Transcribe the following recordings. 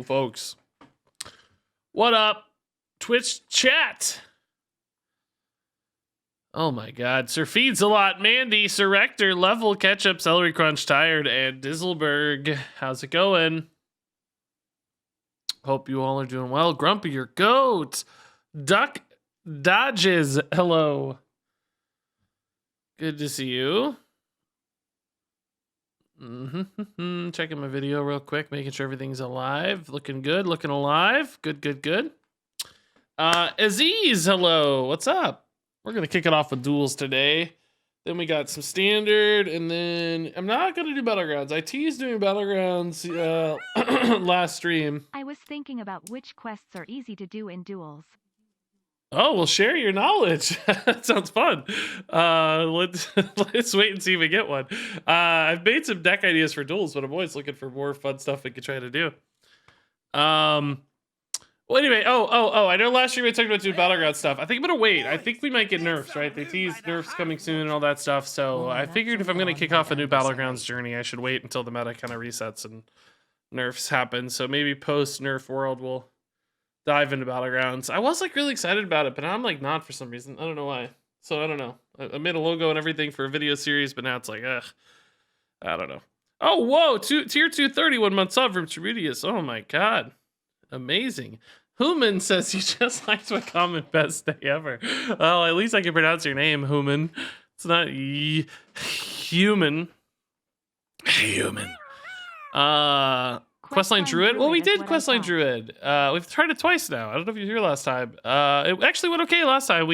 folks. What up, Twitch chat? Oh my God. Sir Feeds a lot. Mandy, Sir Rector, Level, Ketchup, Celery Crunch, Tired, and Dizzleberg. How's it going? Hope you all are doing well. Grumpy, your goat. Duck Dodges. Hello. Good to see you. Checking my video real quick, making sure everything's alive. Looking good, looking alive. Good. Aziz, hello. What's up? We're going to kick it off with duels today. Then we got some standard, and then I'm not going to do battlegrounds. I teased doing battlegrounds last stream. I was thinking about which quests are easy to do in duels. Oh, well, share your knowledge. That sounds fun. Let's wait and see if we get one. I've made some deck ideas for duels, but I'm always looking for more fun stuff we could try to do. Well, anyway, I know last year we talked about doing battleground stuff. I think I'm gonna wait. I think we might get nerfs, right? They teased nerfs coming soon and all that stuff. So I figured if I'm gonna kick off a new battlegrounds journey, I should wait until the meta kind of resets and nerfs happen. So maybe post nerf world we'll dive into battlegrounds. I was like really excited about it, but I'm like not for some reason. I don't know why. So I don't know. I made a logo and everything for a video series, but now it's like, I don't know. Oh, whoa, tier 230, 1 month sub from Cherudius. Oh my God. Amazing. Human says you just liked my comment best day ever. Well, at least I can pronounce your name, Human. It's not human. Human. Questline Druid. Well, we did Questline Druid. We've tried it twice now. I don't know if you were here last time. It actually went okay last time.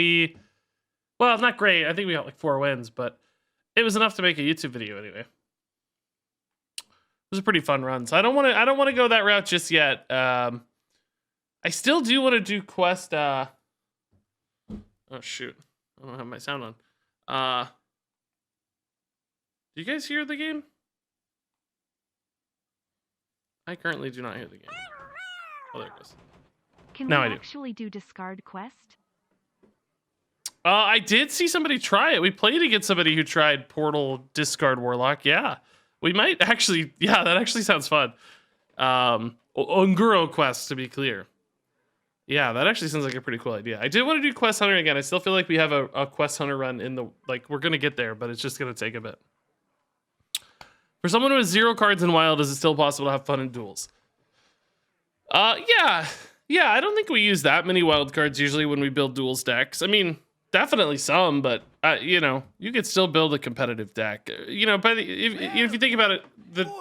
Well, not great. I think we got like 4 wins, but it was enough to make a YouTube video anyway. It was a pretty fun run. So I don't want to go that route just yet. I still do want to do quest. Oh shoot, I don't have my sound on. Do you guys hear the game? I currently do not hear the game. Oh, there it goes. Can we actually do discard quest? I did see somebody try it. We played against somebody who tried Portal Discard Warlock. Yeah. We might actually, yeah, that actually sounds fun. Unguro quest, to be clear. Yeah, that actually sounds like a pretty cool idea. I did want to do Quest Hunter again. I still feel like we have a Quest Hunter run in the, like, we're going to get there, but it's just going to take a bit. For someone who has 0 cards in Wild, is it still possible to have fun in duels? Yeah, I don't think we use that many wild cards usually when we build duels decks. I mean, definitely some, but you know, you could still build a competitive deck. You know, if you think about it, the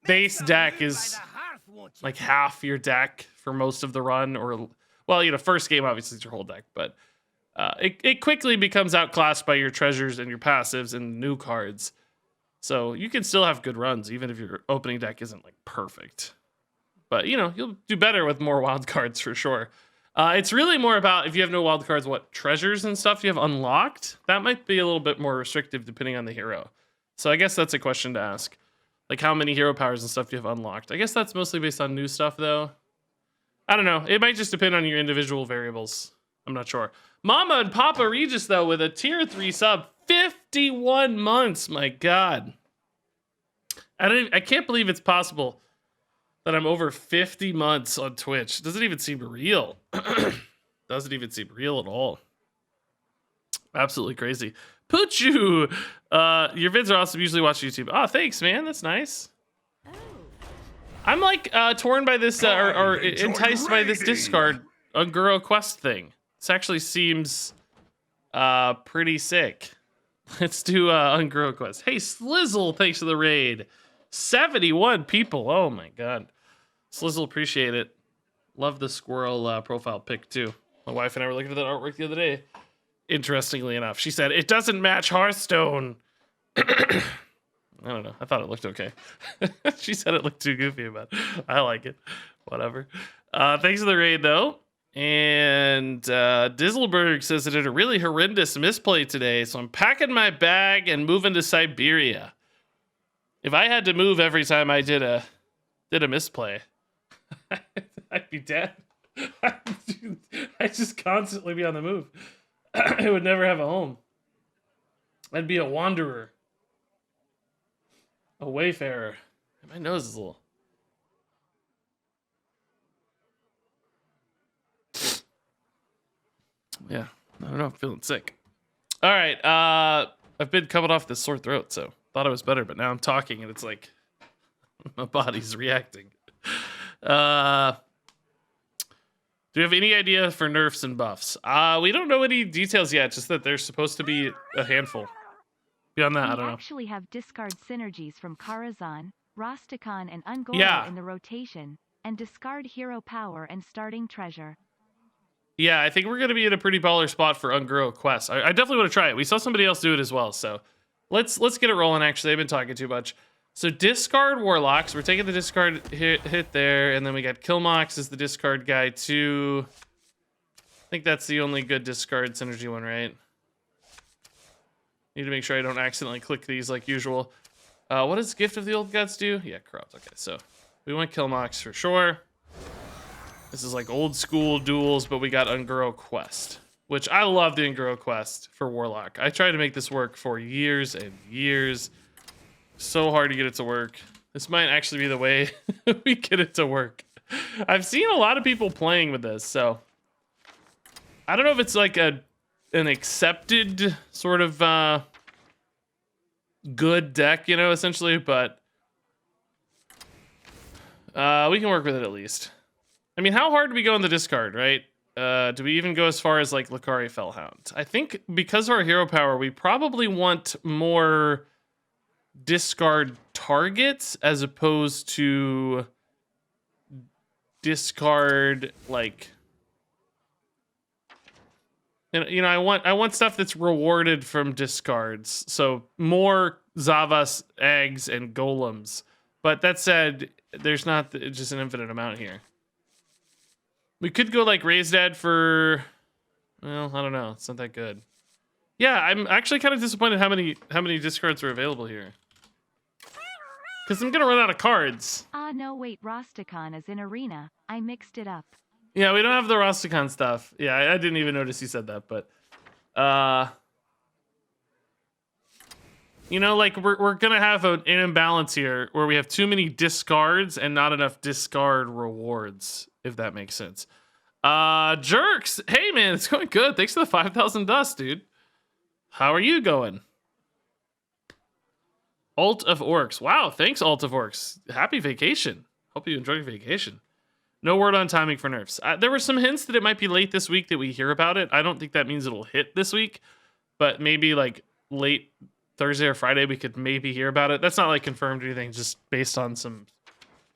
base deck is like half your deck for most of the run, or well, you know, first game obviously it's your whole deck, but it quickly becomes outclassed by your treasures and your passives and new cards. So you can still have good runs even if your opening deck isn't like perfect. But you know, you'll do better with more wild cards for sure. It's really more about, if you have no wild cards, what treasures and stuff you have unlocked. That might be a little bit more restrictive depending on the hero. So I guess that's a question to ask. Like, how many hero powers and stuff do you have unlocked? I guess that's mostly based on new stuff, though. I don't know. It might just depend on your individual variables. I'm not sure. Mama and Papa Regis, though, with a tier 3 sub. 51 months. My God. I can't believe it's possible that I'm over 50 months on Twitch. Doesn't even seem real. Doesn't even seem real at all. Absolutely crazy. Poochu! Your vids are awesome. Usually watch YouTube. Oh, thanks, man. That's nice. I'm like torn by this, or enticed by this discard Unguro quest thing. This actually seems pretty sick. Let's do Unguro quest. Hey, Slizzle, thanks for the raid. 71 people. Oh my God. Slizzle, appreciate it. Love the squirrel profile pic too. My wife and I were looking at that artwork the other day. Interestingly enough, she said, it doesn't match Hearthstone. I don't know. I thought it looked okay. She said it looked too goofy, but I like it. Whatever. Thanks for the raid, though. And Dizzleberg says I did a really horrendous misplay today, so I'm packing my bag and moving to Siberia. If I had to move every time I did a misplay, I'd be dead. I'd just constantly be on the move. I would never have a home. I'd be a wanderer. A wayfarer. My nose is a little... Yeah, I don't know. I'm feeling sick. All right. I've been coming off this sore throat, so thought I was better, but now I'm talking and it's like my body's reacting. Do you have any idea for nerfs and buffs? We don't know any details yet, just that there's supposed to be a handful. Beyond that, I don't know. We actually have discard synergies from Karazhan, Rastakhan, and Ungoro Yeah. in the rotation, and discard hero power and starting treasure. Yeah, I think we're going to be in a pretty baller spot for Ungoro Quest. I definitely want to try it. We saw somebody else do it as well, so let's get it rolling, actually. I've been talking too much. So discard Warlocks. We're taking the discard hit there, and then we got Killmox as the discard guy, too. I think that's the only good discard synergy one, right? Need to make sure I don't accidentally click these like usual. What does Gift of the Old Gods do? Yeah, Corrupt. Okay, so we want Killmox for sure. This is like old school duels, but we got Ungoro Quest, which I love the Ungoro Quest for Warlock. I tried to make this work for years and years. So hard to get it to work. This might actually be the way we get it to work. I've seen a lot of people playing with this, so I don't know if it's like an accepted sort of good deck, you know, essentially, but we can work with it at least. I mean, how hard do we go in the discard, right? Do we even go as far as like Lakari Fellhound? I think because of our hero power, we probably want more discard targets as opposed to discard like, you know, I want stuff that's rewarded from discards. So more Zavas, eggs, and golems. But that said, there's not just an infinite amount here. We could go like Raised Dead for, well, I don't know. It's not that good. Yeah, I'm actually kind of disappointed how many discards are available here. Because I'm gonna run out of cards. No, wait, Rastakhan is in Arena. I mixed it up. Yeah, we don't have the Rastakhan stuff. Yeah, I didn't even notice you said that, but you know, like we're gonna have an imbalance here where we have too many discards and not enough discard rewards, if that makes sense. Jerks, hey man, it's going good. Thanks for the 5,000 dust, dude. How are you going? Alt of Orcs. Wow, thanks, Alt of Orcs. Happy vacation. Hope you enjoyed your vacation. No word on timing for nerfs. There were some hints that it might be late this week that we hear about it. I don't think that means it'll hit this week, but maybe like late Thursday or Friday we could maybe hear about it. That's not like confirmed or anything, just based on some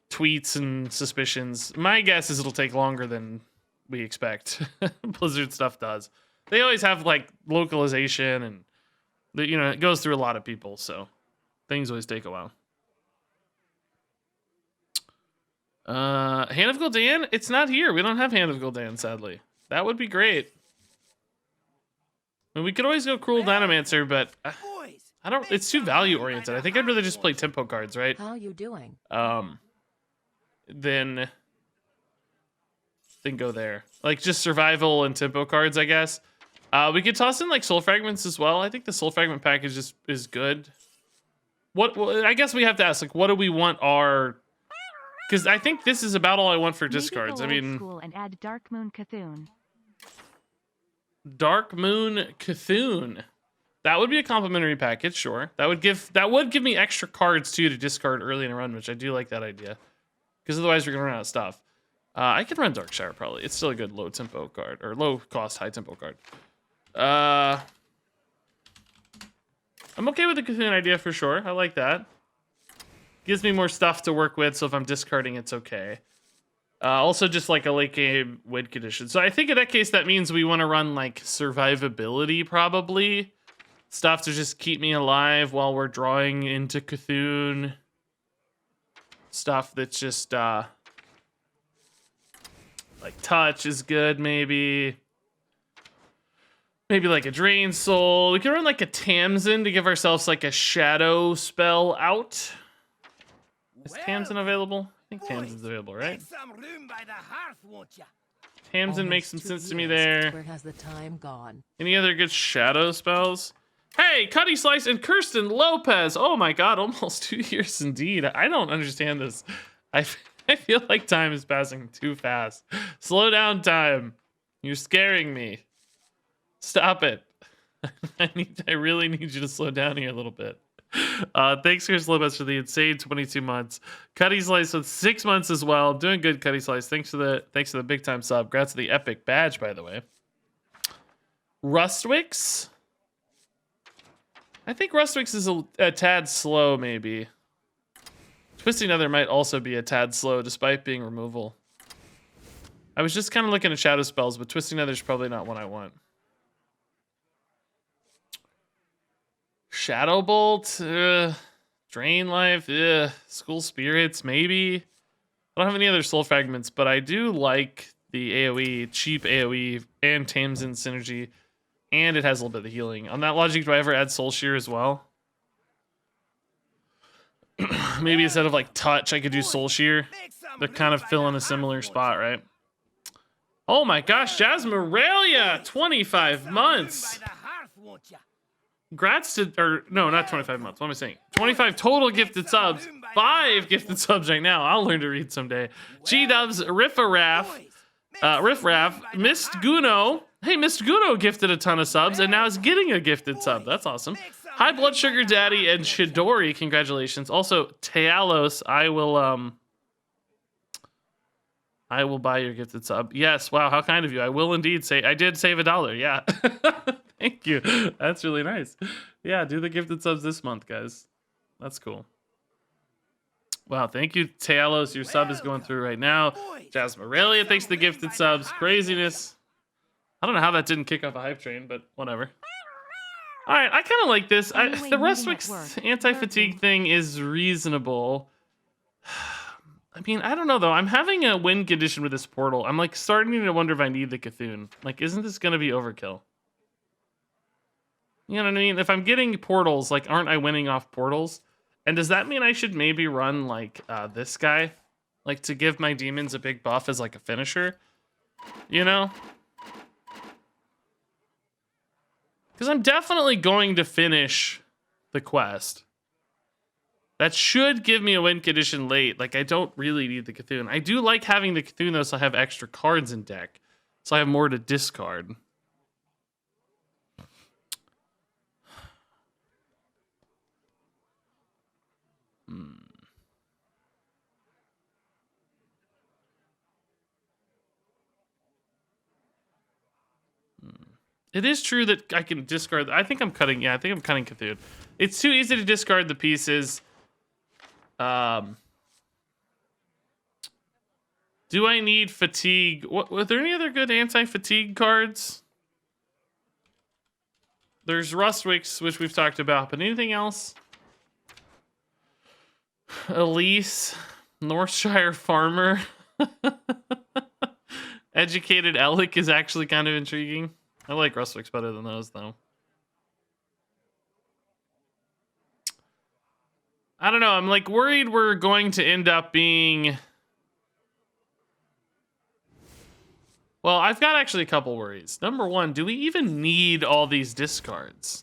tweets and suspicions. My guess is it'll take longer than we expect. Blizzard stuff does. They always have like localization and, you know, it goes through a lot of people, so things always take a while. Hand of Gul'dan? It's not here. We don't have Hand of Gul'dan, sadly. That would be great. I mean, we could always go Cruel Dynamancr, but I don't. It's too value oriented. I think I'd rather just play tempo cards, right? How you doing? Then go there. Like just survival and tempo cards, I guess. We could toss in like Soul Fragments as well. I think the Soul Fragment package is good. I guess we have to ask, like, what do we want our? Because I think this is about all I want for discards. I mean, school and add Dark Moon Cthulhu. Dark Moon Cthulhu. That would be a complimentary package, sure. That would give me extra cards too to discard early in a run, which I do like that idea. Because otherwise we're gonna run out of stuff. I could run Darkshire probably. It's still a good low tempo card or low cost, high tempo card. I'm okay with the Cthulhu idea for sure. I like that. Gives me more stuff to work with, so if I'm discarding, it's okay. Also, just like a late game win condition. So I think in that case, that means we want to run like survivability, probably. Stuff to just keep me alive while we're drawing into Cthulhu. Stuff that's just like touch is good, maybe. Maybe like a Drain Soul. We can run like a Tamsin to give ourselves like a shadow spell out. Is Tamsin available? I think Tamsin's available, right? Tamsin makes some sense to me there. Where has the time gone? Any other good shadow spells? Hey, Cuddy Slice and Kirsten Lopez. Oh my god, almost 2 years indeed. I don't understand this. I feel like time is passing too fast. Slow down, time. You're scaring me. Stop it. I really need you to slow down here a little bit. Thanks, Chris Lopez, for the insane 22 months. Cuddy Slice with 6 months as well. Doing good, Cuddy Slice. Thanks for the big time sub. Congrats to the epic badge, by the way. Rustwix. I think Rustwix is a tad slow, maybe. Twisting Nether might also be a tad slow, despite being removal. I was just kind of looking at shadow spells, but Twisting Nether's probably not one I want. Shadow Bolt, Drain Life, School Spirits, maybe. I don't have any other Soul Fragments, but I do like the AoE, cheap AoE, and Tamsin synergy, and it has a little bit of healing. On that logic, do I ever add Soul Shear as well? Maybe instead of like Touch, I could do Soul Shear. They're kind of filling a similar spot, right? Oh my gosh, Jasmarelia, 25 months. Congrats to, or no, not 25 months. What am I saying? 25 total gifted subs. 5 gifted subs right now. I'll learn to read someday. G-Dubs, Riffraff, Mist Guno. Hey, Mist Guno gifted a ton of subs and now is getting a gifted sub. That's awesome. High Blood Sugar Daddy and Chidori, congratulations. Also, Tealos, I will buy your gifted sub. Yes, wow, how kind of you. I will indeed say, I did save $1, yeah. Thank you. That's really nice. Yeah, do the gifted subs this month, guys. That's cool. Wow, thank you, Tealos. Your sub is going through right now. Jasmarelia, thanks for the gifted subs. Craziness. I don't know how that didn't kick off a hype train, but whatever. All right, I kind of like this. The Rustwix anti-fatigue thing is reasonable. I mean, I don't know, though. I'm having a win condition with this portal. I'm, like, starting to wonder if I need the Cthulhu. Like, isn't this going to be overkill? You know what I mean? If I'm getting portals, like, aren't I winning off portals? And does that mean I should maybe run, like, this guy? Like, to give my demons a big buff as, like, a finisher? You know? Because I'm definitely going to finish the quest. That should give me a win condition late. Like, I don't really need the Cthulhu. I do like having the Cthulhu, though, so I have extra cards in deck. So I have more to discard. It is true that I can discard. I think I'm cutting. Yeah, I think I'm cutting Cthulhu. It's too easy to discard the pieces. Do I need fatigue? Were there any other good anti-fatigue cards? There's Rustwix, which we've talked about, but anything else? Elise, Northshire Farmer, Educated Ellic is actually kind of intriguing. I like Rustwix better than those, though. I don't know. I'm like worried we're going to end up being. Well, I've got actually a couple worries. Number one, do we even need all these discards?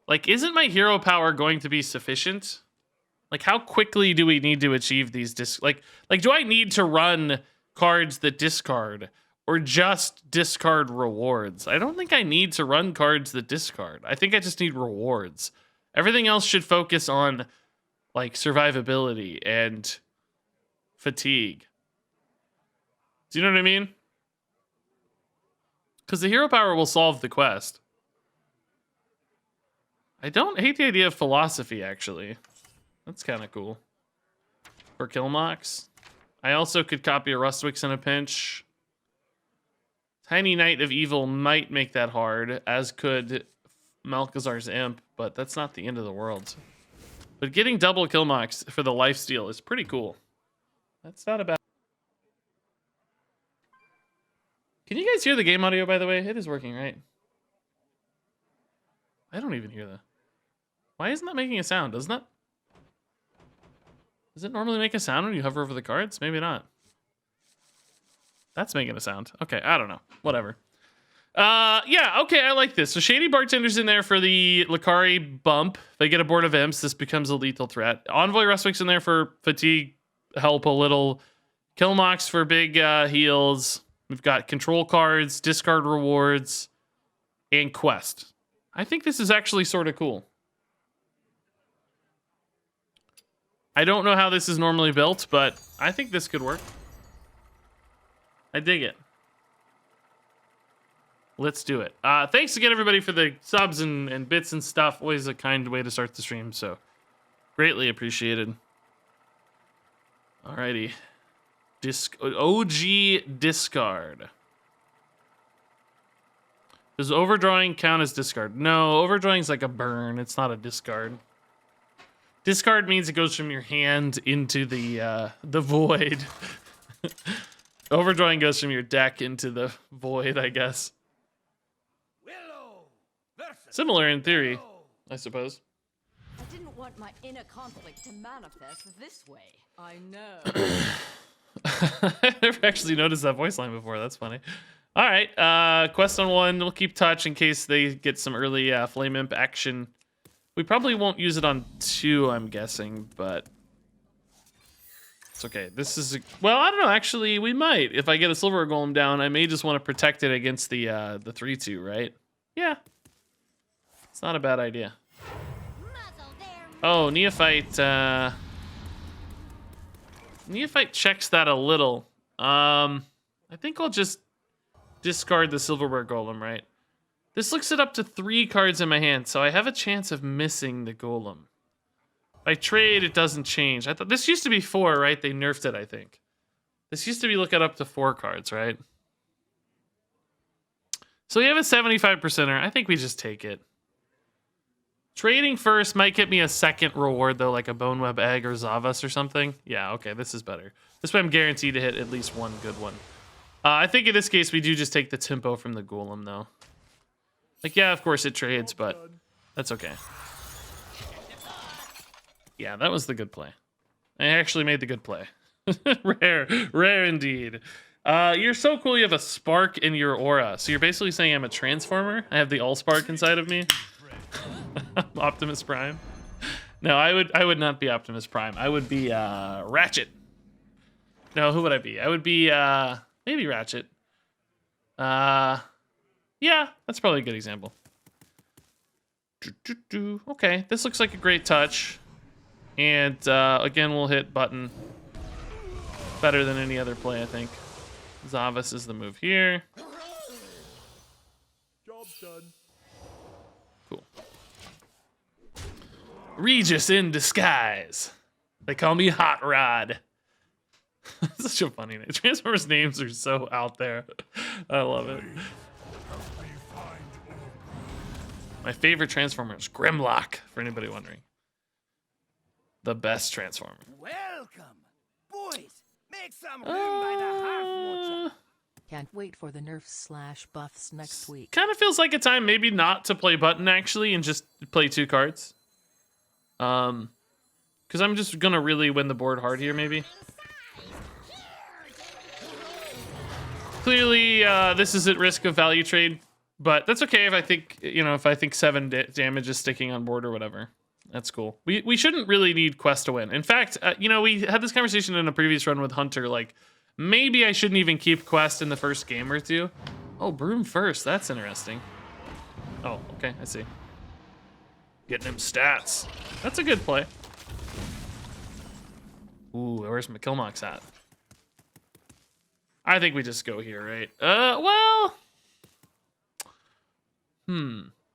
Like, isn't my hero power going to be sufficient? Like, how quickly do we need to achieve these like, do I need to run cards that discard or just discard rewards? I don't think I need to run cards that discard. I think I just need rewards. Everything else should focus on, like, survivability and fatigue. Do you know what I mean? Because the hero power will solve the quest. I don't hate the idea of philosophy, actually. That's kind of cool. For Killmox. I also could copy a Rustwix in a pinch. Tiny Knight of Evil might make that hard, as could Malchazar's Imp, but that's not the end of the world. But getting double Killmox for the lifesteal is pretty cool. That's not a bad. Can you guys hear the game audio, by the way? It is working, right? I don't even hear that. Why isn't that making a sound? Doesn't that? Does it normally make a sound when you hover over the cards? Maybe not. That's making a sound. Okay, I don't know. Whatever. Yeah, okay, I like this. So Shady Bartender's in there for the Lakari bump. If I get a board of imps, this becomes a lethal threat. Envoy Rustwix in there for fatigue, help a little. Killmox for big heals. We've got control cards, discard rewards. and quest. I think this is actually sort of cool. I don't know how this is normally built, but I think this could work. I dig it. Let's do it. Thanks again, everybody, for the subs and bits and stuff. Always a kind way to start the stream, so greatly appreciated. Alrighty. OG discard. Does overdrawing count as discard? No, overdrawing's like a burn. It's not a discard. Discard means it goes from your hand into the void. Overdrawing goes from your deck into the void, I guess. Similar in theory, I suppose. I didn't want my inner conflict to manifest this way. I know. I never actually noticed that voice line before. That's funny. All right, quest on 1. We'll keep touch in case they get some early Flame Imp action. We probably won't use it on 2, I'm guessing, but it's okay. This is well, I don't know. Actually, we might. If I get a Silver Golem down, I may just want to protect it against the 3/2, right? Yeah, it's not a bad idea. Oh, Neophyte. Neophyte checks that a little. I think I'll just discard the Silverware Golem, right? This looks at up to 3 cards in my hand, so I have a chance of missing the Golem. If I trade, it doesn't change. I thought this used to be 4, right? They nerfed it, I think. This used to be look at up to 4 cards, right? So we have a 75%er. I think we just take it. Trading first might get me a second reward, though, like a Boneweb Egg or Zavas or something. Yeah, okay, this is better. This way I'm guaranteed to hit at least one good one. I think in this case, we do just take the tempo from the Golem, though. Like, yeah, of course it trades, but that's okay. Yeah, that was the good play. I actually made the good play. Rare indeed. You're so cool you have a spark in your aura. So you're basically saying I'm a transformer? I have the Allspark inside of me? Optimus Prime? No, I would not be Optimus Prime. I would be Ratchet. No, who would I be? I would be maybe Ratchet. Yeah, that's probably a good example. Okay, this looks like a great touch. And again, we'll hit button. Better than any other play, I think. Zavas is the move here. Job done. Cool. Regis in disguise. They call me Hot Rod. Such a funny name. Transformers names are so out there. I love it. My favorite Transformer is Grimlock, for anybody wondering. The best Transformer. Welcome, boys. Make some room by the hearth, won't Can't wait for the nerfs/buffs next week. Kind of feels like a time maybe not to play button, actually, and just play 2 cards. Because I'm just going to really win the board hard here, maybe. Clearly, this is at risk of value trade, but that's okay if I think, if I think 7 damage is sticking on board or whatever. That's cool. We shouldn't really need quest to win. In fact, we had this conversation in a previous run with Hunter, like, maybe I shouldn't even keep quest in the first game or 2. Oh, Broom first. That's interesting. Oh, okay, I see. Getting him stats. That's a good play. Ooh, where's McKillmock's at? I think we just go here, right? Well...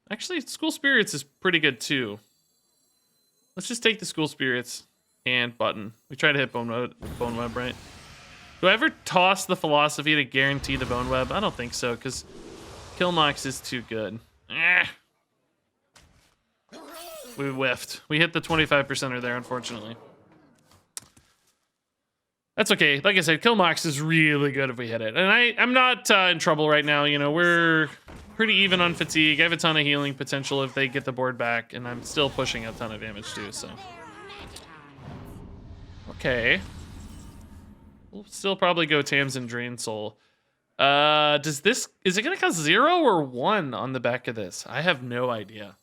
Actually, School Spirits is pretty good, too. Let's just take the School Spirits and button. We try to hit Boneweb, right? Do I ever toss the Philosophy to guarantee the Boneweb? I don't think so, because Killmox is too good. We whiffed. We hit the 25%er there, unfortunately. That's okay. Like I said, Killmox is really good if we hit it. And I'm not in trouble right now. We're pretty even on fatigue. I have a ton of healing potential if they get the board back, and I'm still pushing a ton of damage too, so. Okay. We'll still probably go Tamsin Drain Soul. Is it gonna cost 0 or 1 on the back of this? I have no idea.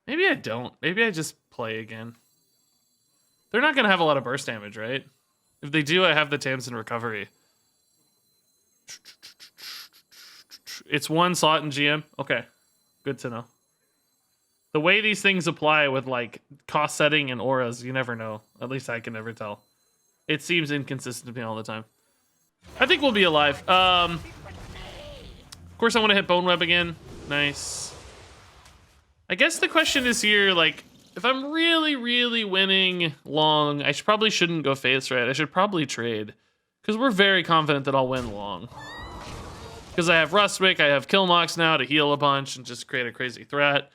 Maybe I don't. Maybe I just play again. They're not gonna have a lot of burst damage, right? If they do, I have the Tamsin Recovery. It's one slot in GM. Okay, good to know. The way these things apply with like cost setting and auras, you never know. At least I can never tell. It seems inconsistent to me all the time. I think we'll be alive. Of course, I want to hit Bone Web again. Nice. I guess the question is here, like, if I'm really, really winning long, I probably shouldn't go Faith's Right. I should probably trade. Because we're very confident that I'll win long. Because I have Rustwick, I have Killmox now to heal a bunch and just create a crazy threat.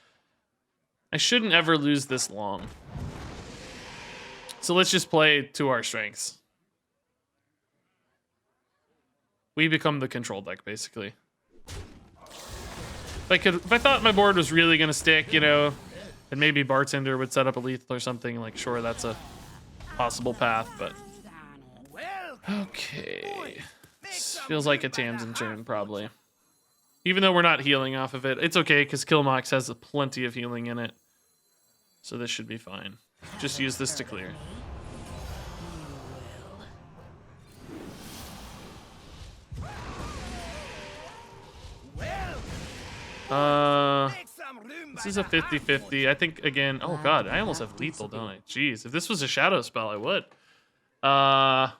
I shouldn't ever lose this long. So let's just play to our strengths. We become the control deck, basically. If I thought my board was really gonna stick, you know, and maybe Bartender would set up a lethal or something, like sure, that's a possible path, but okay. This feels like a Tamsin turn, probably. Even though we're not healing off of it, it's okay because Killmox has plenty of healing in it. So this should be fine. Just use this to clear. This is a 50-50. I think, again, oh god, I almost have lethal, don't I? Jeez, if this was a shadow spell, I would. I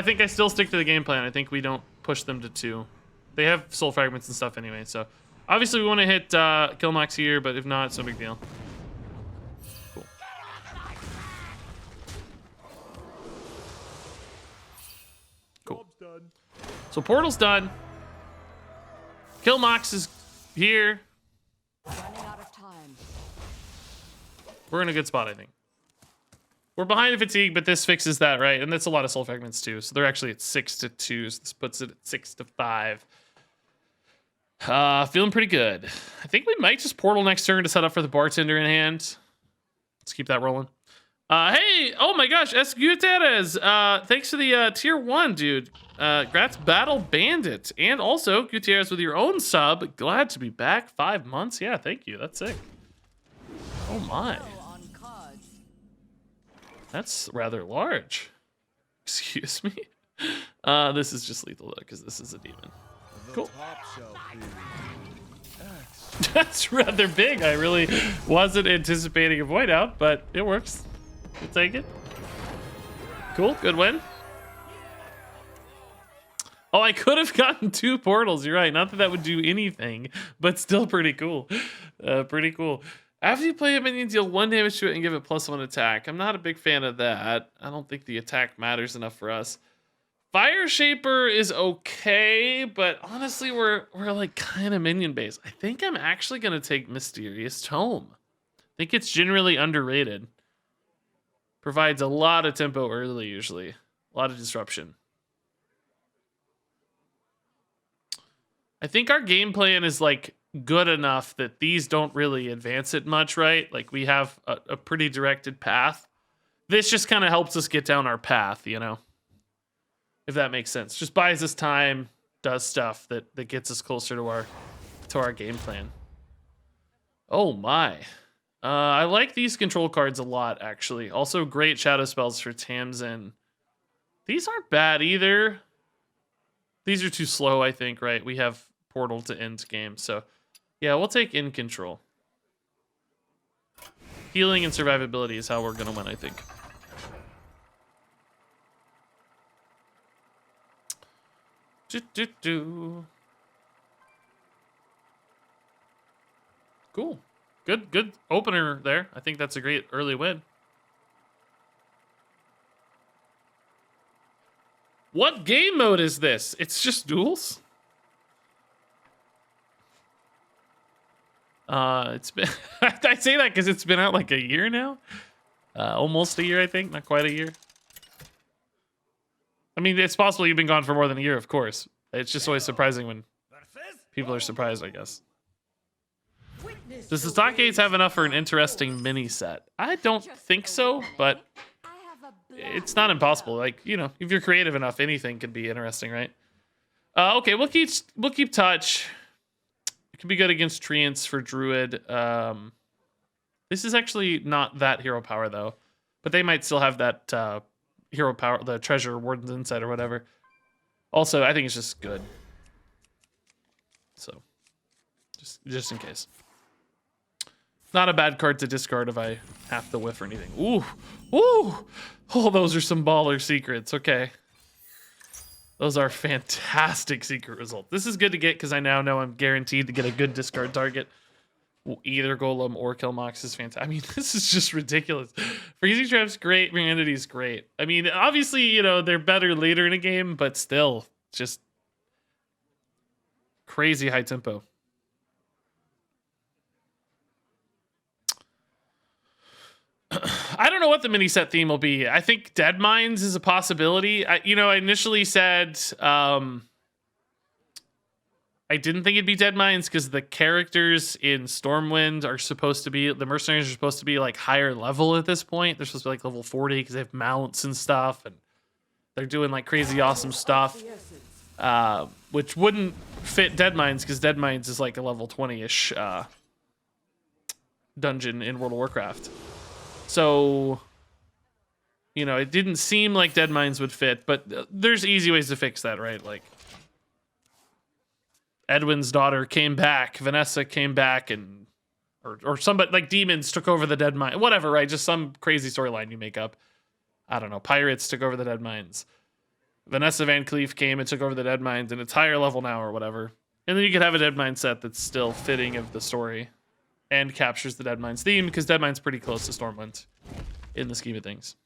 think I still stick to the game plan. I think we don't push them to 2. They have soul fragments and stuff anyway, so obviously we want to hit Killmox here, but if not, it's no big deal. Cool. Cool. So portal's done. Killmox is here. Running out of time. We're in a good spot, I think. We're behind the fatigue, but this fixes that, right? And that's a lot of soul fragments too. So they're actually at 6-2. So this puts it at 6-5. Feeling pretty good. I think we might just portal next turn to set up for the Bartender in hand. Let's keep that rolling. Hey, oh my gosh, S. Gutierrez. Thanks for the tier 1, dude. Grats Battle Bandit. And also, Gutierrez with your own sub. Glad to be back. 5 months. Yeah, thank you. That's sick. Oh my. That's rather large. Excuse me. This is just lethal though, because this is a demon. Cool. That's rather big. I really wasn't anticipating a void out, but it works. We'll take it. Cool. Good win. Oh, I could have gotten 2 portals. You're right. Not that that would do anything, but still pretty cool. Pretty cool. After you play a minion, deal 1 damage to it and give it +1 attack. I'm not a big fan of that. I don't think the attack matters enough for us. Fire Shaper is okay, but honestly, we're like kind of minion based. I think I'm actually gonna take Mysterious Tome. I think it's generally underrated. Provides a lot of tempo early, usually. A lot of disruption. I think our game plan is like good enough that these don't really advance it much, right? Like we have a pretty directed path. This just kind of helps us get down our path, you know? If that makes sense. Just buys us time, does stuff that gets us closer to our game plan. Oh my. I like these control cards a lot, actually. Also great shadow spells for Tamsin. These aren't bad either. These are too slow, I think, right? We have portal to end game, so yeah, we'll take in control. Healing and survivability is how we're gonna win, I think. Cool. Good opener there. I think that's a great early win. What game mode is this? It's just duels? It's been I say that because it's been out like a year now. Almost a year, I think. Not quite a year. I mean, it's possible you've been gone for more than a year, of course. It's just always surprising when people are surprised, I guess. Does the Stockades have enough for an interesting mini set? I don't think so, but it's not impossible. Like, you know, if you're creative enough, anything could be interesting, right? Okay, we'll keep touch. It can be good against Treants for Druid. This is actually not that hero power though, but they might still have that hero power, the treasure warden's insight or whatever. Also, I think it's just good. So, just in case. Not a bad card to discard if I have to whiff or anything. Ooh, ooh! Oh, those are some baller secrets. Okay. Those are fantastic secret results. This is good to get because I now know I'm guaranteed to get a good discard target. Either Golem or Killmox is fantastic. I mean, this is just ridiculous. Freezing Trap's great. Ring Entity's great. I mean, obviously, you know, they're better later in a game, but still, just crazy high tempo. I don't know what the mini set theme will be. I think Dead Mines is a possibility. I initially said I didn't think it'd be Dead Mines because the characters in Stormwind are supposed to be, the mercenaries are supposed to be like higher level at this point. They're supposed to be like level 40 because they have mounts and stuff, and they're doing like crazy awesome stuff, which wouldn't fit Dead Mines because Dead Mines is like a level 20-ish dungeon in World of Warcraft. So, you know, it didn't seem like Dead Mines would fit, but there's easy ways to fix that, right? Like, Edwin's daughter came back, Vanessa came back, and or somebody like demons took over the Dead Mine, whatever, right? Just some crazy storyline you make up. I don't know. Pirates took over the Dead Mines. Vanessa Van Cleef came and took over the Dead Mines, and it's higher level now or whatever. And then you could have a Dead Mine set that's still fitting of the story and captures the Dead Mines theme because Dead Mines pretty close to Stormwind in the scheme of things.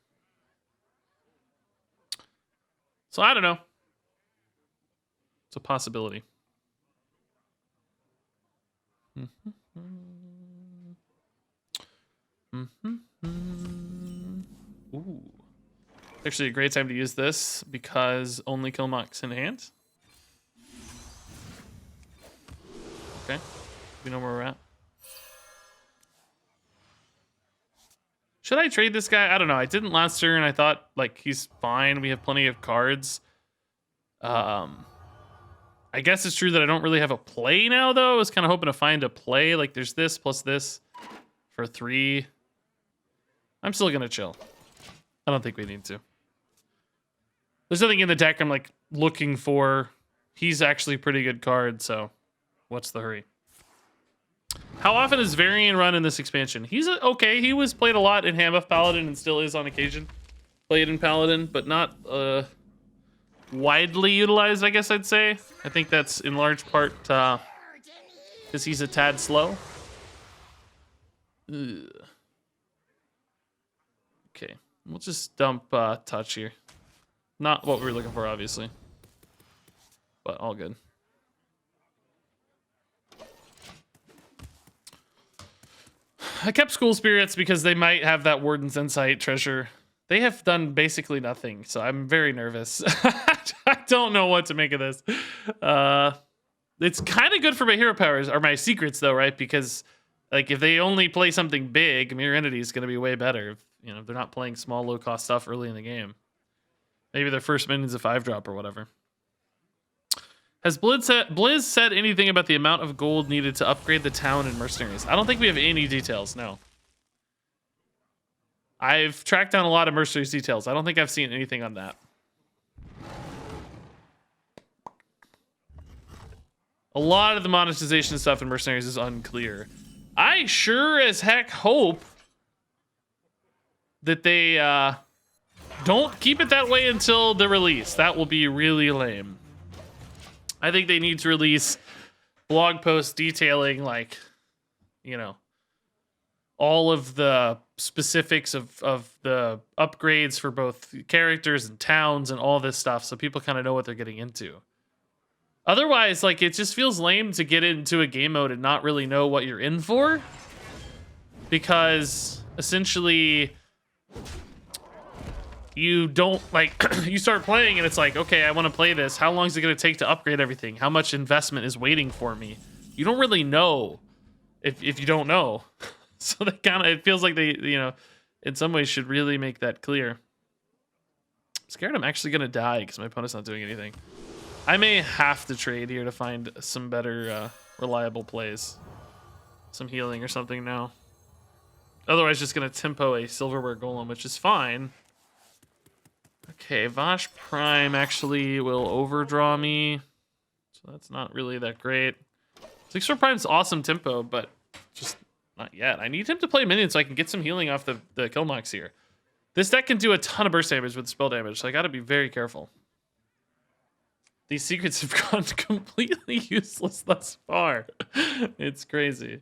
So I don't know. It's a possibility. Ooh. Actually a great time to use this because only Killmox in hand. Okay. We know where we're at. Should I trade this guy? I don't know. I didn't last turn. I thought like he's fine. We have plenty of cards. I guess it's true that I don't really have a play now, though. I was kind of hoping to find a play. Like, there's this plus this for 3. I'm still going to chill. I don't think we need to. There's nothing in the deck I'm, like, looking for. He's actually a pretty good card, so what's the hurry? How often is Varian run in this expansion? He's okay. He was played a lot in Hambuff Paladin and still is on occasion. Played in Paladin, but not... widely utilized, I guess I'd say. I think that's in large part because he's a tad slow. Ugh. Okay, we'll just dump touch here. Not what we were looking for, obviously, but all good. I kept School Spirits because they might have that Warden's Insight treasure. They have done basically nothing, so I'm very nervous. I don't know what to make of this. It's kind of good for my hero powers, or my secrets, though, right? Because, like, if they only play something big, Mirror Entity is going to be way better. If, you know, they're not playing small, low-cost stuff early in the game. Maybe their first minion's a 5-drop or whatever. Has Blizz said anything about the amount of gold needed to upgrade the town and mercenaries? I don't think we have any details, no. I've tracked down a lot of mercenaries details. I don't think I've seen anything on that. A lot of the monetization stuff in mercenaries is unclear. I sure as heck hope that they don't keep it that way until the release. That will be really lame. I think they need to release blog posts detailing, like, you know, all of the specifics of the upgrades for both characters and towns and all this stuff, so people kind of know what they're getting into. Otherwise, like, it just feels lame to get into a game mode and not really know what you're in for, because essentially you don't, like, you start playing and it's like, okay, I want to play this. How long is it going to take to upgrade everything? How much investment is waiting for me? You don't really know if you don't know. So they kind of, it feels like they, you know, in some ways should really make that clear. I'm scared I'm actually going to die because my opponent's not doing anything. I may have to trade here to find some better reliable plays. Some healing or something now. Otherwise, just going to tempo a Silverware Golem, which is fine. Okay, Vosh Prime actually will overdraw me. So that's not really that great. 6-4 Prime's awesome tempo, but just not yet. I need him to play minions so I can get some healing off the Killmox here. This deck can do a ton of burst damage with spell damage, so I gotta be very careful. These secrets have gone completely useless thus far. It's crazy.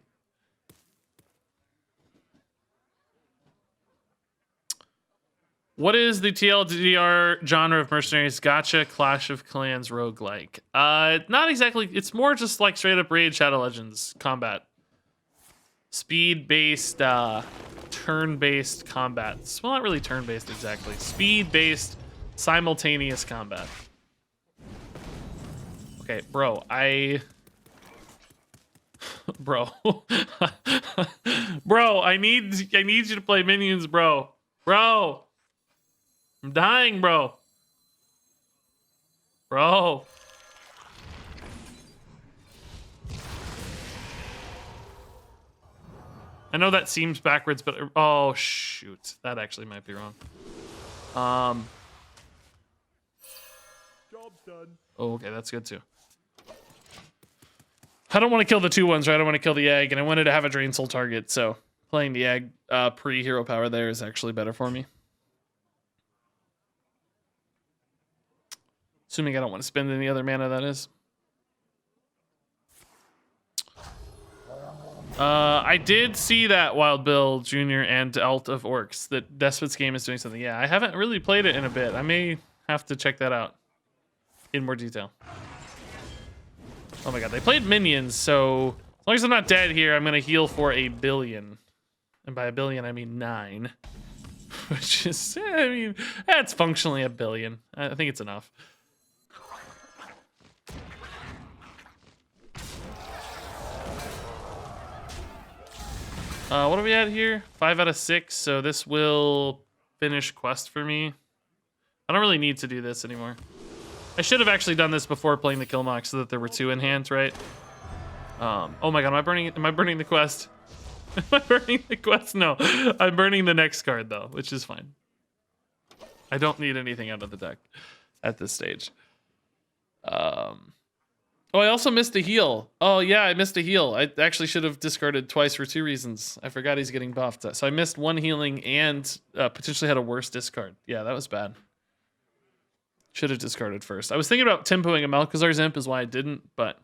What is the TLDR genre of mercenaries? Gacha, Clash of Clans, roguelike. Not exactly. It's more just like straight up Raid Shadow Legends combat. Speed-based, turn-based combat. Well, not really turn-based exactly. Speed-based, simultaneous combat. Okay, bro, bro. Bro, I need you to play minions, bro. Bro. I'm dying, bro. Bro. I know that seems backwards, but oh shoot, that actually might be wrong. Job's done. Oh, okay, that's good too. I don't want to kill the 2/1s, right? I want to kill the egg, and I wanted to have a Drain Soul target, so playing the egg pre-hero power there is actually better for me. Assuming I don't want to spend any other mana, that is. I did see that Wild Bill Jr. and Alt of Orcs, that Despot's game is doing something. Yeah, I haven't really played it in a bit. I may have to check that out in more detail. Oh my god, they played minions, so as long as I'm not dead here, I'm going to heal for 1 billion. And by 1 billion, I mean 9. Which is, I mean, that's functionally 1 billion. I think it's enough. What are we at here? 5 out of 6, so this will finish quest for me. I don't really need to do this anymore. I should have actually done this before playing the Killmox so that there were 2 in hand, right? Oh my god, am I burning the quest? Am I burning the quest? No. I'm burning the next card though, which is fine. I don't need anything out of the deck at this stage. Oh, I also missed a heal. Oh yeah, I missed a heal. I actually should have discarded twice for 2 reasons. I forgot he's getting buffed. So I missed 1 healing and potentially had a worse discard. Yeah, that was bad. Should have discarded first. I was thinking about tempoing a Malchezaar's Imp is why I didn't, but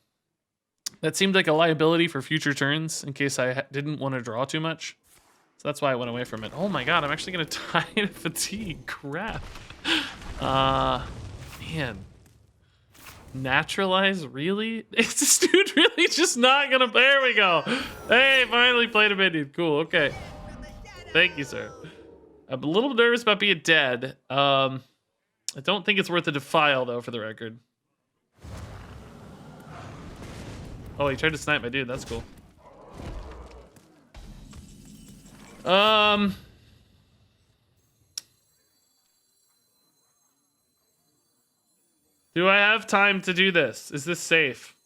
that seemed like a liability for future turns in case I didn't want to draw too much. So that's why I went away from it. Oh my god, I'm actually going to die to fatigue. Crap. Man. Naturalize? Really? Is this dude really just not going to... There we go. Hey, finally played a minion. Cool, okay. Thank you, sir. I'm a little nervous about being dead. I don't think it's worth a defile, though, for the record. Oh, he tried to snipe my dude. That's cool. Do I have time to do this? Is this safe?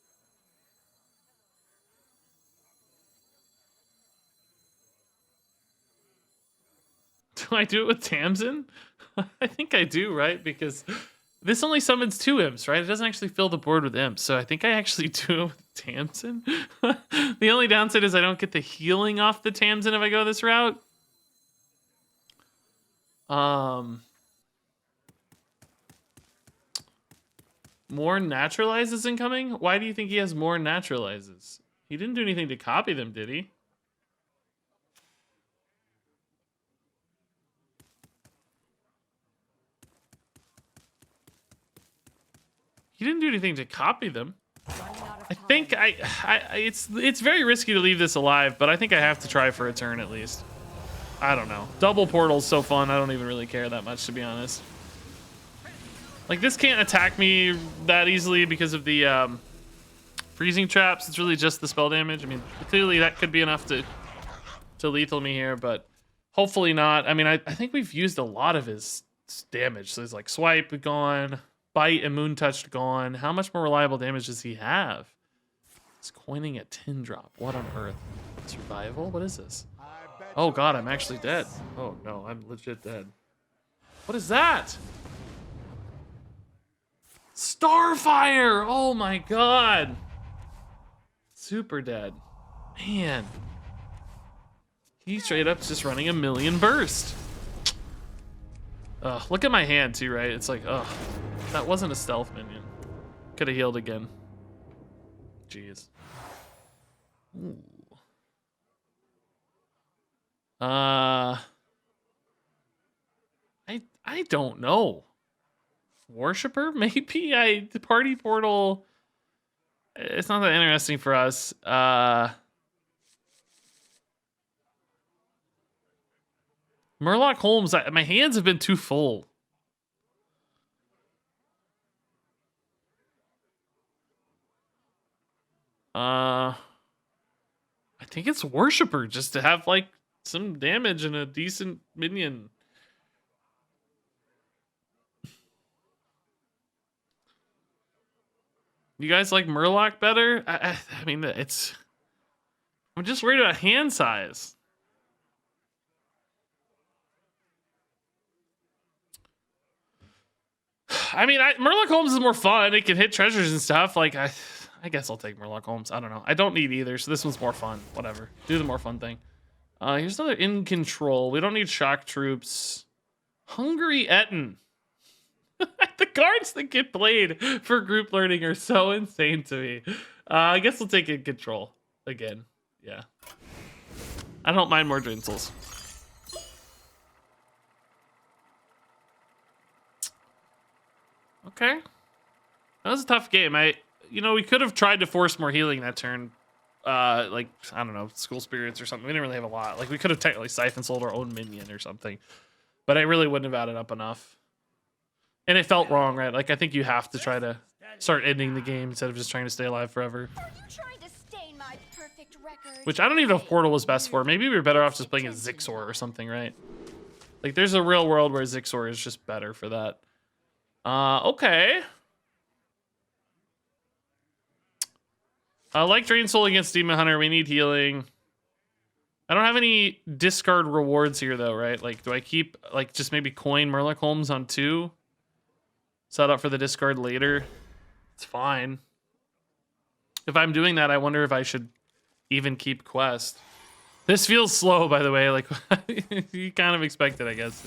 Do I do it with Tamsin? I think I do, right? Because this only summons 2 imps, right? It doesn't actually fill the board with imps, so I think I actually do it with Tamsin. The only downside is I don't get the healing off the Tamsin if I go this route. More naturalizes incoming? Why do you think he has more naturalizes? He didn't do anything to copy them, did he? He didn't do anything to copy them. I think it's very risky to leave this alive, but I think I have to try for a turn at least. I don't know. Double portal's so fun, I don't even really care that much, to be honest. Like, this can't attack me that easily because of the freezing traps. It's really just the spell damage. I mean, clearly that could be enough to lethal me here, but hopefully not. I mean, I think we've used a lot of his damage. So he's like Swipe gone, Bite and Moon Touched gone. How much more reliable damage does he have? He's coining a 10 drop. What on earth? Survival? What is this? Oh god, I'm actually dead. Oh no, I'm legit dead. What is that? Starfire! Oh my god. Super dead. Man. He's straight up just running a million burst. Ugh, look at my hand too, right? It's like, ugh. That wasn't a stealth minion. Could have healed again. Jeez. Ooh. I don't know. Worshipper? Maybe the party portal. It's not that interesting for us. Murloc Holmes, my hands have been too full. I think it's Worshipper just to have like some damage and a decent minion. You guys like Murloc better? I mean, I'm just worried about hand size. I mean, Murloc Holmes is more fun. It can hit treasures and stuff. Like, I guess I'll take Murloc Holmes. I don't know. I don't need either, so this one's more fun. Whatever. Do the more fun thing. Here's another in control. We don't need shock troops. Hungry Etten. The cards that get played for group learning are so insane to me. I guess we'll take in control again. Yeah. I don't mind more Drain Souls. Okay. That was a tough game. We could have tried to force more healing that turn. Like, I don't know, School Spirits or something. We didn't really have a lot. Like, we could have technically Siphon Sold our own minion or something. But I really wouldn't have added up enough. And it felt wrong, right? Like, I think you have to try to start ending the game instead of just trying to stay alive forever. Are you trying to stain my perfect record? Which I don't even know if Portal was best for. Maybe we were better off just playing a Zixor or something, right? Like, there's a real world where Zixor is just better for that. Okay. I like Drain Soul against Demon Hunter. We need healing. I don't have any discard rewards here, though, right? Like, do I keep, like, just maybe coin Murloc Holmes on 2? Set up for the discard later? It's fine. If I'm doing that, I wonder if I should even keep Quest. This feels slow, by the way. Like, you kind of expect it, I guess.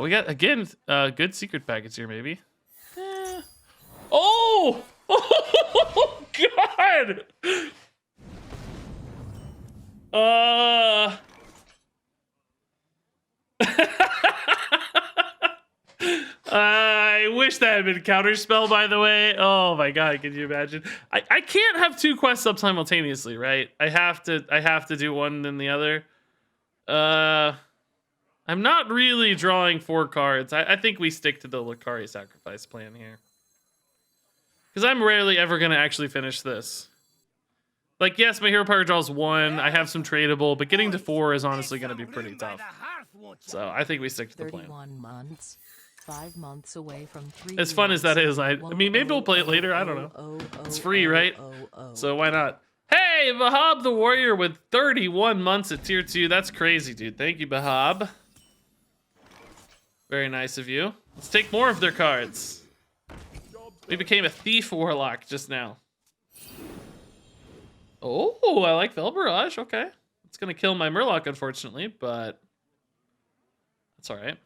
We got, again, good secret packets here, maybe. Oh! Oh, God! I wish that had been Counterspell, by the way. Oh my god, can you imagine? I can't have 2 quests up simultaneously, right? I have to do one then the other. I'm not really drawing 4 cards. I think we stick to the Lucari sacrifice plan here. Because I'm rarely ever going to actually finish this. Like, yes, my hero power draws 1. I have some tradable, but getting to 4 is honestly going to be pretty tough. So I think we stick to the plan. 31 months, 5 months away from 3 As fun as that is, I mean, maybe we'll play it later. I don't know. It's free, right? So why not? Hey, Bahab the Warrior with 31 months at tier 2. That's crazy, dude. Thank you, Bahab. Very nice of you. Let's take more of their cards. We became a Thief Warlock just now. Oh, I like Fel Barrage. Okay. It's going to kill my Murloc, unfortunately, but that's all right.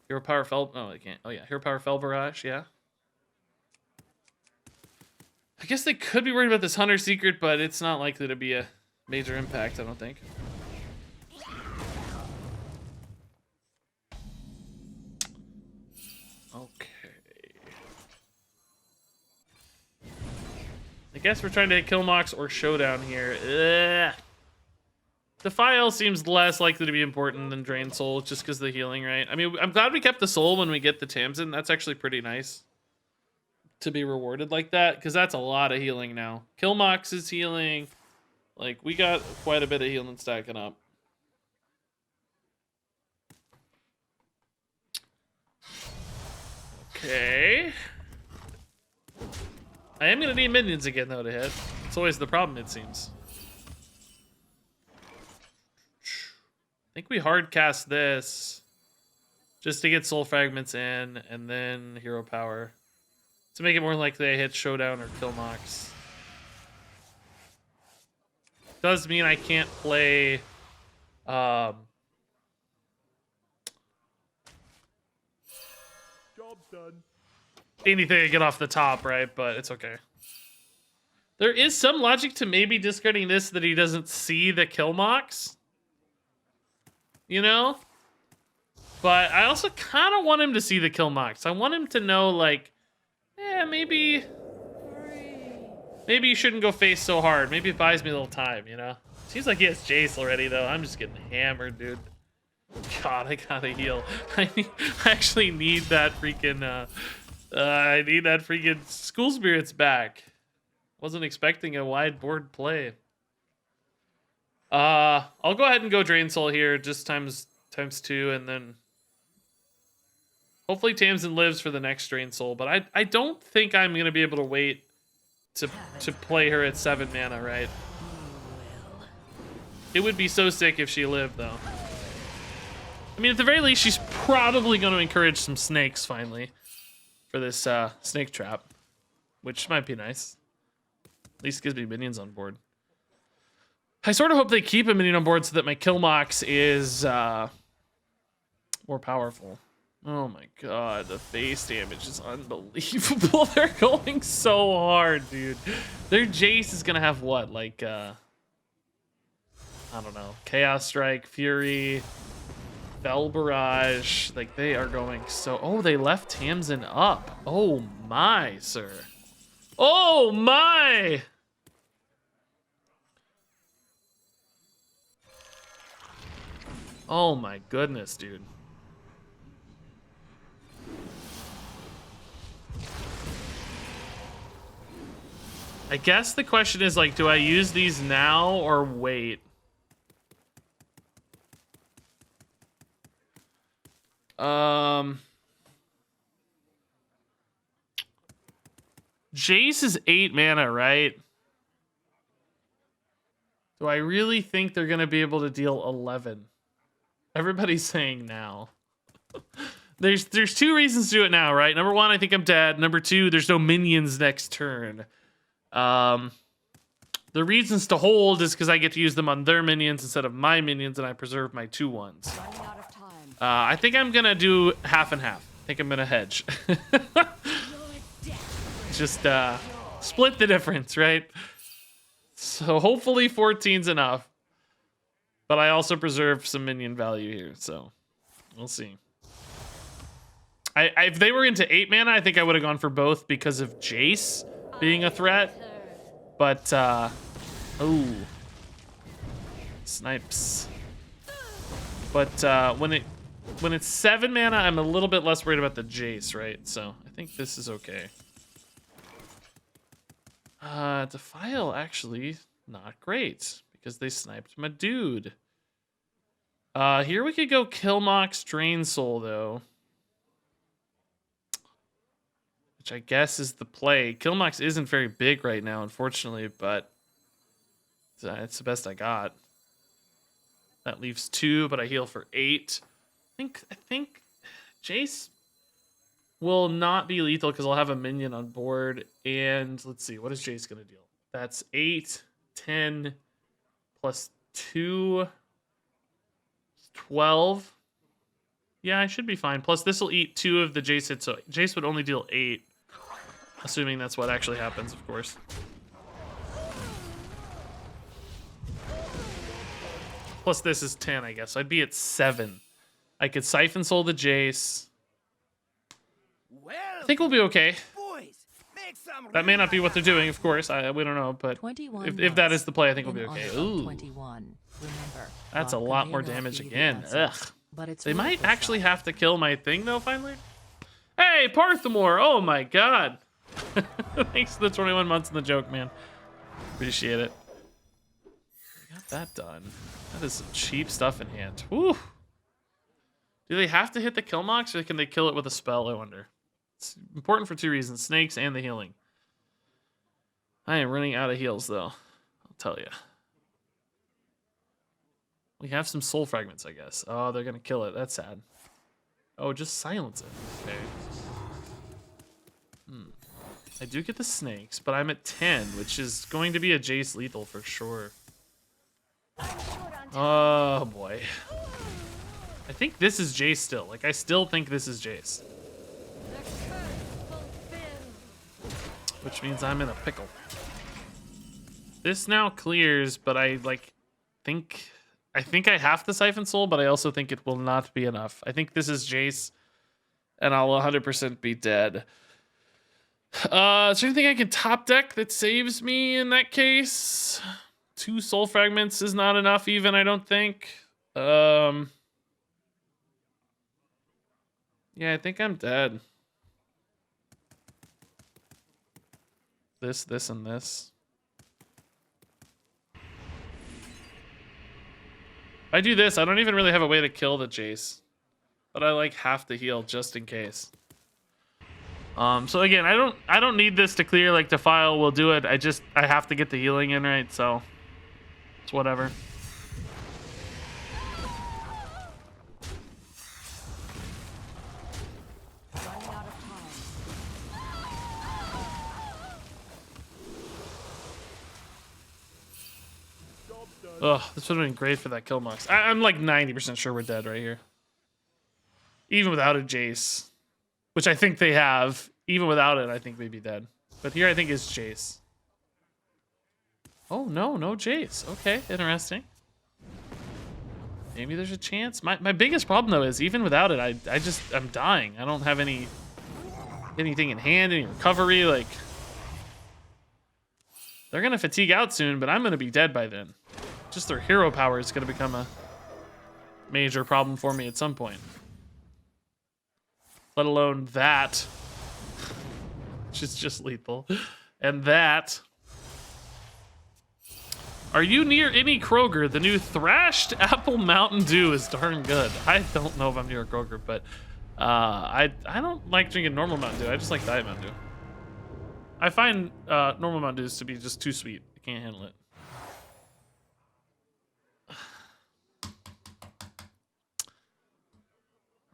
Hero Power Fel... Oh, I can't. Oh, yeah. Hero Power Fel Barrage, yeah. I guess they could be worried about this Hunter Secret, but it's not likely to be a major impact, I don't think. Okay. I guess we're trying to hit Killmox or Showdown here. Ugh. Defile seems less likely to be important than Drain Soul, just because of the healing, right? I mean, I'm glad we kept the Soul when we get the Tamsin. That's actually pretty nice to be rewarded like that, because that's a lot of healing now. Killmox is healing. Like, we got quite a bit of healing stacking up. Okay. I am going to need minions again, though, to hit. It's always the problem, it seems. I think we hard cast this. just to get soul fragments in, and then hero power to make it more likely I hit showdown or kill Mox. Does mean I can't play Job's done. anything to get off the top, right? But it's okay. There is some logic to maybe discarding this that he doesn't see the kill Mox. You know? But I also kind of want him to see the kill Mox. I want him to know, like, maybe you shouldn't go face so hard. Maybe it buys me a little time, you know? Seems like he has Jace already, though. I'm just getting hammered, dude. God, I gotta heal. I actually need that freaking, I need that freaking School Spirits back. Wasn't expecting a wide board play. I'll go ahead and go Drain Soul here, just times 2, and then hopefully Tamsin lives for the next Drain Soul. But I don't think I'm gonna be able to wait to play her at 7 mana, right? It would be so sick if she lived, though. I mean, at the very least, she's probably going to encourage some snakes finally for this snake trap, which might be nice. At least gives me minions on board. I sort of hope they keep a minion on board so that my kill Mox is more powerful. Oh my god, the face damage is unbelievable. They're going so hard, dude. Their Jace is going to have what? Like, I don't know. Chaos Strike, Fury, Fell Barrage. Like, they are going so... Oh, they left Tamsin up. Oh my, sir. Oh my! Oh my goodness, dude. I guess the question is, like, do I use these now or wait? Jace is 8 mana, right? Do I really think they're gonna be able to deal 11? Everybody's saying now. There's 2 reasons to do it now, right? Number 1, I think I'm dead. Number 2, there's no minions next turn. The reasons to hold is because I get to use them on their minions instead of my minions, and I preserve my 2/1s. Running out of time. I think I'm gonna do half and half. I think I'm gonna hedge. Just split the difference, right? So hopefully 14's enough. But I also preserve some minion value here, so we'll see. If they were into 8 mana, I think I would have gone for both because of Jace being a threat. But oh, snipes. But when it's 7 mana, I'm a little bit less worried about the Jace, right? So I think this is okay. Defile actually not great because they sniped my dude. Here we could go Kill Mox, Drain Soul though, which I guess is the play. Kill Mox isn't very big right now, unfortunately, but it's the best I got. That leaves 2, but I heal for 8. I think Jace will not be lethal because I'll have a minion on board. And let's see, what is Jace going to deal? That's 8, 10, plus 2, 12. Yeah, I should be fine. Plus, this will eat 2 of the Jace hits, so Jace would only deal 8. Assuming that's what actually happens, of course. Plus, this is 10, I guess. So I'd be at 7. I could Siphon Soul the Jace. Well, I think we'll be okay. boys, make some That may not be what they're doing, of course. We don't know, but 21 if that is the play, I think we'll be in okay. Unreal Ooh, 21. Remember, that's a luck lot may more not damage be the again. answer, Ugh. but it's They worth might the actually shot. have to kill my thing, though, finally. Hey, Parthamore! Oh my god! Thanks for the 21 months in the joke, man. Appreciate it. We got that done. That is some cheap stuff in hand. Woo! Do they have to hit the Kill Mox, or can they kill it with a spell, I wonder? It's important for 2 reasons. Snakes and the healing. I am running out of heals, though. I'll tell you. We have some soul fragments, I guess. Oh, they're going to kill it. That's sad. Oh, just silence it. Okay. I do get the snakes, but I'm at 10, which is going to be a Jace lethal for sure. Oh boy. I think this is Jace still. Like, I still think this is Jace. Which means I'm in a pickle. This now clears, but I think I have to Siphon Soul, but I also think it will not be enough. I think this is Jace, and I'll 100% be dead. Is there anything I can top deck that saves me in that case? 2 soul fragments is not enough even, I don't think. Yeah, I think I'm dead. This, and this. If I do this, I don't even really have a way to kill the Jace. But I like have to heal just in case. So again, I don't need this to clear. Like, Defile will do it. I have to get the healing in, right? So it's whatever. Ugh, this would have been great for that kill box. I'm like 90% sure we're dead right here. Even without a Jace. Which I think they have. Even without it, I think we'd be dead. But here I think is Jace. Oh, no Jace. Okay, interesting. Maybe there's a chance. My biggest problem, though, is even without it, I'm dying. I don't have anything in hand, any recovery. Like, they're going to fatigue out soon, but I'm going to be dead by then. Just their hero power is going to become a major problem for me at some point. Let alone that, which is just lethal. And that. Are you near any Kroger? The new Thrashed Apple Mountain Dew is darn good. I don't know if I'm near a Kroger, but I don't like drinking normal Mountain Dew. I just like Diet Mountain Dew. I find normal Mountain Dews to be just too sweet. I can't handle it.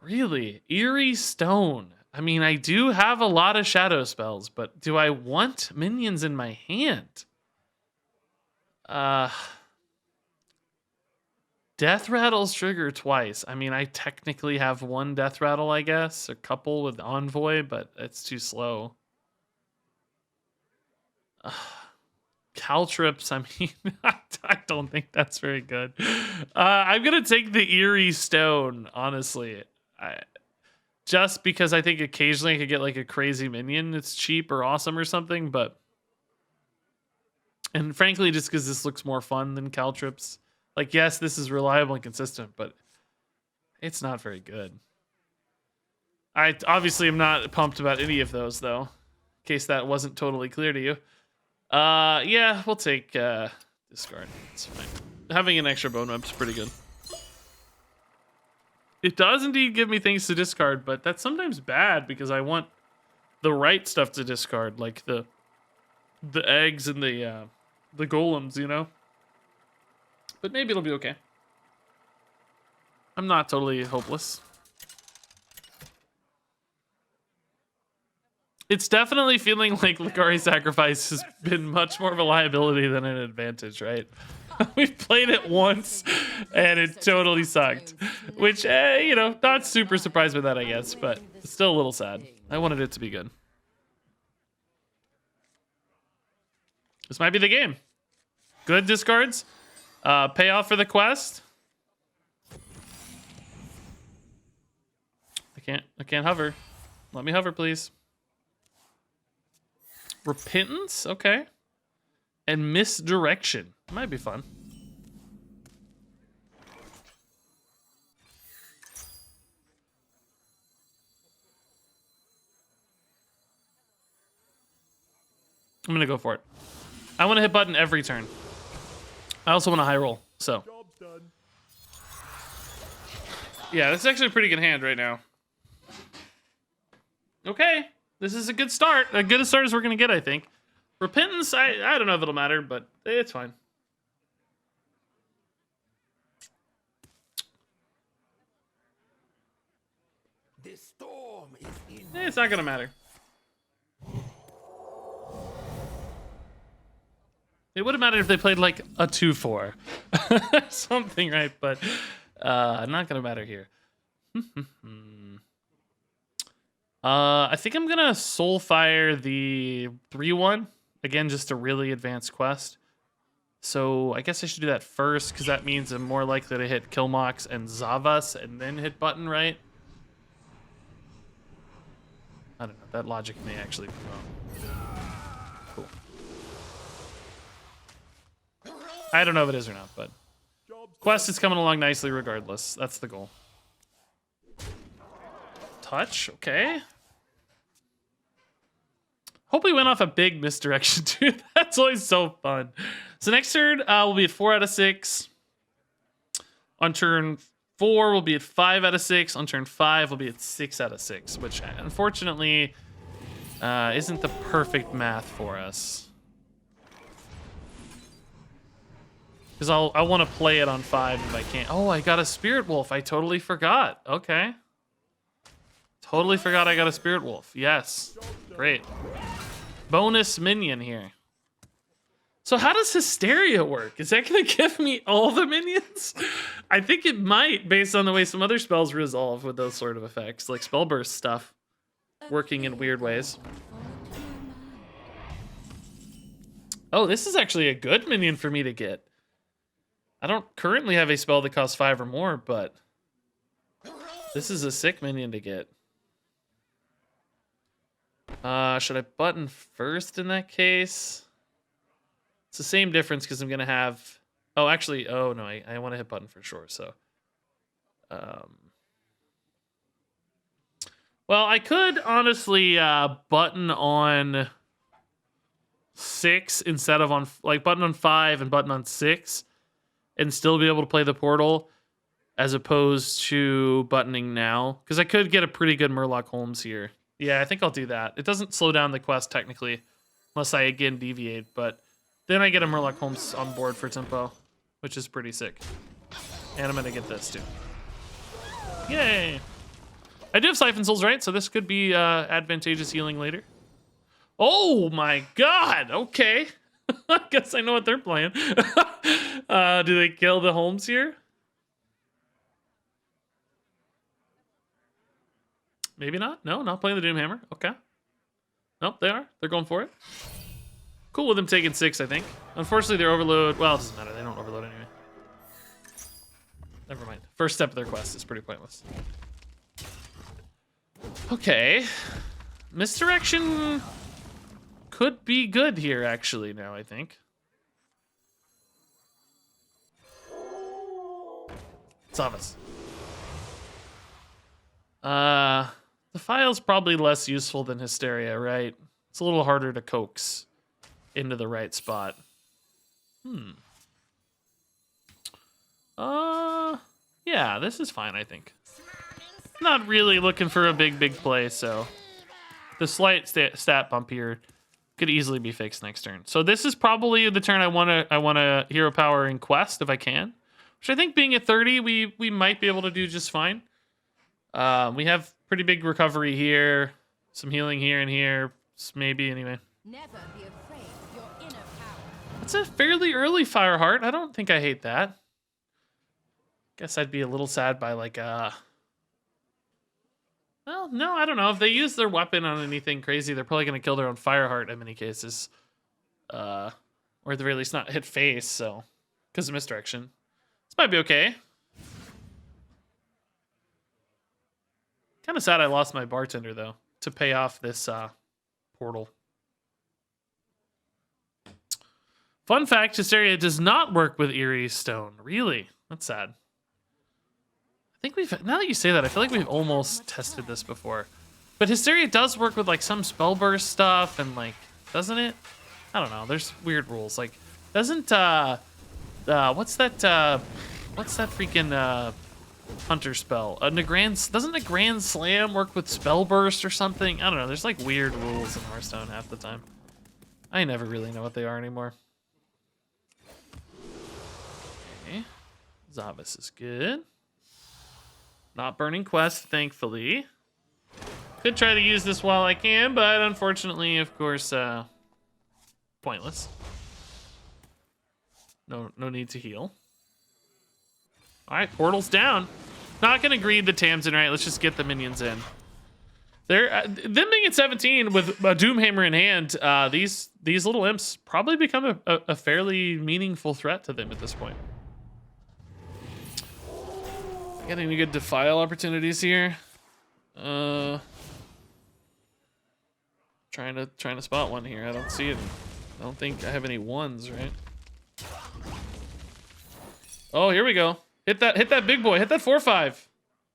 Really? Eerie Stone. I mean, I do have a lot of shadow spells, but do I want minions in my hand? Death Rattles trigger twice. I mean, I technically have 1 Death Rattle, I guess. A couple with Envoy, but it's too slow. Caltrips, I mean, I don't think that's very good. I'm going to take the Eerie Stone, honestly. Just because I think occasionally I could get like a crazy minion that's cheap or awesome or something, but... And frankly, just because this looks more fun than Caltrips. Like, yes, this is reliable and consistent, but it's not very good. I obviously am not pumped about any of those, though. In case that wasn't totally clear to you. Yeah, we'll take discard. It's fine. Having an extra bone web's pretty good. It does indeed give me things to discard, but that's sometimes bad because I want the right stuff to discard, like the eggs and the golems, you know? But maybe it'll be okay. I'm not totally hopeless. It's definitely feeling like Lucari Sacrifice has been much more of a liability than an advantage, right? We've played it once, and it totally sucked. Which, you know, not super surprised with that, I guess, but still a little sad. I wanted it to be good. This might be the game. Good discards. Payoff for the quest. I can't hover. Let me hover, please. Repentance? Okay. And misdirection. Might be fun. I'm gonna go for it. I want to hit button every turn. I also want to high roll, so. Yeah, this is actually a pretty good hand right now. Okay, this is a good start. As good a start as we're gonna get, I think. Repentance, I don't know if it'll matter, but it's fine. The storm is in. It's not gonna matter. It would have mattered if they played like a 2/4. Something, right? But not gonna matter here. I think I'm gonna Soulfire the 3/1 again, just a really advanced quest. So I guess I should do that first because that means I'm more likely to hit Killmox and Zavas and then hit button, right? I don't know. That logic may actually be wrong. Cool. I don't know if it is or not, but quest is coming along nicely regardless. That's the goal. Touch, okay. Hope we went off a big misdirection too. That's always so fun. So next turn we'll be at 4 out of 6. On turn 4 we'll be at 5 out of 6. On turn 5 we'll be at 6 out of 6, which unfortunately isn't the perfect math for us. Because I want to play it on 5 if I can. Oh, I got a Spirit Wolf. I totally forgot. Okay. Totally forgot I got a Spirit Wolf. Yes. Great. Bonus minion here. So how does Hysteria work? Is that going to give me all the minions? I think it might, based on the way some other spells resolve with those sort of effects, like Spellburst stuff, working in weird ways. Oh, this is actually a good minion for me to get. I don't currently have a spell that costs 5 or more, but this is a sick minion to get. Should I button first in that case? It's the same difference because I'm going to have... Oh, actually, oh no, I want to hit button for sure, so... Well, I could honestly button on 6 instead of on... Like, button on 5 and button on 6 and still be able to play the portal as opposed to buttoning now. Because I could get a pretty good Murloc Holmes here. Yeah, I think I'll do that. It doesn't slow down the quest technically, unless I again deviate, but then I get a Murloc Holmes on board for tempo, which is pretty sick. And I'm gonna get this too. Yay! I do have Siphon Souls, right? So this could be advantageous healing later. Oh my god! Okay. I guess I know what they're playing. Do they kill the Holmes here? Maybe not. No, not playing the Doomhammer. Okay. Nope, they are. They're going for it. Cool with them taking 6, I think. Unfortunately, their overload... Well, it doesn't matter. They don't overload anyway. Never mind. First step of their quest is pretty pointless. Okay. Misdirection could be good here, actually, now, I think. Savas. The file's probably less useful than Hysteria, right? It's a little harder to coax into the right spot. Yeah, this is fine, I think. Not really looking for a big play, so the slight stat bump here could easily be fixed next turn. So this is probably the turn I want to hero power in quest if I can, which I think being at 30, we might be able to do just fine. We have pretty big recovery here, some healing here and here, maybe anyway. Never be afraid of your inner power. It's a fairly early Fireheart. I don't think I hate that. Guess I'd be a little sad by like well, no, I don't know. If they use their weapon on anything crazy, they're probably going to kill their own Fireheart in many cases. Or at the very least not hit face, so because of misdirection. This might be okay. Kind of sad I lost my bartender, though, to pay off this portal. Fun fact, Hysteria does not work with Eerie Stone. Really? That's sad. I think we've... Now that you say that, I feel like we've almost tested this before. But Hysteria does work with, like, some Spellburst stuff, and, like, doesn't it? I don't know. There's weird rules. Like, doesn't, what's that freaking, Hunter spell? Doesn't a Grand Slam work with Spellburst or something? I don't know. There's like weird rules in Hearthstone half the time. I never really know what they are anymore. Okay. Zavas is good. Not burning quest, thankfully. Could try to use this while I can, but unfortunately, of course, pointless. No need to heal. All right, portal's down. Not gonna greed the Tamsin, right? Let's just get the minions in. They're them being at 17 with a Doomhammer in hand. These little imps probably become a fairly meaningful threat to them at this point. Getting any good defile opportunities here? Trying to spot one here. I don't see it. I don't think I have any ones, right? Oh, here we go. Hit that big boy. Hit that 4/5.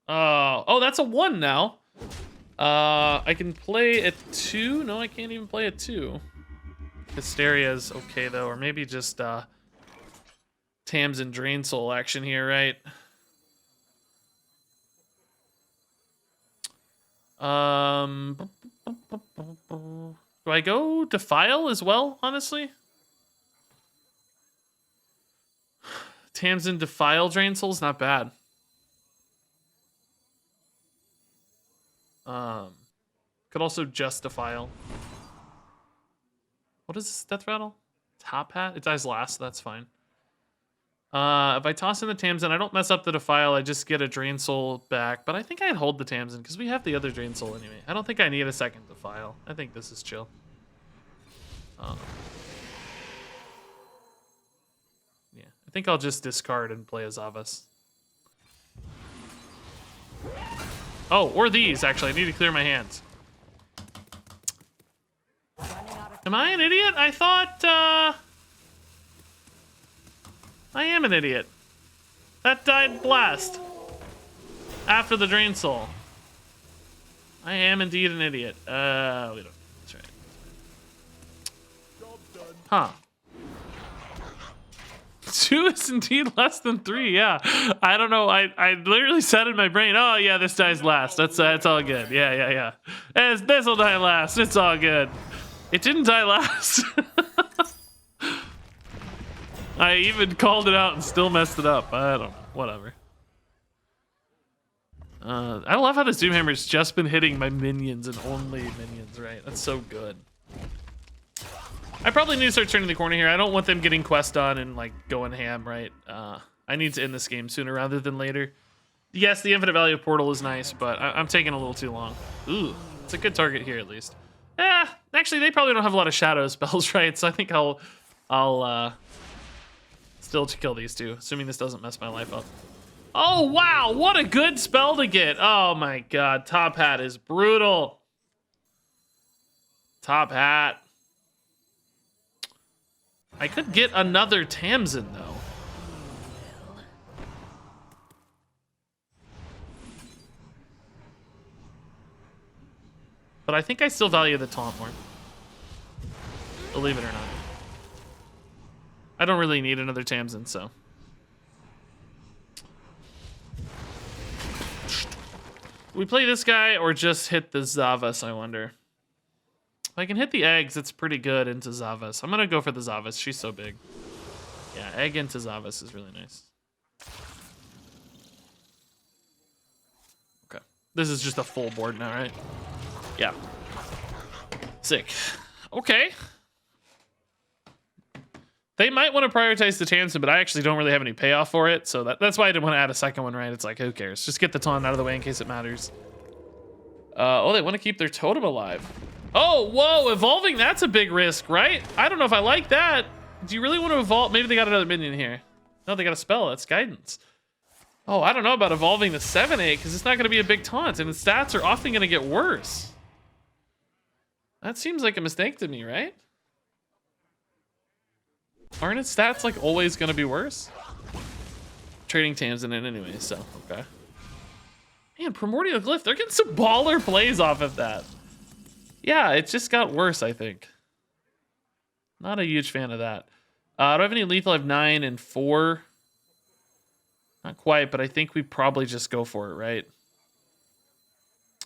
Oh, that's a 1 now. I can play at 2. No, I can't even play at 2. Hysteria's okay though, or maybe just Tams and Drain Soul action here, right? Do I go Defile as well, honestly? Tamsin Defile Drain Soul's not bad. Could also just Defile. What is this Death Rattle? Top Hat? It dies last, so that's fine. If I toss in the Tamsin, I don't mess up the Defile, I just get a Drain Soul back. But I think I'd hold the Tamsin, because we have the other Drain Soul anyway. I don't think I need a second Defile. I think this is chill. Yeah, I think I'll just discard and play a Zavas. Oh, or these, actually. I need to clear my hands. Am I an idiot? I thought, I am an idiot. That died last. After the Drain Soul. I am indeed an idiot. We don't. That's right. Huh. 2 is indeed less than 3, yeah. I don't know. I literally said in my brain, oh yeah, this dies last. That's all good. Yeah. This will die last. It's all good. It didn't die last. I even called it out and still messed it up. I don't know. Whatever. I love how this Doomhammer's just been hitting my minions and only minions, right? That's so good. I probably need to start turning the corner here. I don't want them getting quest on and like going ham, right? I need to end this game sooner rather than later. Yes, the infinite value of Portal is nice, but I'm taking a little too long. Ooh, it's a good target here at least. Actually, they probably don't have a lot of shadow spells, right? So I think I'll still kill these two, assuming this doesn't mess my life up. Oh, wow, what a good spell to get. Oh my god, Top Hat is brutal. Top Hat. I could get another Tamsin, though. But I think I still value the taunt more. Believe it or not. I don't really need another Tamsin, so. We play this guy or just hit the Zavas, I wonder. If I can hit the eggs, it's pretty good into Zavas. I'm gonna go for the Zavas. She's so big. Yeah, egg into Zavas is really nice. Okay. This is just a full board now, right? Yeah. Sick. Okay. They might want to prioritize the Tamsin, but I actually don't really have any payoff for it, so that's why I didn't want to add a second one, right? It's like, who cares? Just get the taunt out of the way in case it matters. Oh, they want to keep their totem alive. Oh, whoa, evolving, that's a big risk, right? I don't know if I like that. Do you really want to evolve? Maybe they got another minion here. No, they got a spell. That's guidance. Oh, I don't know about evolving the 7/8 because it's not going to be a big taunt, and the stats are often going to get worse. That seems like a mistake to me, right? Aren't its stats like always going to be worse? Trading Tamsin in anyway, so okay. Man, Primordial Glyph, they're getting some baller plays off of that. Yeah, it just got worse, I think. Not a huge fan of that. Do I have any lethal? I have 9 and 4. Not quite, but I think we probably just go for it, right?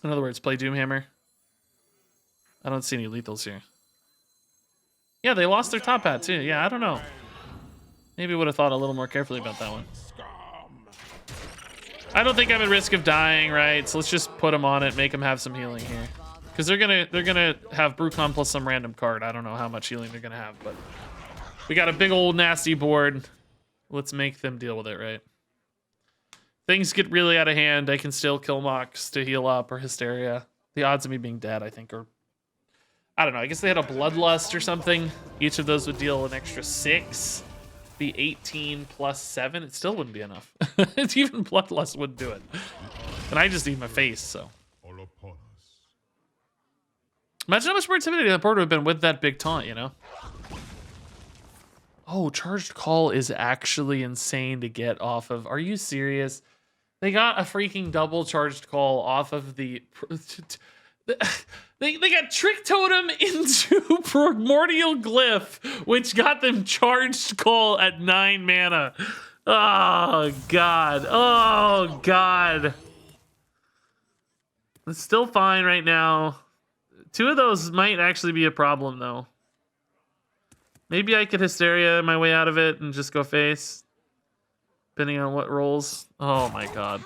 In other words, play Doomhammer. I don't see any lethals here. Yeah, they lost their Top Hat too. Yeah, I don't know. Maybe would have thought a little more carefully about that one. I don't think I'm at risk of dying, right? So let's just put him on it, make him have some healing here. Because they're gonna have Brucon plus some random card. I don't know how much healing they're gonna have, but we got a big old nasty board. Let's make them deal with it, right? Things get really out of hand. I can still kill Mox to heal up or Hysteria. The odds of me being dead, I think, are... I don't know. I guess they had a Bloodlust or something. Each of those would deal an extra 6. Be 18 plus 7. It still wouldn't be enough. It's even Bloodlust wouldn't do it. And I just need my face, so. Imagine how much more intimidating that board would have been with that big taunt, you know? Oh, Charged Call is actually insane to get off of. Are you serious? They got a freaking double Charged Call off of the... They got Trick Totem into Primordial Glyph, which got them Charged Call at 9 mana. Oh, God. Oh, God. It's still fine right now. 2 of those might actually be a problem, though. Maybe I could Hysteria my way out of it and just go face. Depending on what rolls. Oh, my God.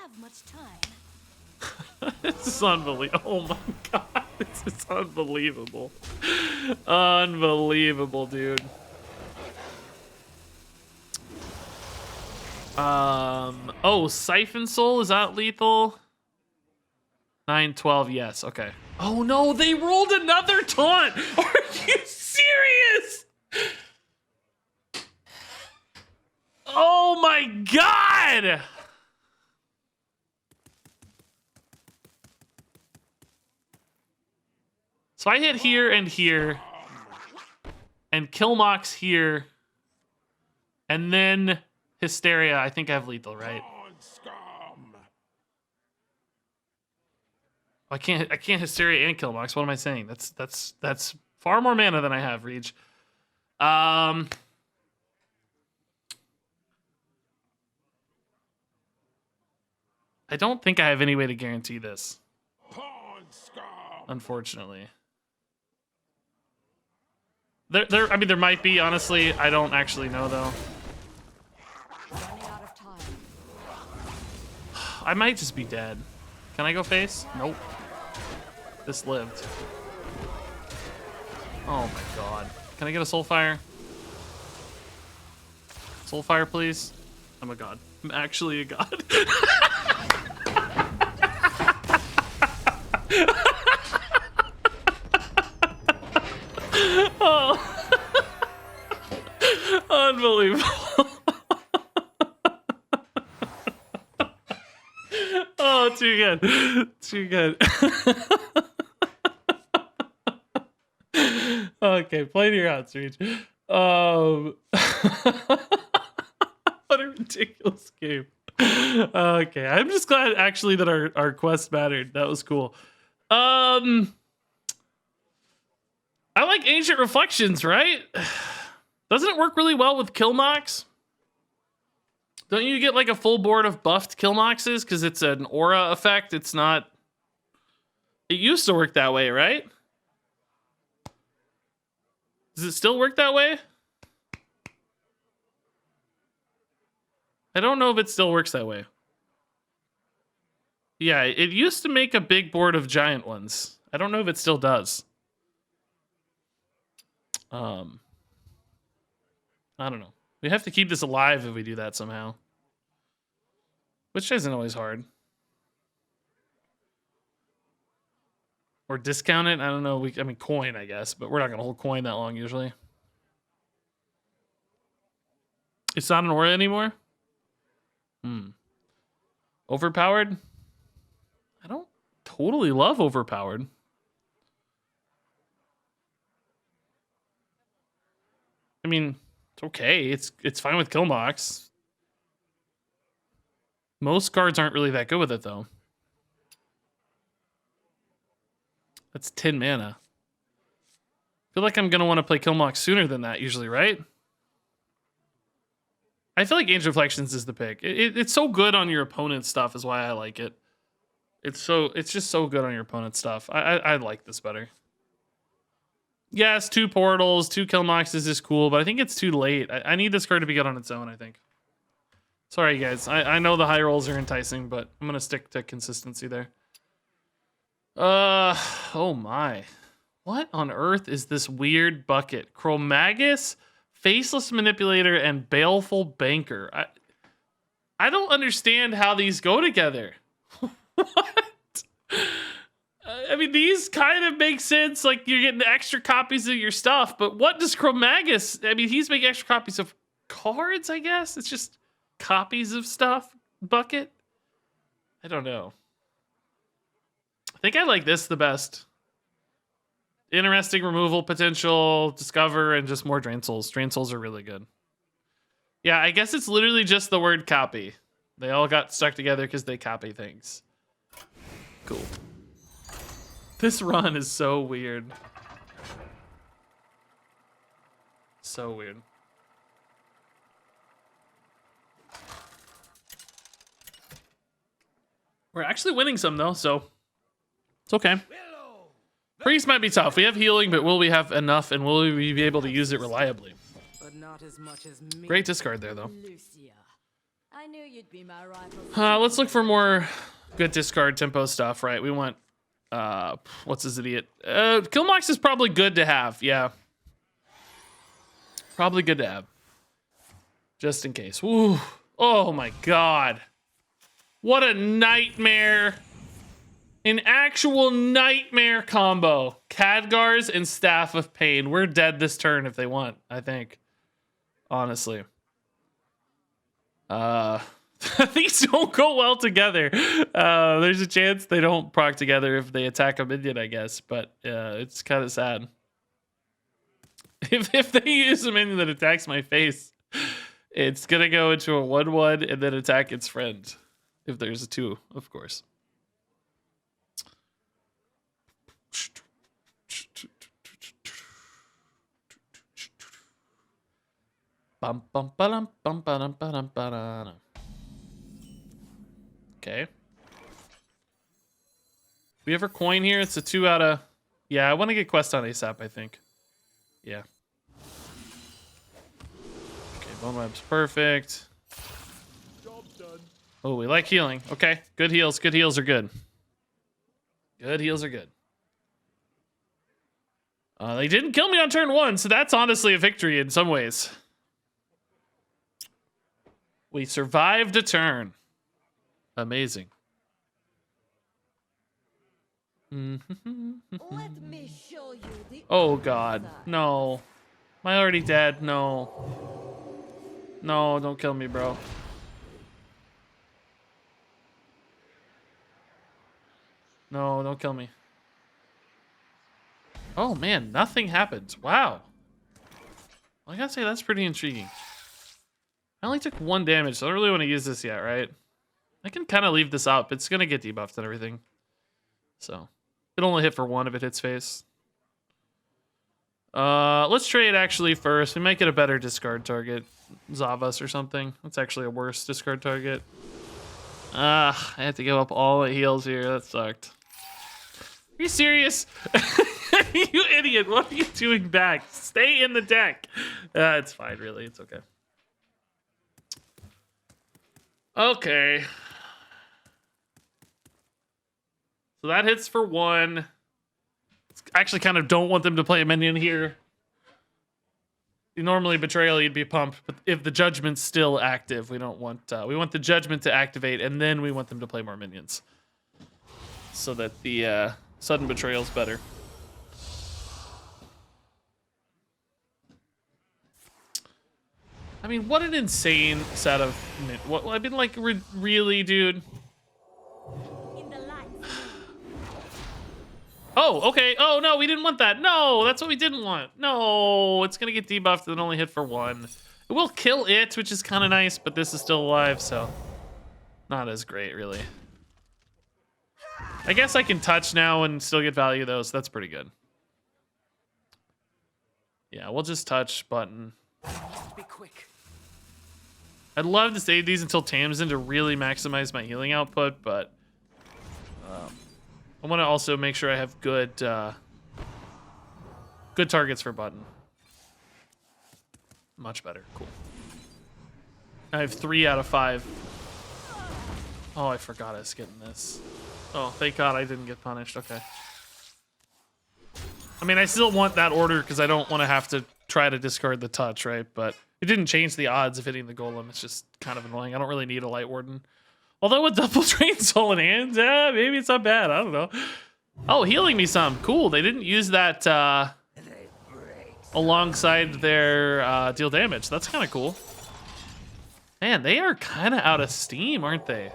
This is unbelievable. Oh, my God. This is unbelievable. Unbelievable, dude. Oh, Siphon Soul, is that lethal? 9/12, yes, okay. Oh no, they rolled another taunt! Are you serious? Oh my God! So I hit here, and Killmox here, and then Hysteria. I think I have lethal, right? I can't Hysteria and Killmox. What am I saying? That's far more mana than I have, Reg. I don't think I have any way to guarantee this. Unfortunately. I mean, there might be, honestly. I don't actually know, though. Running out of time. I might just be dead. Can I go face? Nope. This lived. Oh my God. Can I get a Soulfire? Soulfire, please. I'm a god. I'm actually a god. Oh. Unbelievable. Oh, too good. Too good. Okay, play to your odds, Reach. What a ridiculous game. Okay, I'm just glad actually that our quest mattered. That was cool. I like Ancient Reflections, right? Doesn't it work really well with Killmox? Don't you get like a full board of buffed Killmoxes because it's an aura effect? It's not... It used to work that way, right? Does it still work that way? I don't know if it still works that way. Yeah, it used to make a big board of giant ones. I don't know if it still does. I don't know. We have to keep this alive if we do that somehow. Which isn't always hard. Or discount it? I don't know. I mean, coin, I guess. But we're not going to hold coin that long usually. It's not an aura anymore? Overpowered? I don't totally love overpowered. I mean, it's okay. It's fine with Killmox. Most cards aren't really that good with it, though. That's 10 mana. I feel like I'm going to want to play Killmox sooner than that, usually, right? I feel like Ancient Reflections is the pick. It's so good on your opponent's stuff is why I like it. It's just so good on your opponent's stuff. I like this better. Yes, 2 portals, 2 Killmoxes is cool, but I think it's too late. I need this card to be good on its own, I think. Sorry, guys. I know the high rolls are enticing, but I'm gonna stick to consistency there. Oh my. What on earth is this weird bucket? Chromagus, Faceless Manipulator, and Baleful Banker. I don't understand how these go together. What? I mean, these kind of make sense. Like, you're getting extra copies of your stuff, but what does Chromagus... I mean, he's making extra copies of cards, I guess? It's just copies of stuff bucket? I don't know. I think I like this the best. Interesting removal potential, discover, and just more Drain Souls. Drain Souls are really good. Yeah, I guess it's literally just the word copy. They all got stuck together because they copy things. Cool. This run is so weird. So weird. We're actually winning some though, so it's okay. Priest might be tough. We have healing, but will we have enough and will we be able to use it reliably? But not as much as me. Great discard there though. Lucia. I knew you'd be my rival. Let's look for more good discard tempo stuff, right? We want what's this idiot? Killmox is probably good to have, yeah. Probably good to have. Just in case. Woo. Oh my god. What a nightmare. An actual nightmare combo. Khadgars and Staff of Pain. We're dead this turn if they want, I think. Honestly. These don't go well together. There's a chance they don't proc together if they attack a minion, I guess. But it's kind of sad. If they use a minion that attacks my face, it's going to go into a 1/1 and then attack its friend. If there's a 2, of course. Okay. We have our coin here. It's a 2 out of... Yeah, I want to get quest on ASAP, I think. Yeah. Okay, Bone Web's perfect. Oh, we like healing. Okay, good heals. Good heals are good. Good heals are good. They didn't kill me on turn 1, so that's honestly a victory in some ways. We survived a turn. Amazing. Let me show you the Oh god, no. Am I already dead? No. No, don't kill me, bro. No, don't kill me. Oh man, nothing happens. Wow. Well, I gotta say, that's pretty intriguing. I only took 1 damage, so I don't really want to use this yet, right? I can kind of leave this up. It's gonna get debuffed and everything. So, it'll only hit for 1 if it hits face. Let's trade actually first. We might get a better discard target. Zavas or something. That's actually a worse discard target. I had to give up all the heals here. That sucked. Are you serious? You idiot. What are you doing back? Stay in the deck. It's fine, really. It's okay. Okay. So that hits for 1. I actually kind of don't want them to play a minion here. Normally Betrayal, you'd be pumped, but if the Judgment's still active, we don't want... we want the Judgment to activate, and then we want them to play more minions. So that the sudden Betrayal's better. I mean, what an insane set of... What, I mean, like, really, dude? in the light. Oh, okay. Oh, no, we didn't want that. No, that's what we didn't want. No, it's going to get debuffed and only hit for 1. It will kill it, which is kind of nice, but this is still alive, so... Not as great, really. I guess I can touch now and still get value, though, so that's pretty good. Yeah, we'll just touch button. Be quick. I'd love to save these until Tamsin to really maximize my healing output, but I want to also make sure I have good good targets for button. Much better. Cool. I have 3 out of 5. Oh, I forgot I was getting this. Oh, thank God I didn't get punished. Okay. I mean, I still want that order because I don't want to have to try to discard the touch, right? But it didn't change the odds of hitting the golem. It's just kind of annoying. I don't really need a light warden. Although with double drain soul in hand, maybe it's not bad. I don't know. Oh, healing me some. Cool. They didn't use that alongside their deal damage. That's kind of cool. Man, they are kind of out of steam, aren't they?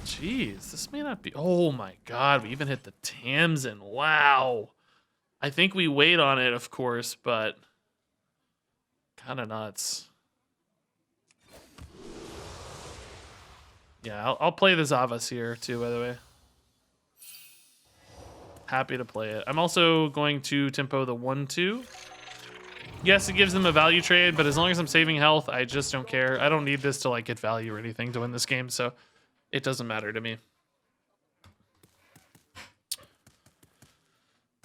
Jeez, this may not be... Oh my God, we even hit the Tamsin. Wow. I think we wait on it, of course, but kind of nuts. Yeah, I'll play the Zavas here too, by the way. Happy to play it. I'm also going to tempo the 1-2. Yes, it gives them a value trade, but as long as I'm saving health, I just don't care. I don't need this to like get value or anything to win this game, so it doesn't matter to me.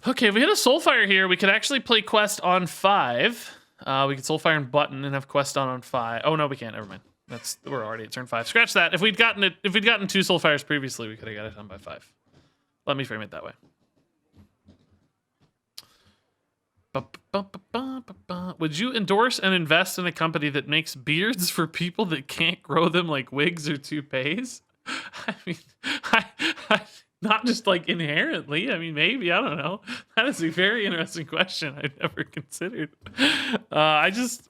Okay, if we hit a Soulfire here, we could actually play Quest on 5. We could Soulfire and Button and have Quest on 5. Oh no, we can't. Never mind. We're already at turn 5. Scratch that. If we'd gotten 2 Soulfires previously, we could have got it done by 5. Let me frame it that way. Would you endorse and invest in a company that makes beards for people that can't grow them like wigs or toupees? I mean, not just like inherently. I mean, maybe, I don't know. That is a very interesting question I'd never considered.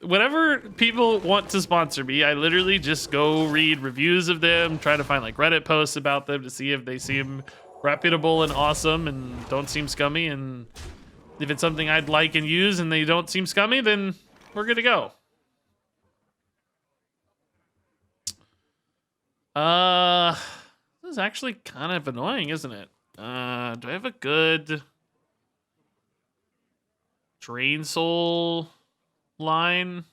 Whenever people want to sponsor me, I literally just go read reviews of them, try to find like Reddit posts about them to see if they seem reputable and awesome and don't seem scummy. And if it's something I'd like and use and they don't seem scummy, then we're good to go. This is actually kind of annoying, isn't it? Do I have a good Drain Soul line?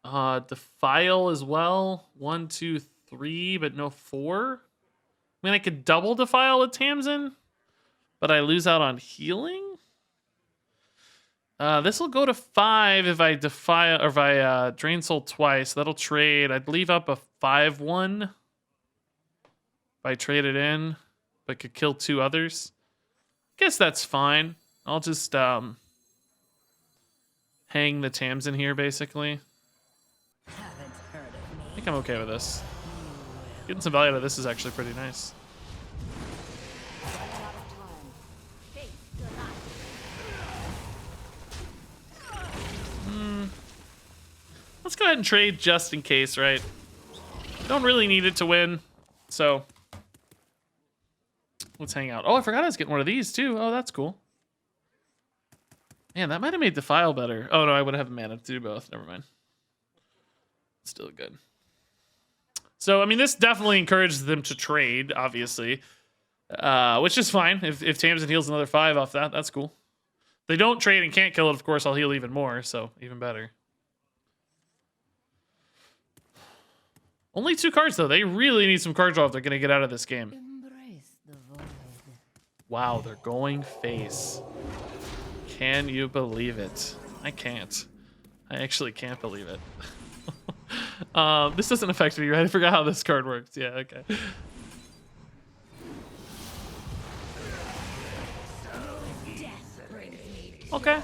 Defile as well. 1, 2, 3, but no 4. I mean, I could double Defile a Tamsin, but I lose out on healing. This will go to 5 if I Defile or if I Drain Soul twice. That'll trade. I'd leave up a 5/1 if I trade it in, but could kill 2 others. Guess that's fine. I'll just hang the Tamsin here, basically. I think I'm okay with this. Getting some value out of this is actually pretty nice. Let's go ahead and trade just in case, right? Don't really need it to win, so let's hang out. Oh, I forgot I was getting one of these too. Oh, that's cool. Man, that might have made Defile better. Oh no, I would have mana to do both. Never mind. Still good. So, I mean, this definitely encourages them to trade, obviously, which is fine. If Tamsin heals another 5 off that, that's cool. If they don't trade and can't kill it, of course, I'll heal even more, so even better. Only 2 cards, though. They really need some card draw if they're going to get out of this game. Wow, they're going face. Can you believe it? I can't. I actually can't believe it. This doesn't affect me, right? I forgot how this card works. Yeah, okay. Okay.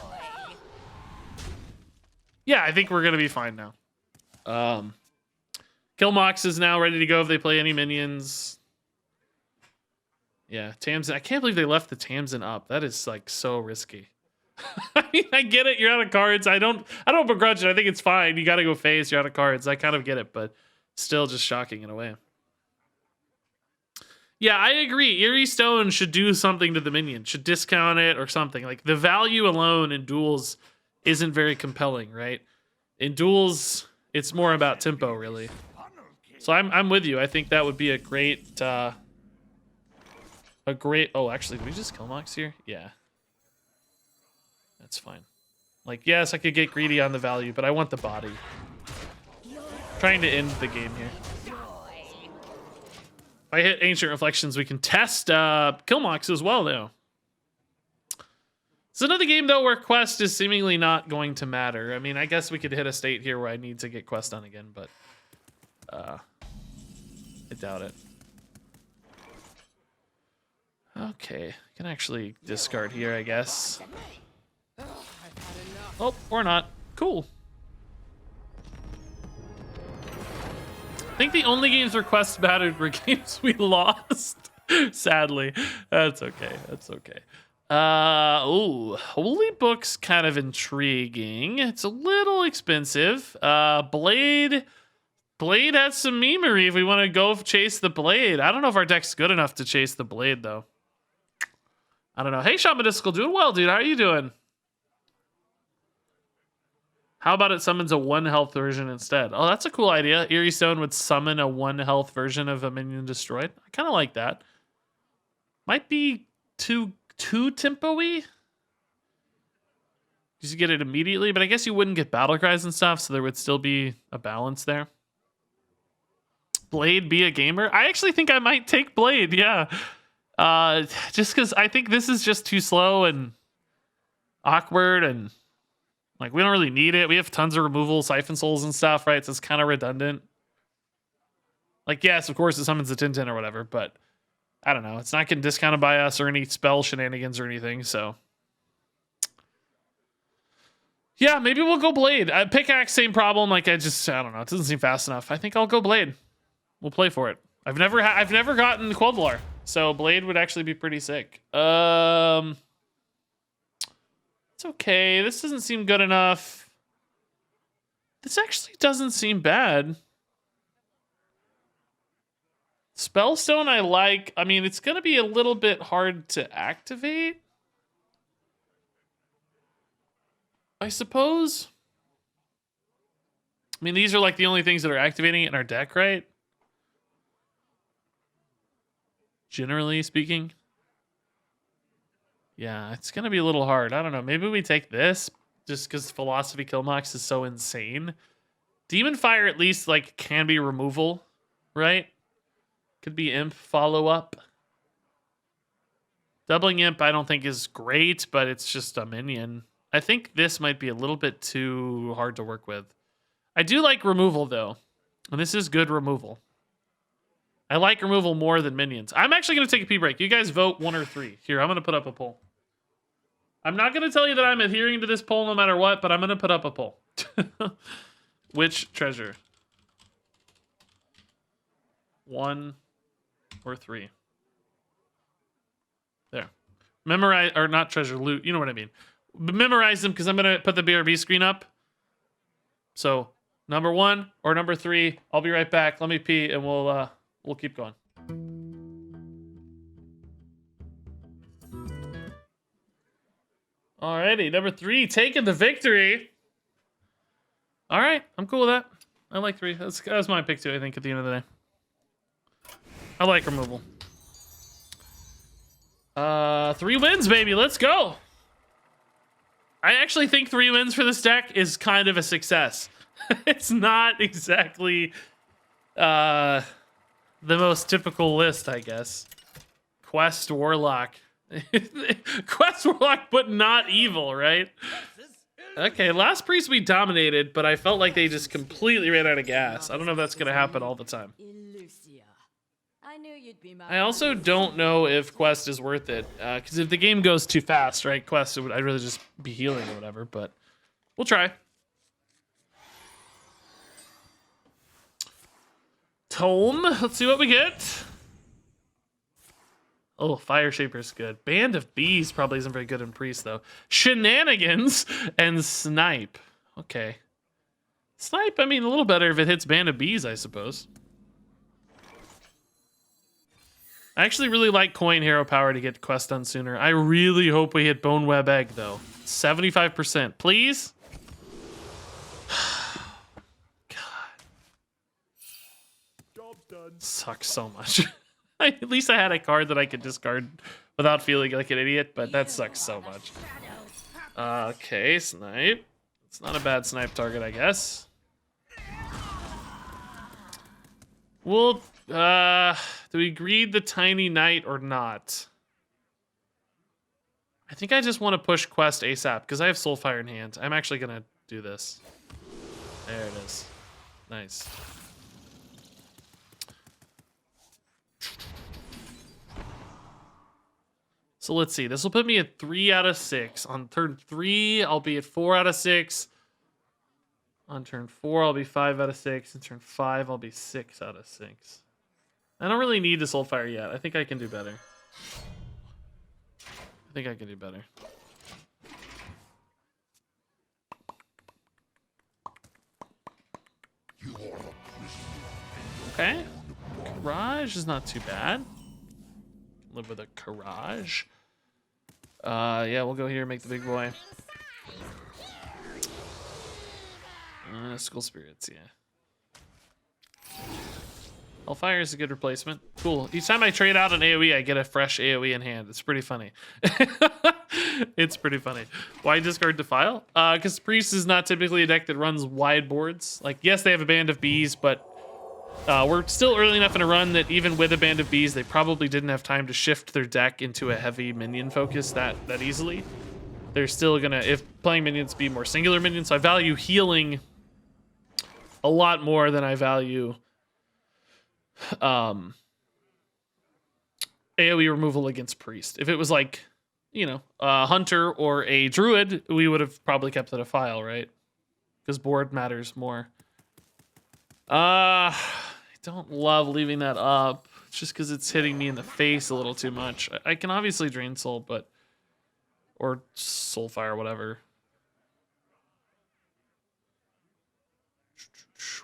Yeah, I think we're going to be fine now. Killmox is now ready to go if they play any minions. Yeah, Tamsin. I can't believe they left the Tamsin up. That is like so risky. I mean, I get it. You're out of cards. I don't begrudge it. I think it's fine. You got to go face. You're out of cards. I kind of get it, but still just shocking in a way. Yeah, I agree. Eerie Stone should do something to the minion. Should discount it or something. Like the value alone in Duels isn't very compelling, right? In Duels, it's more about tempo, really. So I'm with you. I think that would be a great. Oh, actually, did we just kill Mox here? Yeah. That's fine. Like, yes, I could get greedy on the value, but I want the body. Trying to end the game here. If I hit Ancient Reflections, we can test Killmox as well, though. It's another game, though, where quest is seemingly not going to matter. I mean, I guess we could hit a state here where I need to get quest done again, but I doubt it. Okay, can actually discard here, I guess. Oh, or not. Cool. I think the only games where quest mattered were games we lost. Sadly, that's okay. That's okay. Oh, Holy Book's kind of intriguing. It's a little expensive. Blade has some memery if we want to go chase the Blade. I don't know if our deck's good enough to chase the Blade, though. I don't know. Hey, Shaman Mystical, doing well, dude. How are you doing? How about it summons a 1 health version instead? Oh, that's a cool idea. Eerie Stone would summon a 1 health version of a minion destroyed. I kind of like that. Might be too tempo-y. You get it immediately, but I guess you wouldn't get battle cries and stuff, so there would still be a balance there. Blade be a gamer? I actually think I might take Blade, yeah. Just because I think this is just too slow and awkward, and like we don't really need it. We have tons of removal, Siphon Souls and stuff, right? So it's kind of redundant. Like, yes, of course it summons a Tintin or whatever, but I don't know. It's not getting discounted by us or any spell shenanigans or anything, so. Yeah, maybe we'll go Blade. Pickaxe, same problem. Like, I don't know. It doesn't seem fast enough. I think I'll go Blade. We'll play for it. I've never gotten Quel'Delar, so Blade would actually be pretty sick. It's okay. This doesn't seem good enough. This actually doesn't seem bad. Spellstone I like. I mean, it's going to be a little bit hard to activate, I suppose. I mean, these are like the only things that are activating it in our deck, right? Generally speaking. Yeah, it's going to be a little hard. I don't know. Maybe we take this just because Philosophy Killmox is so insane. Demon Fire at least like can be removal, right? Could be Imp follow-up. Doubling Imp I don't think is great, but it's just a minion. I think this might be a little bit too hard to work with. I do like removal, though. And this is good removal. I like removal more than minions. I'm actually going to take a pee break. You guys vote 1 or 3. Here, I'm going to put up a poll. I'm not going to tell you that I'm adhering to this poll no matter what, but I'm going to put up a poll. Which treasure? 1 or 3? There. Memorize, or not treasure, loot. You know what I mean. Memorize them because I'm going to put the BRB screen up. So, number 1 or number 3. I'll be right back. Let me pee and we'll keep going. Alrighty, number 3, taking the victory. All right, I'm cool with that. I like 3. That was my pick too, I think, at the end of the day. I like removal. 3 wins, baby. Let's go. I actually think 3 wins for this deck is kind of a success. It's not exactly the most typical list, I guess. Quest Warlock. Quest Warlock, but not evil, right? Okay, last priest we dominated, but I felt like they just completely ran out of gas. I don't know if that's going to happen all the time. I also don't know if Quest is worth it, because if the game goes too fast, right, Quest, I'd really just be healing or whatever, but we'll try. Tome, let's see what we get. Oh, Fire Shaper's good. Band of Bees probably isn't very good in Priest, though. Shenanigans and Snipe. Okay. Snipe, I mean, a little better if it hits Band of Bees, I suppose. I actually really like Coin Hero Power to get quest done sooner. I really hope we hit Bone Web Egg, though. 75%. Please? God. Job's done. Sucks so much. At least I had a card that I could discard without feeling like an idiot, but that sucks so much. Okay, Snipe. It's not a bad Snipe target, I guess. We'll, do we greed the Tiny Knight or not? I think I just want to push quest ASAP because I have Soulfire in hand. I'm actually gonna do this. There it is. Nice. So let's see. This will put me at 3 out of 6. On turn 3, I'll be at 4 out of 6. On turn 4, I'll be 5 out of 6. And turn 5, I'll be 6 out of 6. I don't really need the Soulfire yet. I think I can do better. I think I can do better. Okay. Courage is not too bad. Live with a Courage. Yeah, we'll go here and make the big boy. School Spirits, yeah. Hellfire is a good replacement. Cool. Each time I trade out an AoE, I get a fresh AoE in hand. It's pretty funny. It's pretty funny. Why discard Defile? Because Priest is not typically a deck that runs wide boards. Like, yes, they have a Band of Bees, but we're still early enough in a run that even with a Band of Bees, they probably didn't have time to shift their deck into a heavy minion focus that easily. They're still gonna, if playing minions, be more singular minions. So I value healing a lot more than I value AoE removal against Priest. If it was like, you know, a Hunter or a Druid, we would have probably kept it a File, right? Because board matters more. I don't love leaving that up just because it's hitting me in the face a little too much. I can obviously Drain Soul, but... or Soulfire, whatever.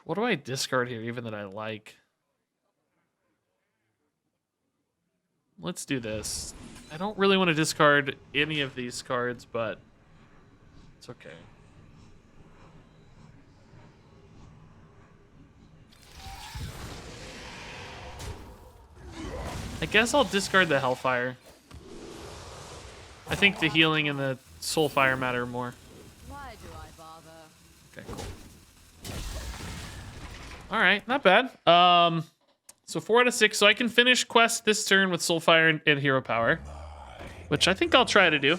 What do I discard here, even that I like? Let's do this. I don't really want to discard any of these cards, but it's okay. I guess I'll discard the Hellfire. I think the healing and the Soulfire matter more. Why do I bother? Okay, cool. All right, not bad. So 4 out of 6. So I can finish quest this turn with Soulfire and Hero Power, which I think I'll try to do.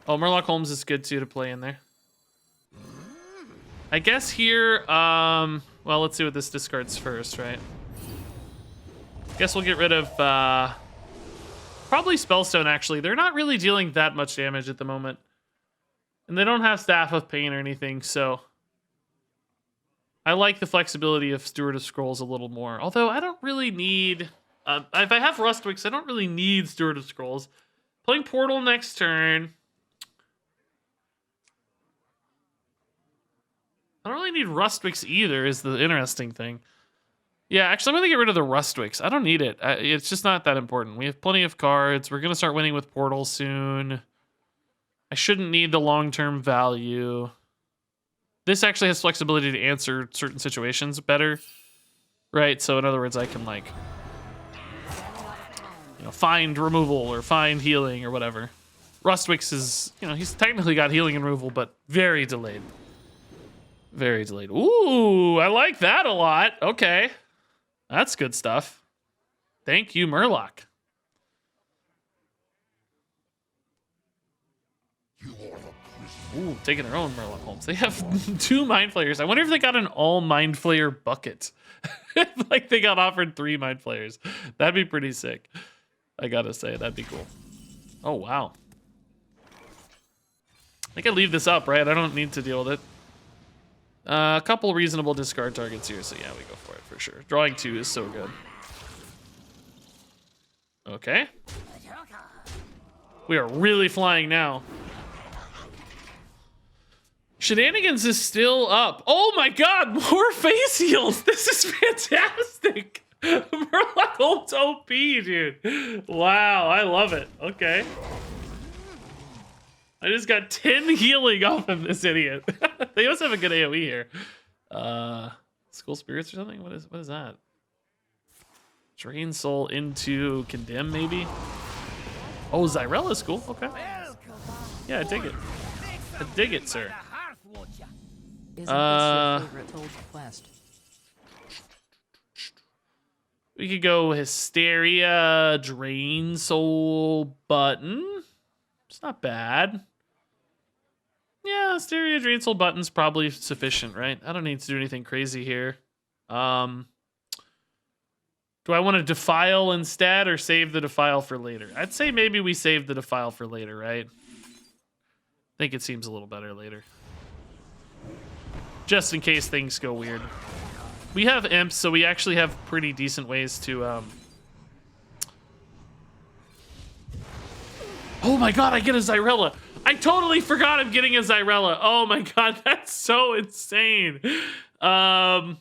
Oh, Murloc Holmes is good too to play in there. I guess here, well, let's see what this discards first, right? Guess we'll get rid of probably Spellstone, actually. They're not really dealing that much damage at the moment. And they don't have Staff of Pain or anything, so... I like the flexibility of Steward of Scrolls a little more. Although, I don't really need... if I have Rustwicks, I don't really need Steward of Scrolls. Playing Portal next turn... I don't really need Rustwicks either, is the interesting thing. Yeah, actually, I'm going to get rid of the Rustwicks. I don't need it. It's just not that important. We have plenty of cards. We're going to start winning with Portal soon. I shouldn't need the long-term value. This actually has flexibility to answer certain situations better. Right? So, in other words, I can, like, you know, find removal or find healing or whatever. Rustwicks is, you know, he's technically got healing and removal, but very delayed. Very delayed. Ooh, I like that a lot. Okay. That's good stuff. Thank you, Murloc. Ooh, taking their own Murloc Holmes. They have 2 Mind Flayers. I wonder if they got an all Mind Flayer bucket. Like they got offered 3 Mind Flayers. That'd be pretty sick. I gotta say, that'd be cool. Oh, wow. I can leave this up, right? I don't need to deal with it. A couple reasonable discard targets here, so yeah, we go for it for sure. Drawing 2 is so good. Okay. We are really flying now. Shenanigans is still up. Oh my god, more face heals! This is fantastic! Murloc Holmes OP, dude. Wow, I love it. Okay. I just got 10 healing off of this idiot. They must have a good AoE here. School Spirits or something? What is that? Drain Soul into Condemn, maybe? Oh, Zyrella's cool. Okay. Yeah, I dig it. I dig it, sir. Isn't this your favorite old quest? We could go Hysteria, Drain Soul, Button. It's not bad. Yeah, Hysteria, Drain Soul, Button's probably sufficient, right? I don't need to do anything crazy here. Do I want to Defile instead or save the Defile for later? I'd say maybe we save the Defile for later, right? I think it seems a little better later. Just in case things go weird. We have imps, so we actually have pretty decent ways to... Oh my god, I get a Xyrella! I totally forgot I'm getting a Xyrella! Oh my god, that's so insane! Gosh,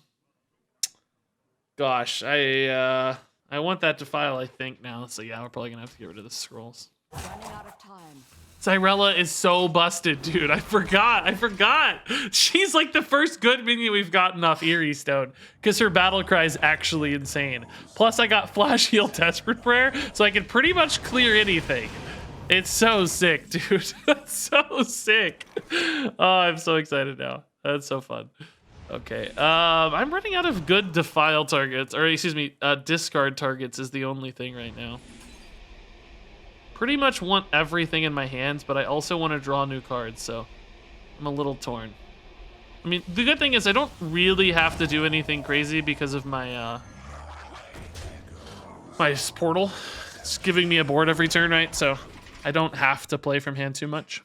I want that Defile, I think, now. So yeah, we're probably gonna have to get rid of the scrolls. Running out of time. Xyrella is so busted, dude. I forgot. She's like the first good minion we've gotten off Eerie Stone because her battle cry is actually insane. Plus, I got Flash Heal Desperate Prayer, so I can pretty much clear anything. It's so sick, dude. That's so sick. Oh, I'm so excited now. That's so fun. Okay, I'm running out of good Defile targets, or excuse me, discard targets is the only thing right now. Pretty much want everything in my hands, but I also want to draw new cards, so I'm a little torn. I mean, the good thing is I don't really have to do anything crazy because of my my portal. It's giving me a board every turn, right? So I don't have to play from hand too much.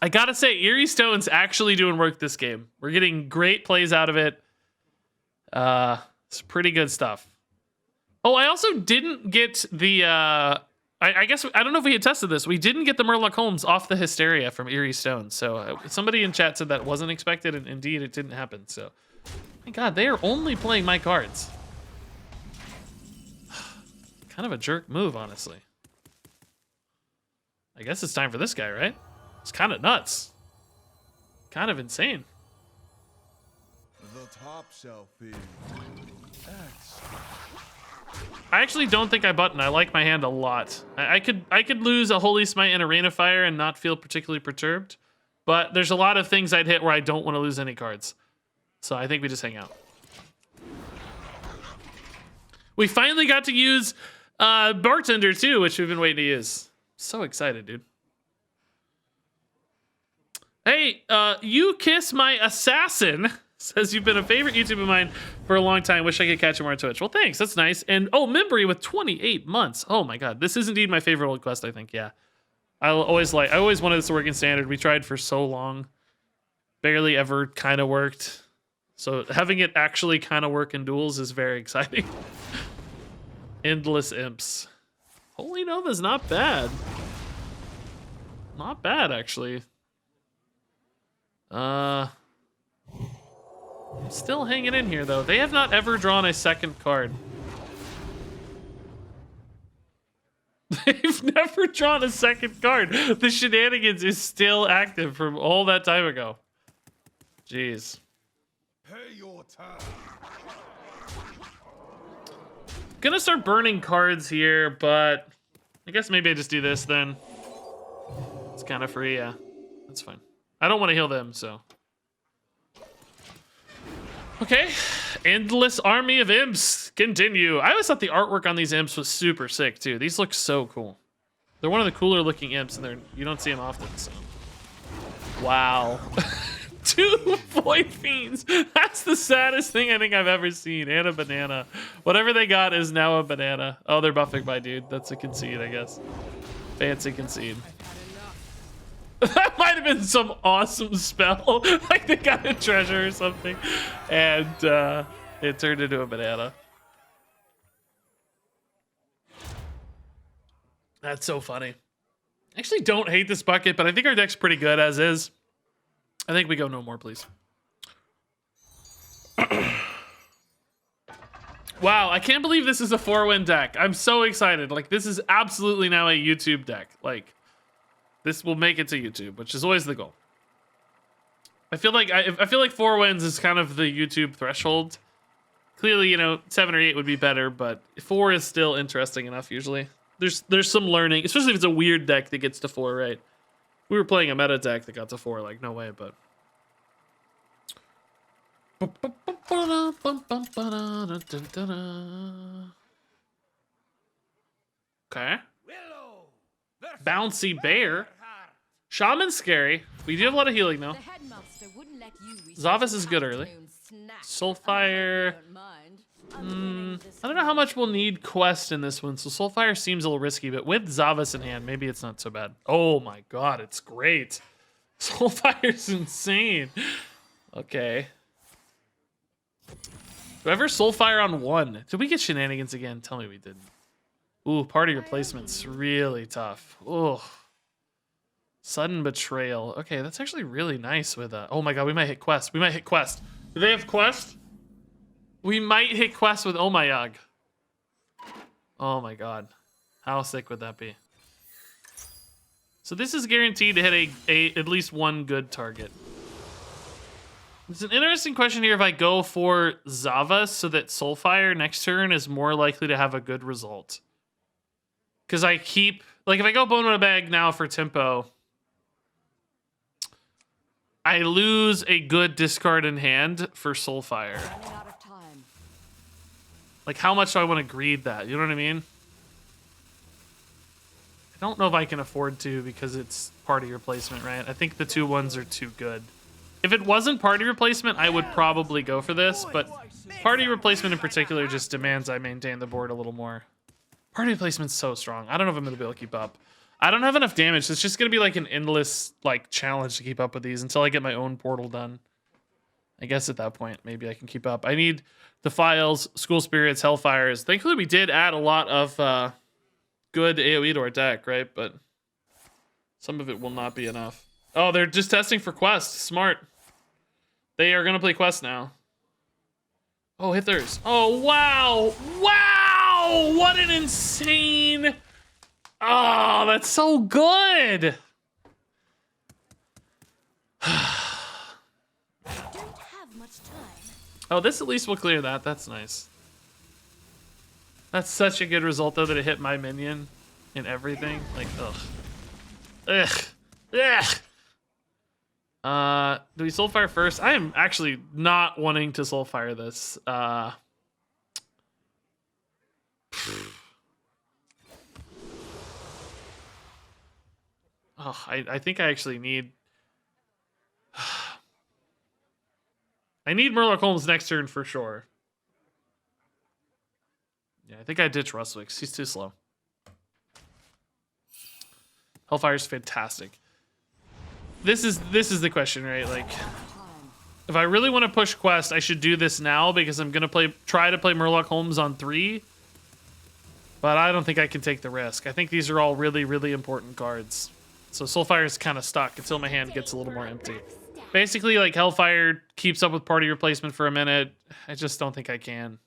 I gotta say, Eerie Stone's actually doing work this game. We're getting great plays out of it. It's pretty good stuff. Oh, I also didn't get the... I guess, I don't know if we had tested this. We didn't get the Murloc Holmes off the Hysteria from Eerie Stone. So somebody in chat said that wasn't expected, and indeed it didn't happen. So, my god, they are only playing my cards. Kind of a jerk move, honestly. I guess it's time for this guy, right? It's kind of nuts. Kind of insane. The top shelf is X. I actually don't think I button. I like my hand a lot. I could lose a Holy Smite and a Rain of Fire and not feel particularly perturbed, but there's a lot of things I'd hit where I don't want to lose any cards. So I think we just hang out. We finally got to use Bartender too, which we've been waiting to use. So excited, dude. Hey, you kiss my assassin. Says you've been a favorite YouTube of mine for a long time. Wish I could catch you more on Twitch. Well, thanks. That's nice. And oh, Membry with 28 months. Oh my god, this is indeed my favorite old quest. I think. Yeah, I always wanted this to work in standard. We tried for so long, barely ever kind of worked. So having it actually kind of work in duels is very exciting. Endless imps. Holy Nova's not bad. Not bad actually. Still hanging in here, though. They have not ever drawn a second card. They've never drawn a second card. The shenanigans is still active from all that time ago. Jeez. Pay your time. Gonna start burning cards here, but I guess maybe I just do this then. It's kind of free, yeah. That's fine. I don't want to heal them, so... Okay, endless army of imps. Continue. I always thought the artwork on these imps was super sick too. These look so cool. They're one of the cooler looking imps, and you don't see them often. So, wow, 2 Void Fiends. That's the saddest thing I think I've ever seen. And a banana. Whatever they got is now a banana. Oh, they're buffing my dude. That's a concede, I guess. Fancy concede. That might have been some awesome spell. Like they got a treasure or something. And it turned into a banana. That's so funny. I actually don't hate this bucket, but I think our deck's pretty good as is. I think we go no more, please. Wow, I can't believe this is a 4-win deck. I'm so excited. Like, this is absolutely now a YouTube deck. Like... This will make it to YouTube, which is always the goal. I feel like 4 wins is kind of the YouTube threshold. Clearly, you know, 7 or 8 would be better, but 4 is still interesting enough usually. There's some learning, especially if it's a weird deck that gets to 4, right? We were playing a meta deck that got to 4, like no way, but Okay. Willow, versus Bouncy bear. Heart. Shaman's scary. We do have a lot of healing though. The headmaster wouldn't let you Zavas is good early. Soulfire. I don't know how much we'll need quest in this one, so Soulfire seems a little risky, but with Zavas in hand, maybe it's not so bad. Oh my god, it's great. Soulfire's insane. Okay. Whoever Soulfire on 1. Did we get shenanigans again? Tell me we didn't. Ooh, party replacement's really tough. Ooh. Sudden betrayal. Okay, that's actually really nice with oh my god, we might hit quest. We might hit quest. Do they have quest? We might hit quest with Omayag. Oh my god. How sick would that be? So this is guaranteed to hit at least one good target. It's an interesting question here if I go for Zavas so that Soulfire next turn is more likely to have a good result. Because I keep... Like, if I go Bone in a Bag now for Tempo, I lose a good discard in hand for Soulfire. Running out of time. Like, how much do I want to greed that? You know what I mean? I don't know if I can afford to because it's party replacement, right? I think the 2/1s are too good. If it wasn't party replacement, I would probably go for this, but party replacement in particular just demands I maintain the board a little more. Party replacement's so strong. I don't know if I'm going to be able to keep up. I don't have enough damage. So it's just going to be like an endless like challenge to keep up with these until I get my own portal done. I guess at that point, maybe I can keep up. I need Defiles, School Spirits, Hellfires. Thankfully, we did add a lot of good AoE to our deck, right? But some of it will not be enough. Oh, they're just testing for Quest. Smart. They are going to play Quest now. Oh, hit theirs. Oh, wow. Wow. What an insane... Oh, that's so good. Don't have much time. Oh, this at least will clear that. That's nice. That's such a good result, though, that it hit my minion and everything. Like, ugh. Ugh. Ugh. Do we Soulfire first? I am actually not wanting to Soulfire this. Oh, I think I actually need... I need Murloc Holmes next turn for sure. Yeah, I think I ditch Rustwix. He's too slow. Hellfire's fantastic. This is the question, right? Like, if I really want to push Quest, I should do this now because I'm gonna try to play Murloc Holmes on 3. But I don't think I can take the risk. I think these are all really, really important cards. So Soulfire is kind of stuck until my hand gets a little more empty. Basically, like, Hellfire keeps up with party replacement for a minute. I just don't think I can.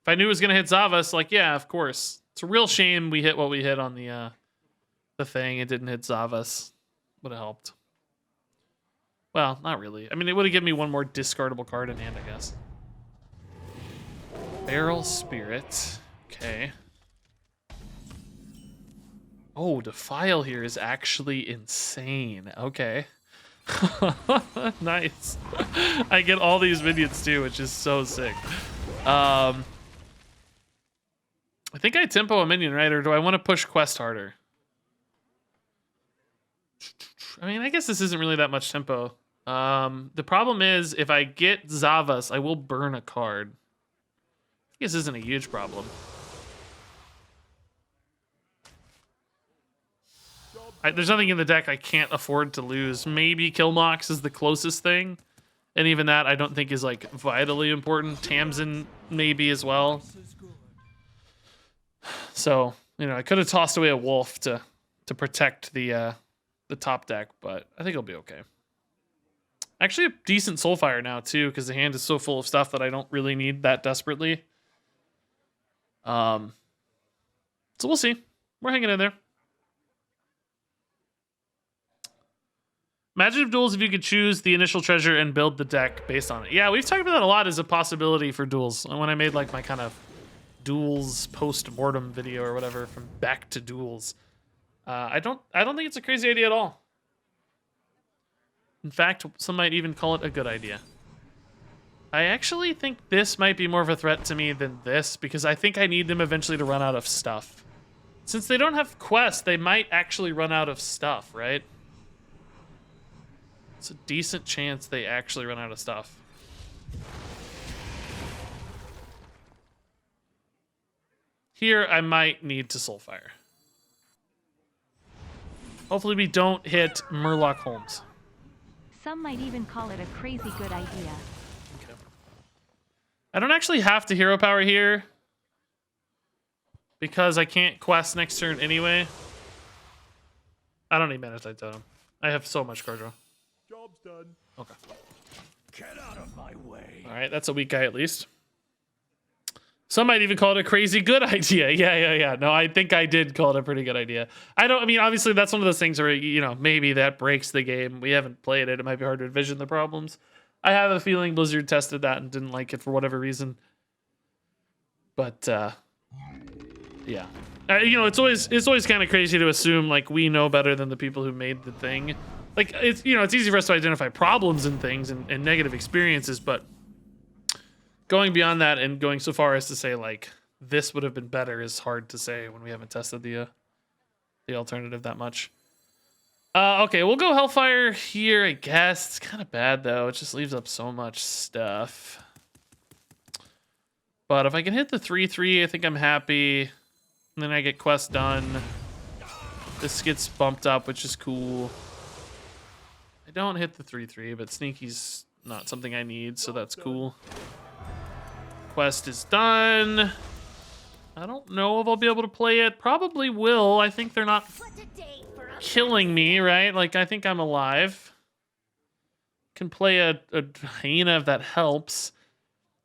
If I knew it was gonna hit Zavas, like, yeah, of course. It's a real shame we hit what we hit on the thing. It didn't hit Zavas. Would have helped. Well, not really. I mean, it would have given me one more discardable card in hand, I guess. Barrel Spirit. Okay. Oh, Defile here is actually insane. Okay. Nice. I get all these minions too, which is so sick. I think I tempo a minion, right? Or do I want to push Quest harder? I mean, I guess this isn't really that much tempo. The problem is, if I get Zavas, I will burn a card. I guess this isn't a huge problem. There's nothing in the deck I can't afford to lose. Maybe Killmox is the closest thing. And even that I don't think is like vitally important. Tamsin maybe as well. So, you know, I could have tossed away a wolf to protect the top deck, but I think it'll be okay. Actually a decent Soulfire now too, because the hand is so full of stuff that I don't really need that desperately. So we'll see. We're hanging in there. Imagine if Duels if you could choose the initial treasure and build the deck based on it. Yeah, we've talked about that a lot as a possibility for Duels. When I made like my kind of Duels post-mortem video or whatever from back to Duels. I don't think it's a crazy idea at all. In fact, some might even call it a good idea. I actually think this might be more of a threat to me than this, because I think I need them eventually to run out of stuff. Since they don't have quests, they might actually run out of stuff, right? It's a decent chance they actually run out of stuff. Here, I might need to Soulfire. Hopefully we don't hit Murloc Holmes. Some might even call it a crazy good idea. Okay. I don't actually have to hero power here, because I can't quest next turn anyway. I don't need Manatite Totem. I have so much card draw. Job's done. Okay. Get out of my way. All right, that's a weak guy at least. Some might even call it a crazy good idea. Yeah. No, I think I did call it a pretty good idea. I mean, obviously that's one of those things where, you know, maybe that breaks the game. We haven't played it. It might be hard to envision the problems. I have a feeling Blizzard tested that and didn't like it for whatever reason. But, yeah. You know, it's always kind of crazy to assume, like, we know better than the people who made the thing. Like, it's, you know, it's easy for us to identify problems and things and negative experiences, but going beyond that and going so far as to say, like, this would have been better is hard to say when we haven't tested the alternative that much. Okay, we'll go Hellfire here, I guess. It's kind of bad, though. It just leaves up so much stuff. But if I can hit the 3/3, I think I'm happy. And then I get quest done. This gets bumped up, which is cool. I don't hit the 3/3, but Sneaky's not something I need, so that's cool. Quest is done. I don't know if I'll be able to play it. Probably will. I think they're not killing me, right? Like, I think I'm alive. Can play a hyena if that helps.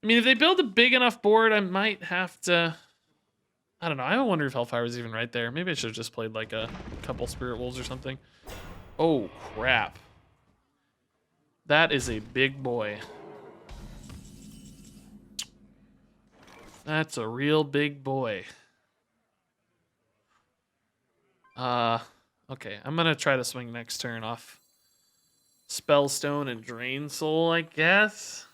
I mean, if they build a big enough board, I might have to... I don't know. I wonder if Hellfire was even right there. Maybe I should have just played like a couple Spirit Wolves or something. Oh, crap. That is a big boy. That's a real big boy. Okay. I'm gonna try to swing next turn off Spellstone and Drain Soul, I guess.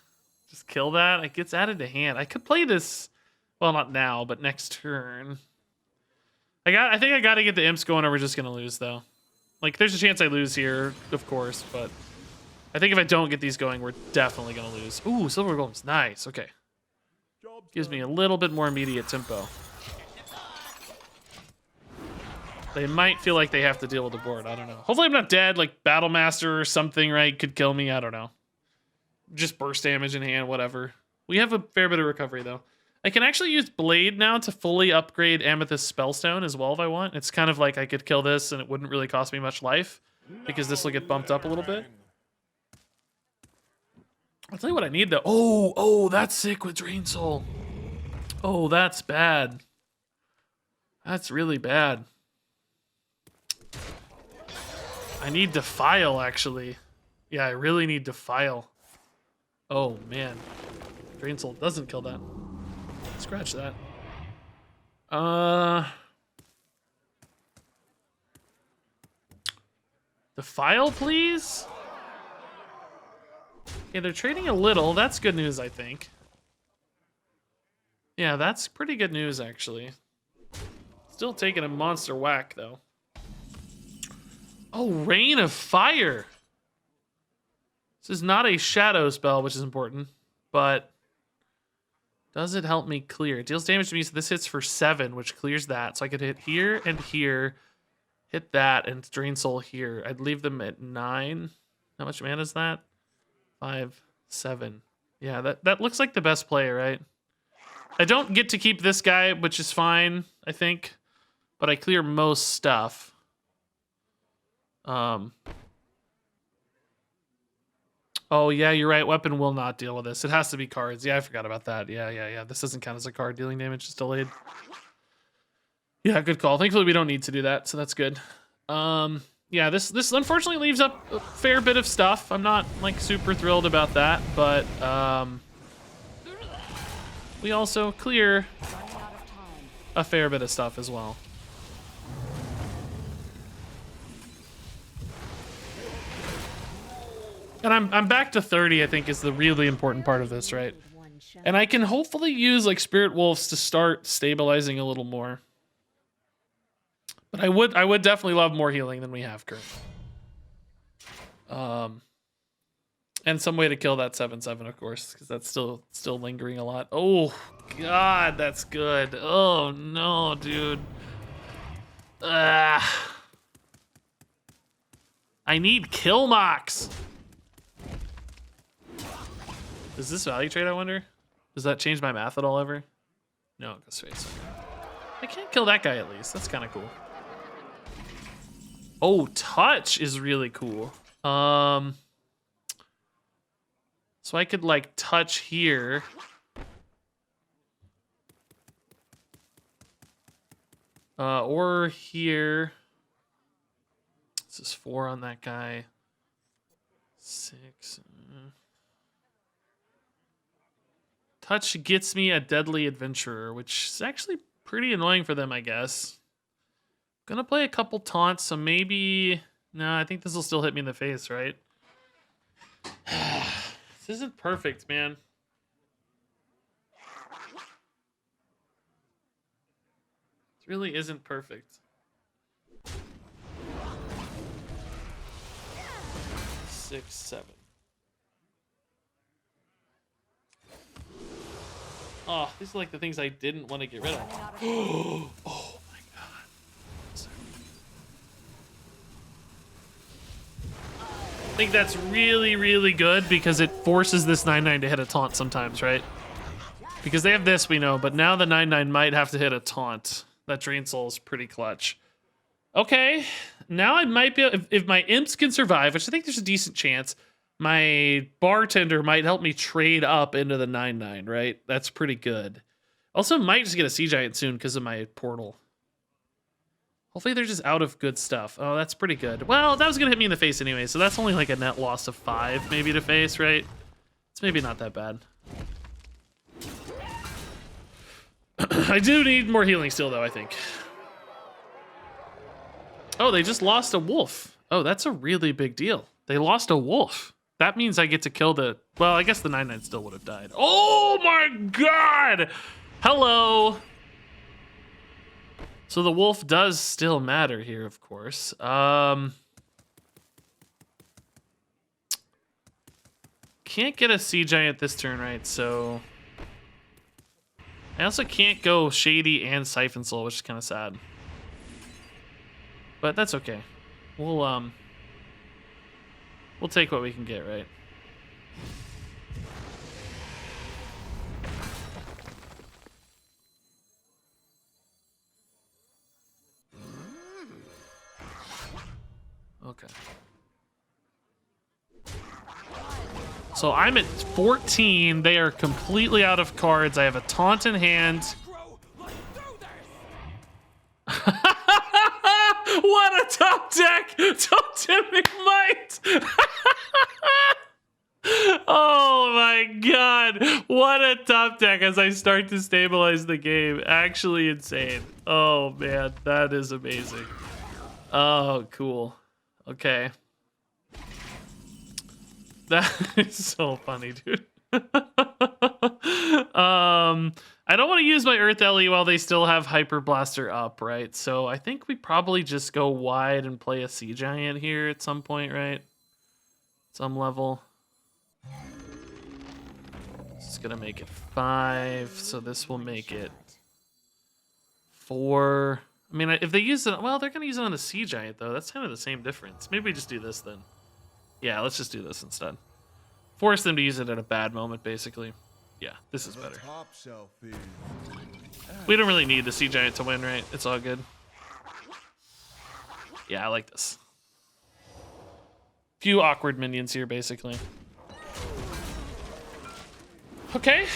Just kill that. It gets added to hand. I could play this, well, not now, but next turn. I think I gotta get the imps going or we're just gonna lose, though. Like, there's a chance I lose here, of course, but I think if I don't get these going, we're definitely gonna lose. Ooh, Silver Golem's nice. Okay. Gives me a little bit more immediate tempo. They might feel like they have to deal with the board. I don't know. Hopefully I'm not dead. Like Battle Master or something, right? Could kill me. I don't know. Just burst damage in hand, whatever. We have a fair bit of recovery, though. I can actually use Blade now to fully upgrade Amethyst Spellstone as well if I want. It's kind of like I could kill this and it wouldn't really cost me much life because this will get bumped up a little bit. I'll tell you what I need, though. Oh, that's sick with Drain Soul. Oh, that's bad. That's really bad. I need Defile, actually. Yeah, I really need Defile. Oh, man. Drain Soul doesn't kill that. Scratch that. Defile, please? Okay, they're trading a little. That's good news, I think. Yeah, that's pretty good news, actually. Still taking a monster whack, though. Oh, Rain of Fire. This is not a shadow spell, which is important, but does it help me clear? It deals damage to me, so this hits for 7, which clears that. So I could hit here and here, hit that, and Drain Soul here. I'd leave them at 9. How much mana is that? 5, 7. Yeah, that looks like the best play, right? I don't get to keep this guy, which is fine, I think, but I clear most stuff. Oh, yeah, you're right. Weapon will not deal with this. It has to be cards. Yeah, I forgot about that. Yeah. This doesn't count as a card. Dealing damage is delayed. Yeah, good call. Thankfully, we don't need to do that, so that's good. Yeah, this unfortunately leaves up a fair bit of stuff. I'm not, like, super thrilled about that, but we also clear a fair bit of stuff as well. And I'm back to 30, I think, is the really important part of this, right? And I can hopefully use like Spirit Wolves to start stabilizing a little more. But I would definitely love more healing than we have currently. And some way to kill that 7/7, of course, because that's still lingering a lot. Oh God, that's good. Oh no, dude. I need kill mocks. Does this value trade, I wonder? Does that change my math at all ever? No, it goes face. I can't kill that guy at least. That's kind of cool. Oh, touch is really cool. So I could like touch here. Or here. This is 4 on that guy. 6. Touch gets me a Deadly Adventurer, which is actually pretty annoying for them, I guess. Gonna play a couple taunts, so maybe... No, I think this will still hit me in the face, right? This isn't perfect, man. This really isn't perfect. 6, 7. Oh, these are like the things I didn't want to get rid of. Oh my god. Sorry. I think that's really, really good because it forces this 9/9 to hit a taunt sometimes, right? Because they have this, we know, but now the 9/9 might have to hit a taunt. That Drain Soul is pretty clutch. Okay, now I might be able, if my imps can survive, which I think there's a decent chance, my bartender might help me trade up into the 9/9, right? That's pretty good. Also, might just get a Sea Giant soon because of my portal. Hopefully they're just out of good stuff. Oh, that's pretty good. Well, that was going to hit me in the face anyway, so that's only like a net loss of 5 maybe to face, right? It's maybe not that bad. I do need more healing still, though, I think. Oh, they just lost a wolf. Oh, that's a really big deal. They lost a wolf. That means I get to kill the... Well, I guess the 9/9 still would have died. Oh my god! Hello! So the wolf does still matter here, of course. Can't get a Sea Giant this turn, right? So... I also can't go Shady and Siphon Soul, which is kind of sad. But that's okay. We'll take what we can get, right? Okay. So I'm at 14. They are completely out of cards. I have a taunt in hand. What a top deck! Totemic Might! Oh my god! What a top deck as I start to stabilize the game. Actually insane. Oh man, that is amazing. Oh, cool. Okay. That is so funny, dude. I don't want to use my Earth Ellie while they still have Hyper Blaster up, right? So I think we probably just go wide and play a Sea Giant here at some point, right? Some level. This is gonna make it 5, so this will make it 4. I mean, if they use it, well, they're gonna use it on the Sea Giant though. That's kind of the same difference. Maybe we just do this then. Yeah, let's just do this instead. Force them to use it at a bad moment, basically. Yeah, this is better. We don't really need the Sea Giant to win, right? It's all good. Yeah, I like this. Few awkward minions here, basically. Okay.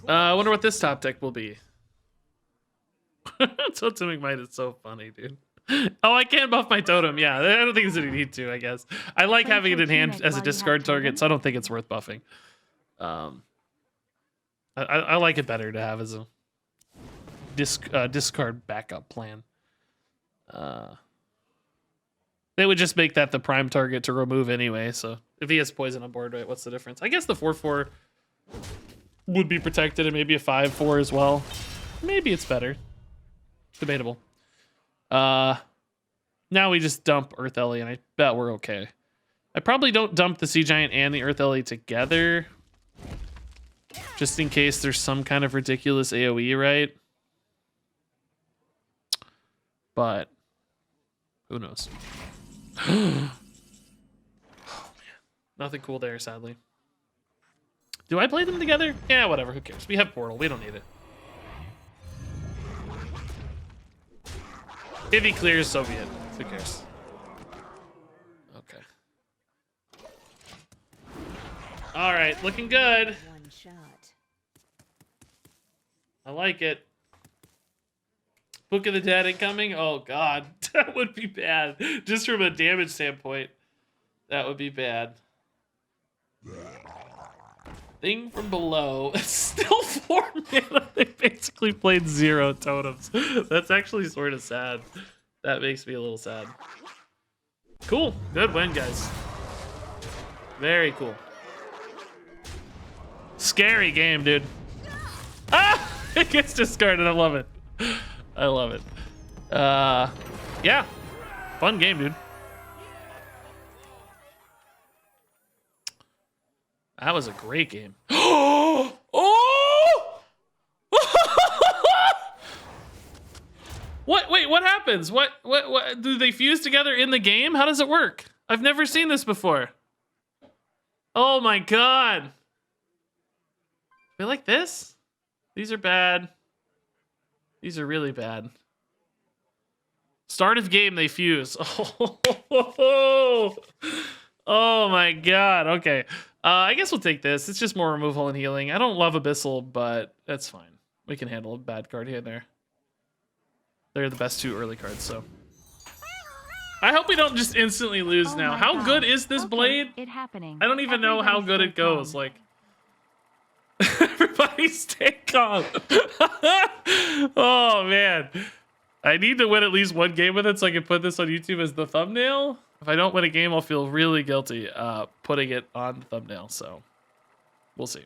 I wonder what this top deck will be. Totemic Might is so funny, dude. Oh, I can't buff my totem. Yeah, I don't think there's any need to, I guess. I like having it in hand as a discard target, so I don't think it's worth buffing. I like it better to have as a discard backup plan. They would just make that the prime target to remove anyway. So if he has poison on board, right, what's the difference? I guess the 4/4 would be protected and maybe a 5/4 as well. Maybe it's better. Debatable. Now we just dump Earth Ellie, and I bet we're okay. I probably don't dump the Sea Giant and the Earth Ellie together, just in case there's some kind of ridiculous AoE, right? But who knows? Oh man, nothing cool there, sadly. Do I play them together? Yeah, whatever. Who cares? We have Portal. We don't need it. If he clears, so be it. Who cares? Okay. All right, looking good. One shot. I like it. Book of the Dead incoming? Oh god, that would be bad. Just from a damage standpoint, that would be bad. Thing from below. It's still 4 mana. They basically played 0 totems. That's actually sort of sad. That makes me a little sad. Cool. Good win, guys. Very cool. Scary game, dude. Ah! It gets discarded. I love it. I love it. Yeah. Fun game, dude. That was a great game. Oh! What? Wait, what happens? What? Do they fuse together in the game? How does it work? I've never seen this before. Oh my god. They like this? These are bad. These are really bad. Start of game, they fuse. Oh my god. Okay. I guess we'll take this. It's just more removal and healing. I don't love Abyssal, but that's fine. We can handle a bad card here and there. They're the best 2 early cards, so. I hope we don't just instantly lose now. How God. good is this blade? It happening. I don't even know how good it goes. Calm. Like, everybody stay calm. Oh man, I need to win at least one game with it so I can put this on YouTube as the thumbnail. If I don't win a game, I'll feel really guilty putting it on the thumbnail. So we'll see.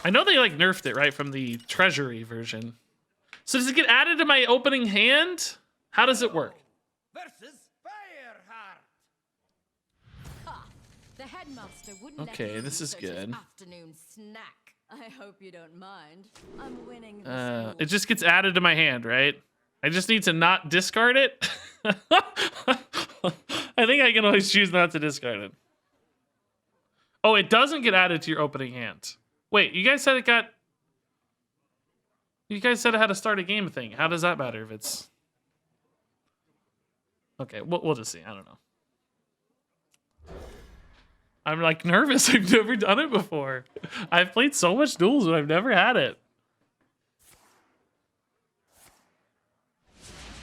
I know they like nerfed it right from the treasury version. So does it get added to my opening hand? How does it work? Versus Fireheart. Ha! The headmaster wouldn't let Okay, me this is such as good. afternoon snack. I hope you don't mind. I'm winning this It war. just gets added to my hand, right? I just need to not discard it. I think I can always choose not to discard it. Oh, it doesn't get added to your opening hand. Wait, you guys said it got... You guys said it had to start a game thing. How does that matter if it's... Okay, we'll just see. I don't know. I'm like nervous. I've never done it before. I've played so much Duels, but I've never had it.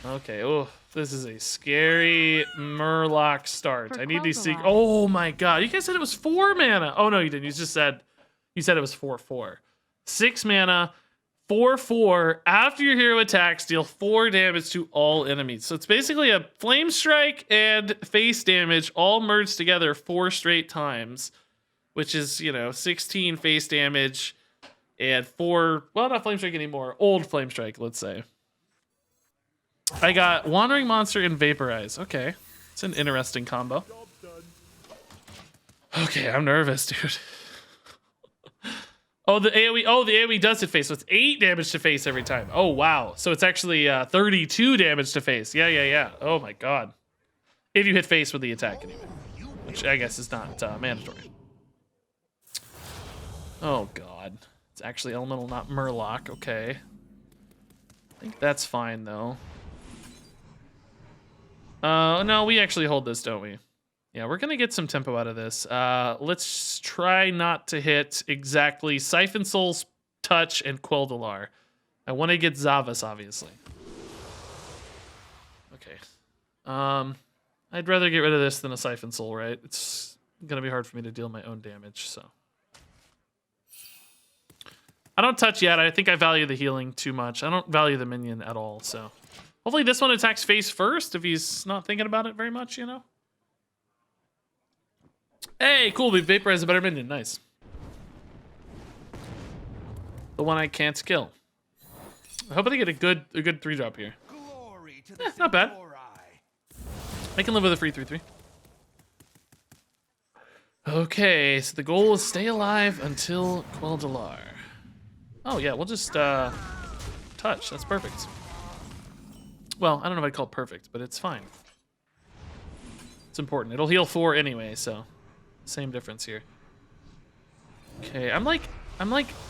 Okay, oh, this is a scary Murloc start. For I need to see. Quel'Delar. Oh my god, you guys said it was 4 mana. Oh no, you didn't. You just said you said it was 4/4. 6 mana, 4/4. After your hero attacks, deal 4 damage to all enemies. So it's basically a flame strike and face damage all merged together 4 straight times, which is, you know, 16 face damage and 4. Well, not flame strike anymore. Old flame strike, let's say. I got Wandering Monster and Vaporize. Okay. It's an interesting combo. Okay, I'm nervous, dude. Oh, the AoE. Oh, the AoE does hit face. So it's 8 damage to face every time. Oh, wow. So it's actually 32 damage to face. Yeah. Oh, my God. If you hit face with the attack, anyway. Which I guess is not mandatory. Oh, God. It's actually elemental, not Murloc. Okay. I think that's fine, though. No, we actually hold this, don't we? Yeah, we're gonna get some tempo out of this. Let's try not to hit exactly Siphon Soul's Touch and Quel'Delar. I want to get Zavas, obviously. Okay. I'd rather get rid of this than a Siphon Soul, right? It's gonna be hard for me to deal my own damage, so. I don't touch yet. I think I value the healing too much. I don't value the minion at all, so. Hopefully this one attacks face first if he's not thinking about it very much, you know? Hey, cool. We vaporize a better minion. Nice. The one I can't kill. I hope I get a good 3-drop here. Glory to the Not bad. Centauri. I can live with a free 3/3. Okay, so the goal is stay alive until Quel'Delar. Oh yeah, we'll just touch. That's perfect. Well, I don't know if I'd call it perfect, but it's fine. It's important. It'll heal 4 anyway, so same difference here. Okay, I'm like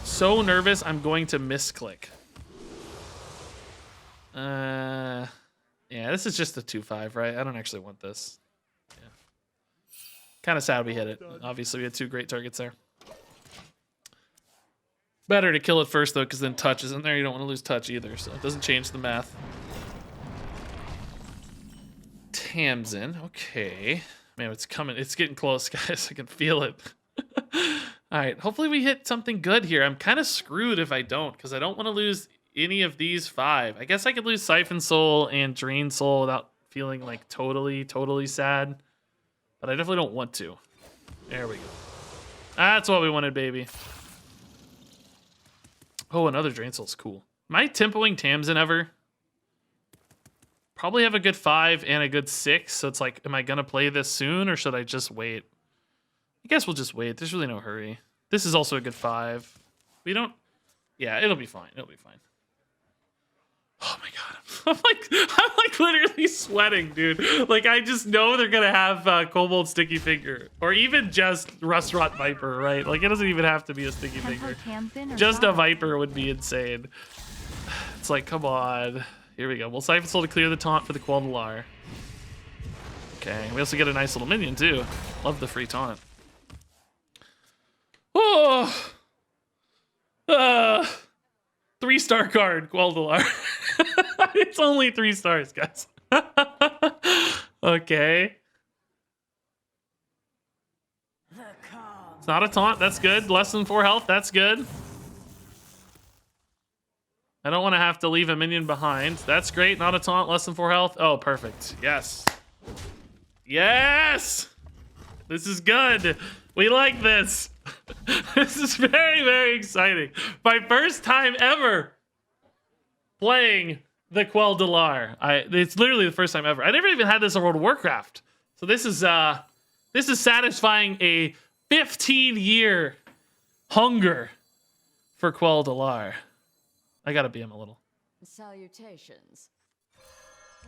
so nervous I'm going to misclick. Yeah, this is just a 2/5, right? I don't actually want this. Yeah. Kind of sad we hit it. Obviously, we had 2 great targets there. Better to kill it first, though, because then touch is in there. You don't want to lose touch either, so it doesn't change the math. Tamsin, okay. Man, it's coming. It's getting close, guys. I can feel it. All right, hopefully we hit something good here. I'm kind of screwed if I don't, because I don't want to lose any of these 5. I guess I could lose Siphon Soul and Drain Soul without feeling like totally sad. But I definitely don't want to. There we go. That's what we wanted, baby. Oh, another Drain Soul's cool. Am I tempoing Tamsin ever? Probably have a good 5 and a good 6. So it's like, am I going to play this soon or should I just wait? I guess we'll just wait. There's really no hurry. This is also a good 5. We don't... Yeah, it'll be fine. It'll be fine. Oh my god. I'm like literally sweating, dude. Like, I just know they're gonna have Kobold Sticky Finger. Or even just Rustrot Viper, right? Like, it doesn't even have to be a Sticky Finger. Just a Viper would be insane. It's like, come on. Here we go. We'll Siphon Soul to clear the taunt for the Quel'Delar. Okay, we also get a nice little minion, too. Love the free taunt. Oh! 3-star card, Quel'Delar. It's only 3 stars, guys. Okay. It's not a taunt. That's good. Less than 4 health. That's good. I don't want to have to leave a minion behind. That's great. Not a taunt. Less than 4 health. Oh, perfect. Yes. Yes! This is good. We like this. This is very, very exciting. My first time ever playing the Quel'Delar. It's literally the first time ever. I never even had this in World of Warcraft. So this is satisfying a 15-year hunger for Quel'Delar. I gotta BM a little. Salutations.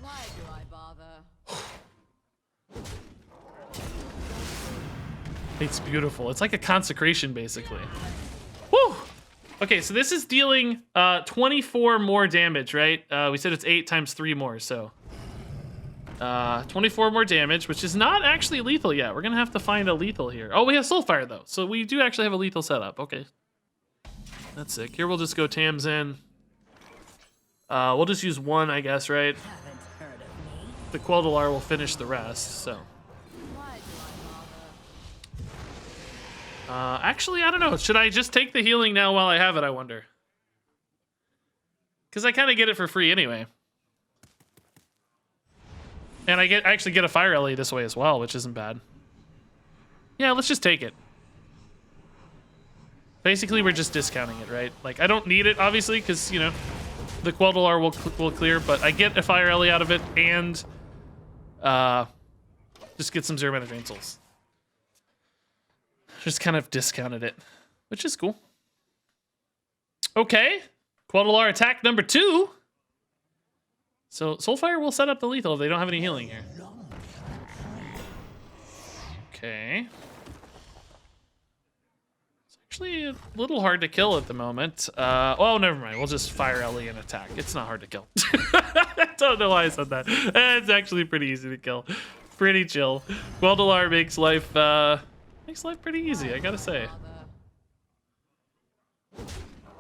Why do I bother? It's beautiful. It's like a consecration, basically. Woo! Okay, so this is dealing 24 more damage, right? We said it's 8 times 3 more, so 24 more damage, which is not actually lethal yet. We're gonna have to find a lethal here. Oh, we have Soulfire though, so we do actually have a lethal setup. Okay, that's sick. Here we'll just go Tamsin. We'll just use 1, I guess, right? The Quel'Delar will finish the rest. So. Actually, I don't know. Should I just take the healing now while I have it, I wonder? Because I kind of get it for free anyway. And I actually get a Fire Ellie this way as well, which isn't bad. Yeah, let's just take it. Basically, we're just discounting it, right? Like, I don't need it, obviously, because, you know, the Quel'Delar will clear, but I get a Fire Ellie out of it, and just get some 0-mana Drain Souls. Just kind of discounted it, which is cool. Okay, Quel'Delar attack number 2. So Soulfire will set up the lethal if they don't have any healing here. Okay. It's actually a little hard to kill at the moment. Oh, never mind. We'll just Fire Ellie and attack. It's not hard to kill. I don't know why I said that. It's actually pretty easy to kill. Pretty chill. Quel'Delar makes life pretty easy, I gotta say.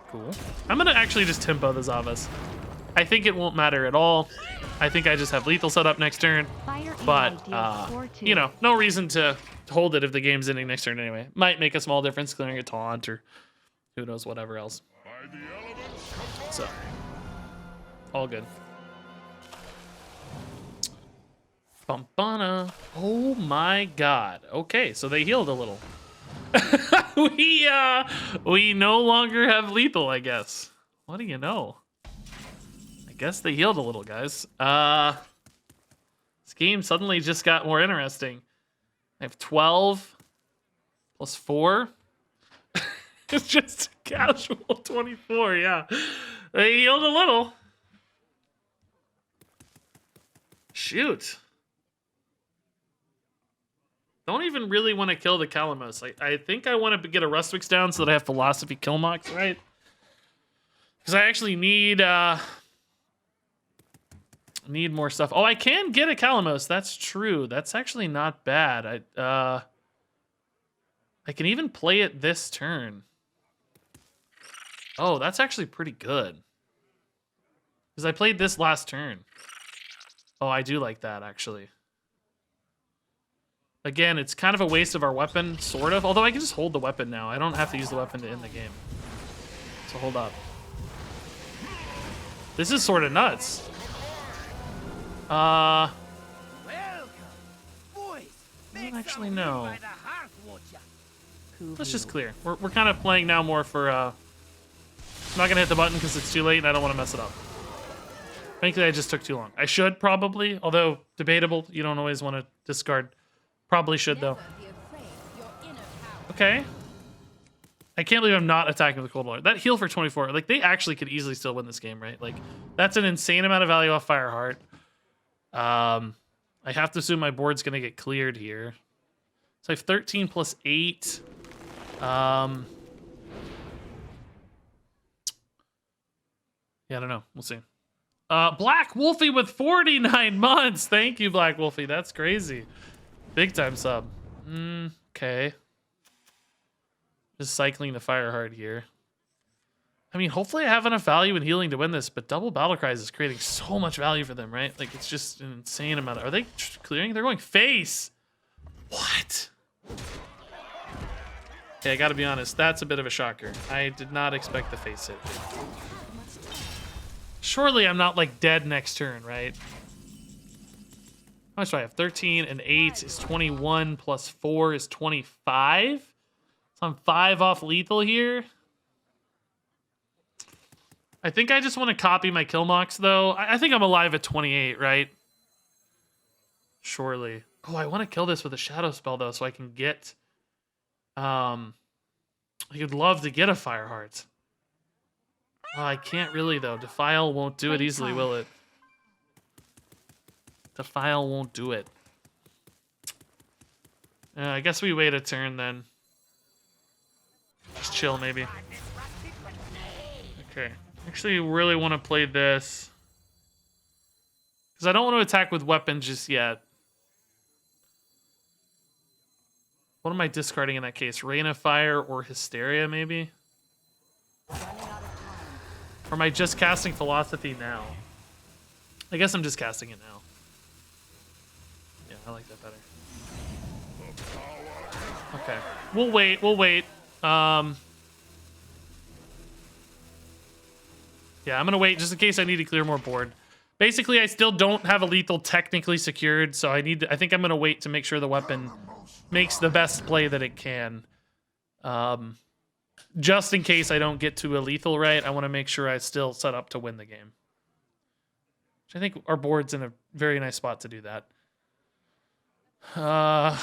Cool. I'm gonna actually just tempo the Zavas. I think it won't matter at all. I think I just have lethal set up next turn. But, you know, no reason to hold it if the game's ending next turn anyway. Might make a small difference clearing a taunt or who knows, whatever else. So, all good. Bumpana. Oh my god. Okay, so they healed a little. We no longer have lethal, I guess. What do you know? I guess they healed a little, guys. This game suddenly just got more interesting. I have 12 plus 4. It's just casual 24, yeah. They healed a little. Shoot. Don't even really want to kill the Calamos. I think I want to get a Rustwix down so that I have Philosophy Killmox, right? Because I actually need more stuff. Oh, I can get a Calamos. That's true. That's actually not bad. I can even play it this turn. Oh, that's actually pretty good. Because I played this last turn. Oh, I do like that, actually. Again, it's kind of a waste of our weapon, sort of. Although I can just hold the weapon now. I don't have to use the weapon to end the game. So hold up. This is sort of nuts. I don't actually know. Let's just clear. We're kind of playing now more for... I'm not going to hit the button because it's too late and I don't want to mess it up. Frankly, I just took too long. I should probably, although debatable. You don't always want to discard. Probably should, though. Okay. I can't believe I'm not attacking with Quel'Delar. That heal for 24. Like, they actually could easily still win this game, right? Like, that's an insane amount of value off Fireheart. I have to assume my board's going to get cleared here. So I have 13 plus 8. Yeah, I don't know. We'll see. Black Wolfie with 49 months. Thank you, Black Wolfie. That's crazy. Big time sub. Okay. Just cycling the Fireheart here. I mean, hopefully I have enough value in healing to win this, but double battle cries is creating so much value for them, right? Like, it's just an insane amount. Are they clearing? They're going face. What? Okay, I gotta be honest. That's a bit of a shocker. I did not expect the face hit. Surely I'm not, like, dead next turn, right? How much do I have? 13 and 8 is 21 plus 4 is 25. So I'm 5 off lethal here. I think I just want to copy my Killmox, though. I think I'm alive at 28, right? Surely. Oh, I want to kill this with a shadow spell, though, so I can get... I would love to get a Fireheart. Oh, I can't really, though. Defile won't do it easily, will it? Defile won't do it. I guess we wait a turn, then. Just chill, maybe. Okay. Actually, really want to play this. Because I don't want to attack with weapons just yet. What am I discarding in that case? Rain of Fire or Hysteria, maybe? Or am I just casting Philosophy now? I guess I'm just casting it now. Yeah, I like that better. Okay. We'll wait. We'll wait. Yeah, I'm going to wait just in case I need to clear more board. Basically, I still don't have a lethal technically secured, so I think I'm going to wait to make sure the weapon makes the best play that it can. Just in case I don't get to a lethal, right? I want to make sure I still set up to win the game. Which I think our board's in a very nice spot to do that. I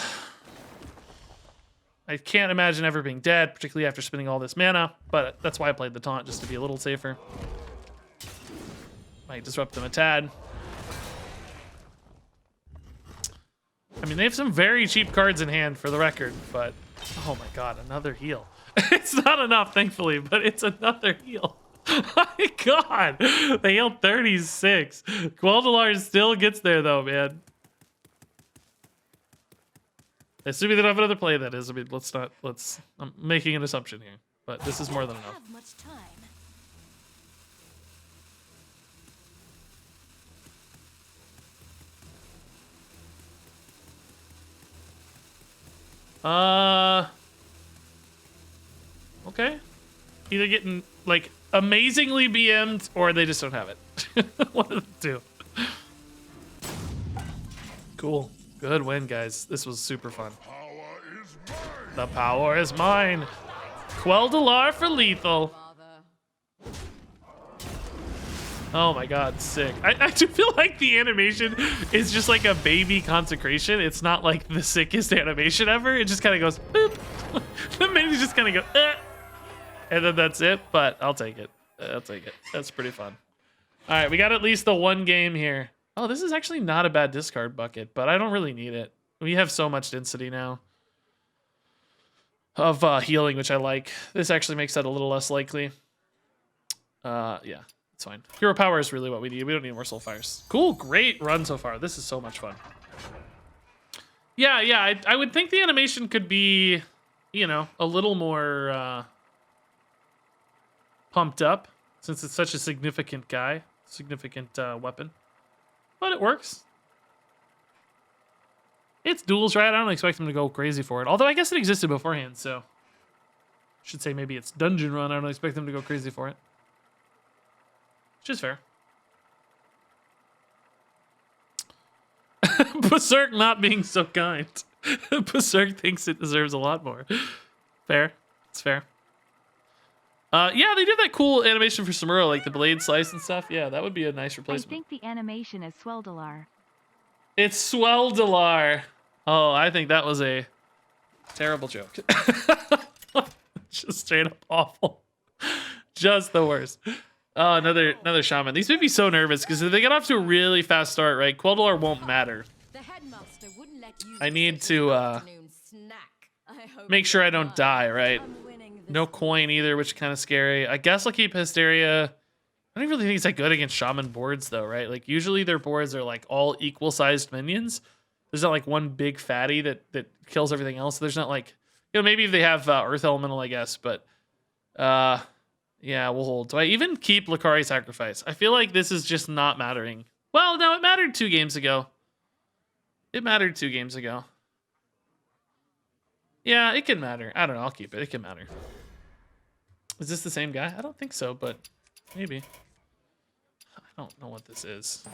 can't imagine ever being dead, particularly after spending all this mana, but that's why I played the taunt, just to be a little safer. Might disrupt them a tad. I mean, they have some very cheap cards in hand, for the record, but... Oh my god, another heal. It's not enough, thankfully, but it's another heal. My god! They healed 36. Quel'Delar still gets there, though, man. Assuming they don't have another play, that is. I mean, I'm making an assumption here, but this is more than enough. Okay. Either getting like amazingly BM'd or they just don't have it. One of the two. Cool. Good win, guys. This was super fun. The power is mine. Quel'Delar for lethal. Father. Oh my god, sick. I do feel like the animation is just like a baby consecration. It's not like the sickest animation ever. It just kind of goes, boop. The minions just kind of go, eh. And then that's it, but I'll take it. I'll take it. That's pretty fun. All right, we got at least the one game here. Oh, this is actually not a bad discard bucket, but I don't really need it. We have so much density now of healing, which I like. This actually makes that a little less likely. Yeah, it's fine. Hero power is really what we need. We don't need more soul fires. Cool, great run so far. This is so much fun. Yeah, I would think the animation could be, you know, a little more pumped up since it's such a significant guy, significant weapon. But it works. It's Duels, right? I don't expect them to go crazy for it. Although I guess it existed beforehand, so... should say maybe it's Dungeon Run. I don't expect them to go crazy for it. Which is fair. Berserk not being so kind. Berserk thinks it deserves a lot more. Fair. It's fair. Yeah, they did that cool animation for Samuro, like the blade slice and stuff. Yeah, that would be a nice I replacement. think the animation is Quel'Delar. It's Quel'Delar. Oh, I think that was a terrible joke. Just straight up awful. Just the worst. Oh, another shaman. These made me so nervous because if they get off to a really fast start, right? Quel'Delar won't matter. The headmaster wouldn't let you I need sit to, for an afternoon snack. I hope Make sure I don't not. die, right? I'm winning this No coin either, which is kind of scary. I guess I'll keep Hysteria. I don't really think it's that good against shaman boards though, right? Like usually their boards are like all equal sized minions. There's not like one big fatty that kills everything else. There's not like, you know, maybe if they have Earth Elemental, I guess, but yeah, we'll hold. Do I even keep Lakari Sacrifice? I feel like this is just not mattering. Well, no, it mattered 2 games ago. It mattered 2 games ago. Yeah, it can matter. I don't know. I'll keep it. It can matter. Is this the same guy? I don't think so, but maybe. I don't know what this is.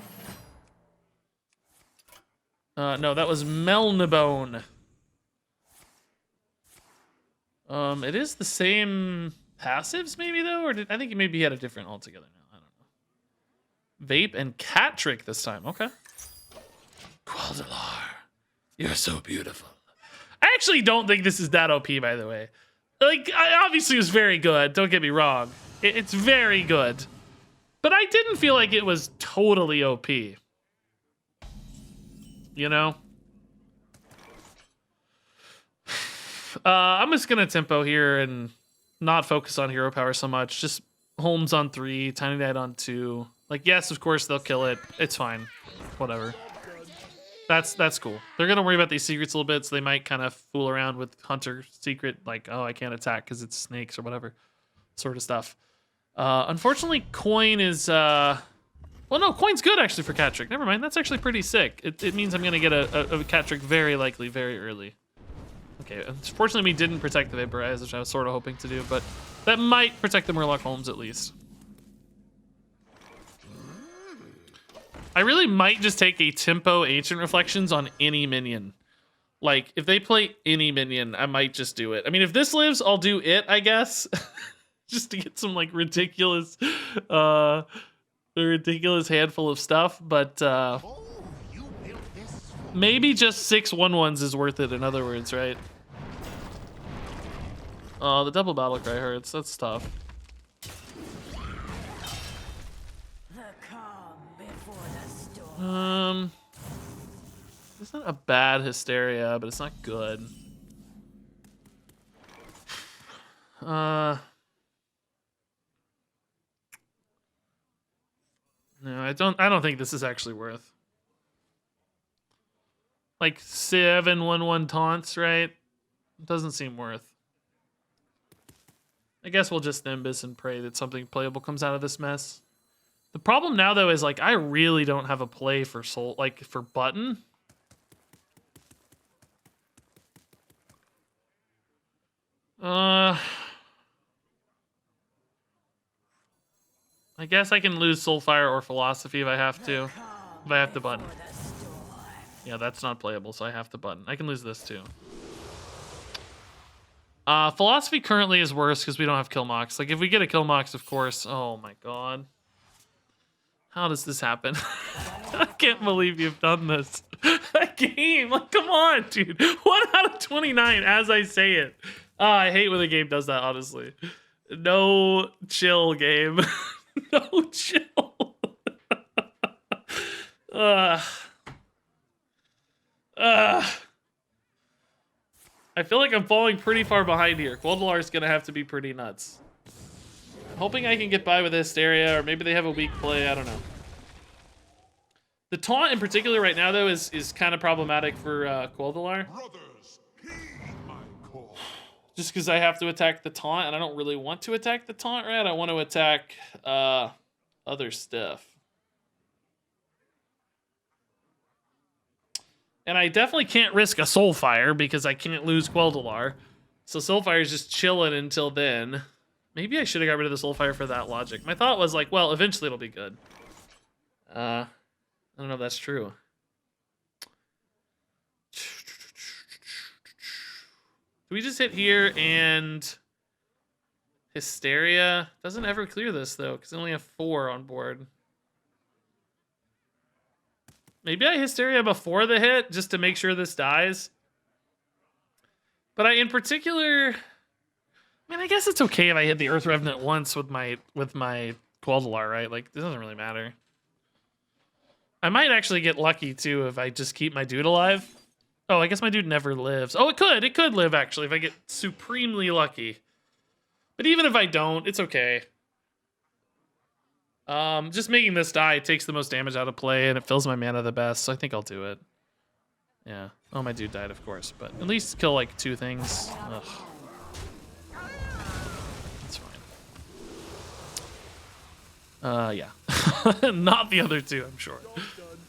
No, that was Melnibone. It is the same passives, maybe, though? Or I think maybe he had a different altogether now. I don't know. Vape and Cat Trick this time. Okay. Quel'Delar, you're so beautiful. I actually don't think this is that OP, by the way. Like, obviously it was very good. Don't get me wrong. It's very good. But I didn't feel like it was totally OP. You know? I'm just gonna tempo here and not focus on hero power so much. Just Holmes on 3, Tiny Knight on 2. Like, yes, of course they'll kill it. It's fine. Whatever. That's cool. They're gonna worry about these secrets a little bit, so they might kind of fool around with Hunter secret, like, oh, I can't attack because it's snakes or whatever sort of stuff. Unfortunately, coin is well, no, coin's good actually for Cat Trick. Never mind, that's actually pretty sick. It means I'm gonna get a Cat Trick very likely very early. Okay, unfortunately we didn't protect the Vaporize, which I was sort of hoping to do, but that might protect the Murloc Holmes at least. I really might just take a tempo Ancient Reflections on any minion. Like, if they play any minion, I might just do it. I mean, if this lives, I'll do it, I guess. Just to get some, like, ridiculous, a ridiculous handful of stuff. But, maybe just 6 1/1s is worth it, in other words, right? Oh, the double battle cry hurts. That's tough. The calm before the storm. It's not a bad Hysteria, but it's not good. No, I don't think this is actually worth. Like 7 1/1 taunts, right? Doesn't seem worth. I guess we'll just Nimbus and pray that something playable comes out of this mess. The problem now though is like I really don't have a play for soul, like for button. I guess I can lose Soulfire or Philosophy if I have to. If I have to button. Yeah, that's not playable, so I have to button. I can lose this too. Philosophy currently is worse because we don't have Killmox. Like, if we get a Killmox, of course. Oh my god. How does this happen? I can't believe you've done this. That game, like, come on, dude. 1 out of 29 as I say it. I hate when the game does that, honestly. No chill, game. No chill. I feel like I'm falling pretty far behind here. Quel'Delar is going to have to be pretty nuts. I'm hoping I can get by with Hysteria, or maybe they have a weak play. I don't know. The taunt in particular right now, though, is kind of problematic for Quel'Delar. Just because I have to attack the taunt, and I don't really want to attack the taunt, right? I want to attack other stuff. And I definitely can't risk a Soulfire because I can't lose Quel'Delar. So Soulfire is just chilling until then. Maybe I should have got rid of the Soulfire for that logic. My thought was like, well, eventually it'll be good. I don't know if that's true. Do we just hit here and Hysteria? Doesn't ever clear this though, because I only have 4 on board. Maybe I Hysteria before the hit just to make sure this dies. But in particular, I mean, I guess it's okay if I hit the Earth Revenant once with my Quel'Delar, right? Like, it doesn't really matter. I might actually get lucky too if I just keep my dude alive. Oh, I guess my dude never lives. Oh, it could live actually if I get supremely lucky. But even if I don't, it's okay. Just making this die takes the most damage out of play, and it fills my mana the best, so I think I'll do it. Yeah. Oh, my dude died, of course, but at least kill, like, 2 things. Ugh. That's fine. Yeah. Not the other 2, I'm sure.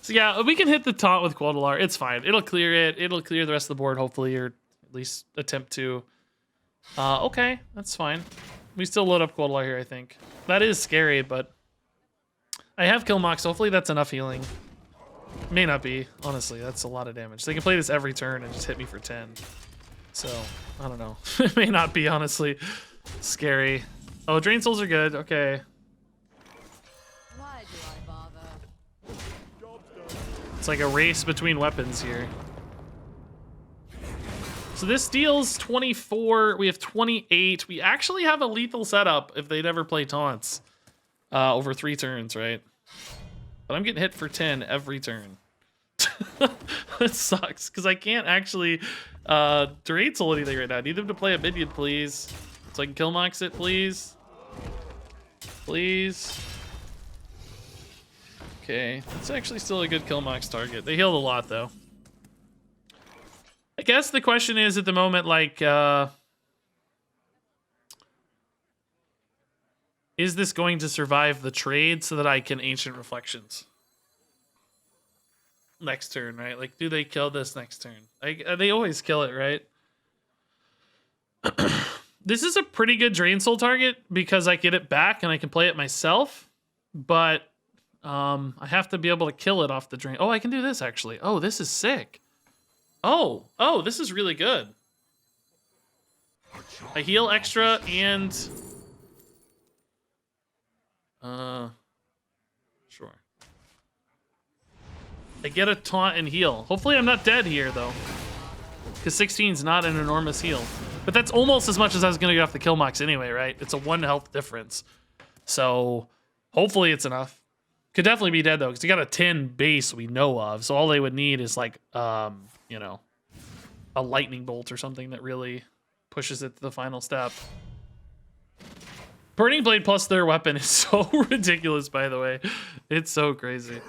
So, yeah, we can hit the taunt with Quel'Delar. It's fine. It'll clear it. It'll clear the rest of the board, hopefully, or at least attempt to. Okay, that's fine. We still load up Quel'Delar here, I think. That is scary, but I have Killmox, so hopefully that's enough healing. May not be, honestly. That's a lot of damage. They can play this every turn and just hit me for 10. So, I don't know. It may not be, honestly. Scary. Oh, Drain Souls are good. Okay. Why do I bother? It's like a race between weapons here. So this deals 24. We have 28. We actually have a lethal setup if they never play taunts. Over 3 turns, right? But I'm getting hit for 10 every turn. That sucks, because I can't actually Drain Soul anything right now. I need them to play a minion, please. So I can Killmox it, please. Please. Okay, it's actually still a good Killmox target. They healed a lot, though. I guess the question is, at the moment, like, is this going to survive the trade so that I can Ancient Reflections next turn, right? Like, do they kill this next turn? They always kill it, right? This is a pretty good Drain Soul target because I get it back and I can play it myself, but I have to be able to kill it off the drain. Oh, I can do this, actually. Oh, this is sick. Oh, this is really good. I heal extra and... sure. I get a taunt and heal. Hopefully I'm not dead here, though. Because 16 is not an enormous heal. But that's almost as much as I was going to get off the Killmox anyway, right? It's a 1 health difference. So, hopefully it's enough. Could definitely be dead, though, because you got a 10 base we know of. So all they would need is, like, you know, a lightning bolt or something that really pushes it to the final step. Burning Blade plus their weapon is so ridiculous, by the way. It's so crazy.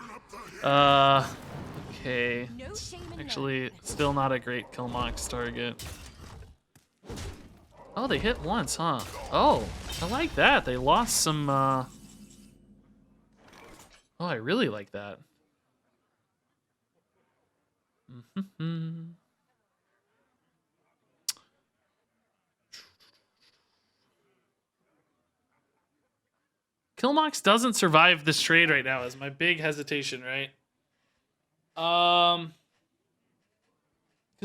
Okay. It's actually still not a great Killmox target. Oh, they hit once, huh? Oh, I like that. They lost some, Oh, I really like that. Killmox doesn't survive this trade right now is my big hesitation, right? Because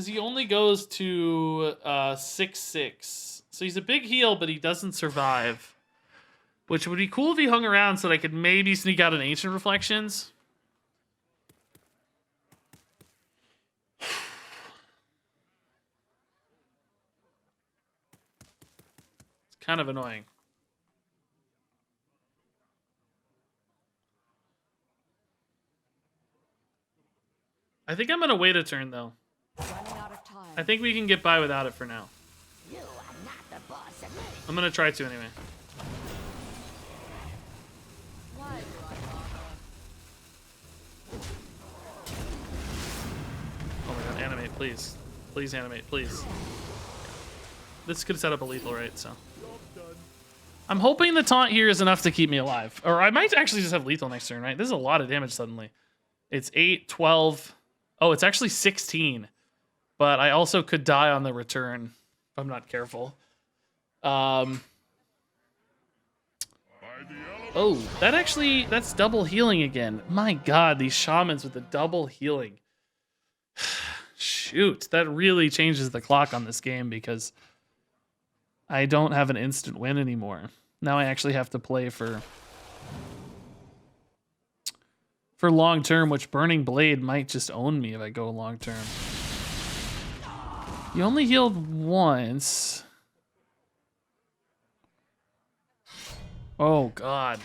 he only goes to 6/6. So he's a big heal, but he doesn't survive. Which would be cool if he hung around so that I could maybe sneak out an Ancient Reflections. It's kind of annoying. I think I'm going to wait a turn, though. Running out of time. I think we can get by without it for now. You are not the boss of me. I'm going to try to anyway. Why do I bother? Oh my god, animate, please. Please animate, please. This could set up a lethal, right? So I'm hoping the taunt here is enough to keep me alive. Or I might actually just have lethal next turn, right? This is a lot of damage suddenly. It's 8, 12. Oh, it's actually 16. But I also could die on the return if I'm not careful. Oh, that's double healing again. My god, these shamans with the double healing. Shoot, that really changes the clock on this game because I don't have an instant win anymore. Now I actually have to play for long term, which Burning Blade might just own me if I go long term. You only healed once. Oh god.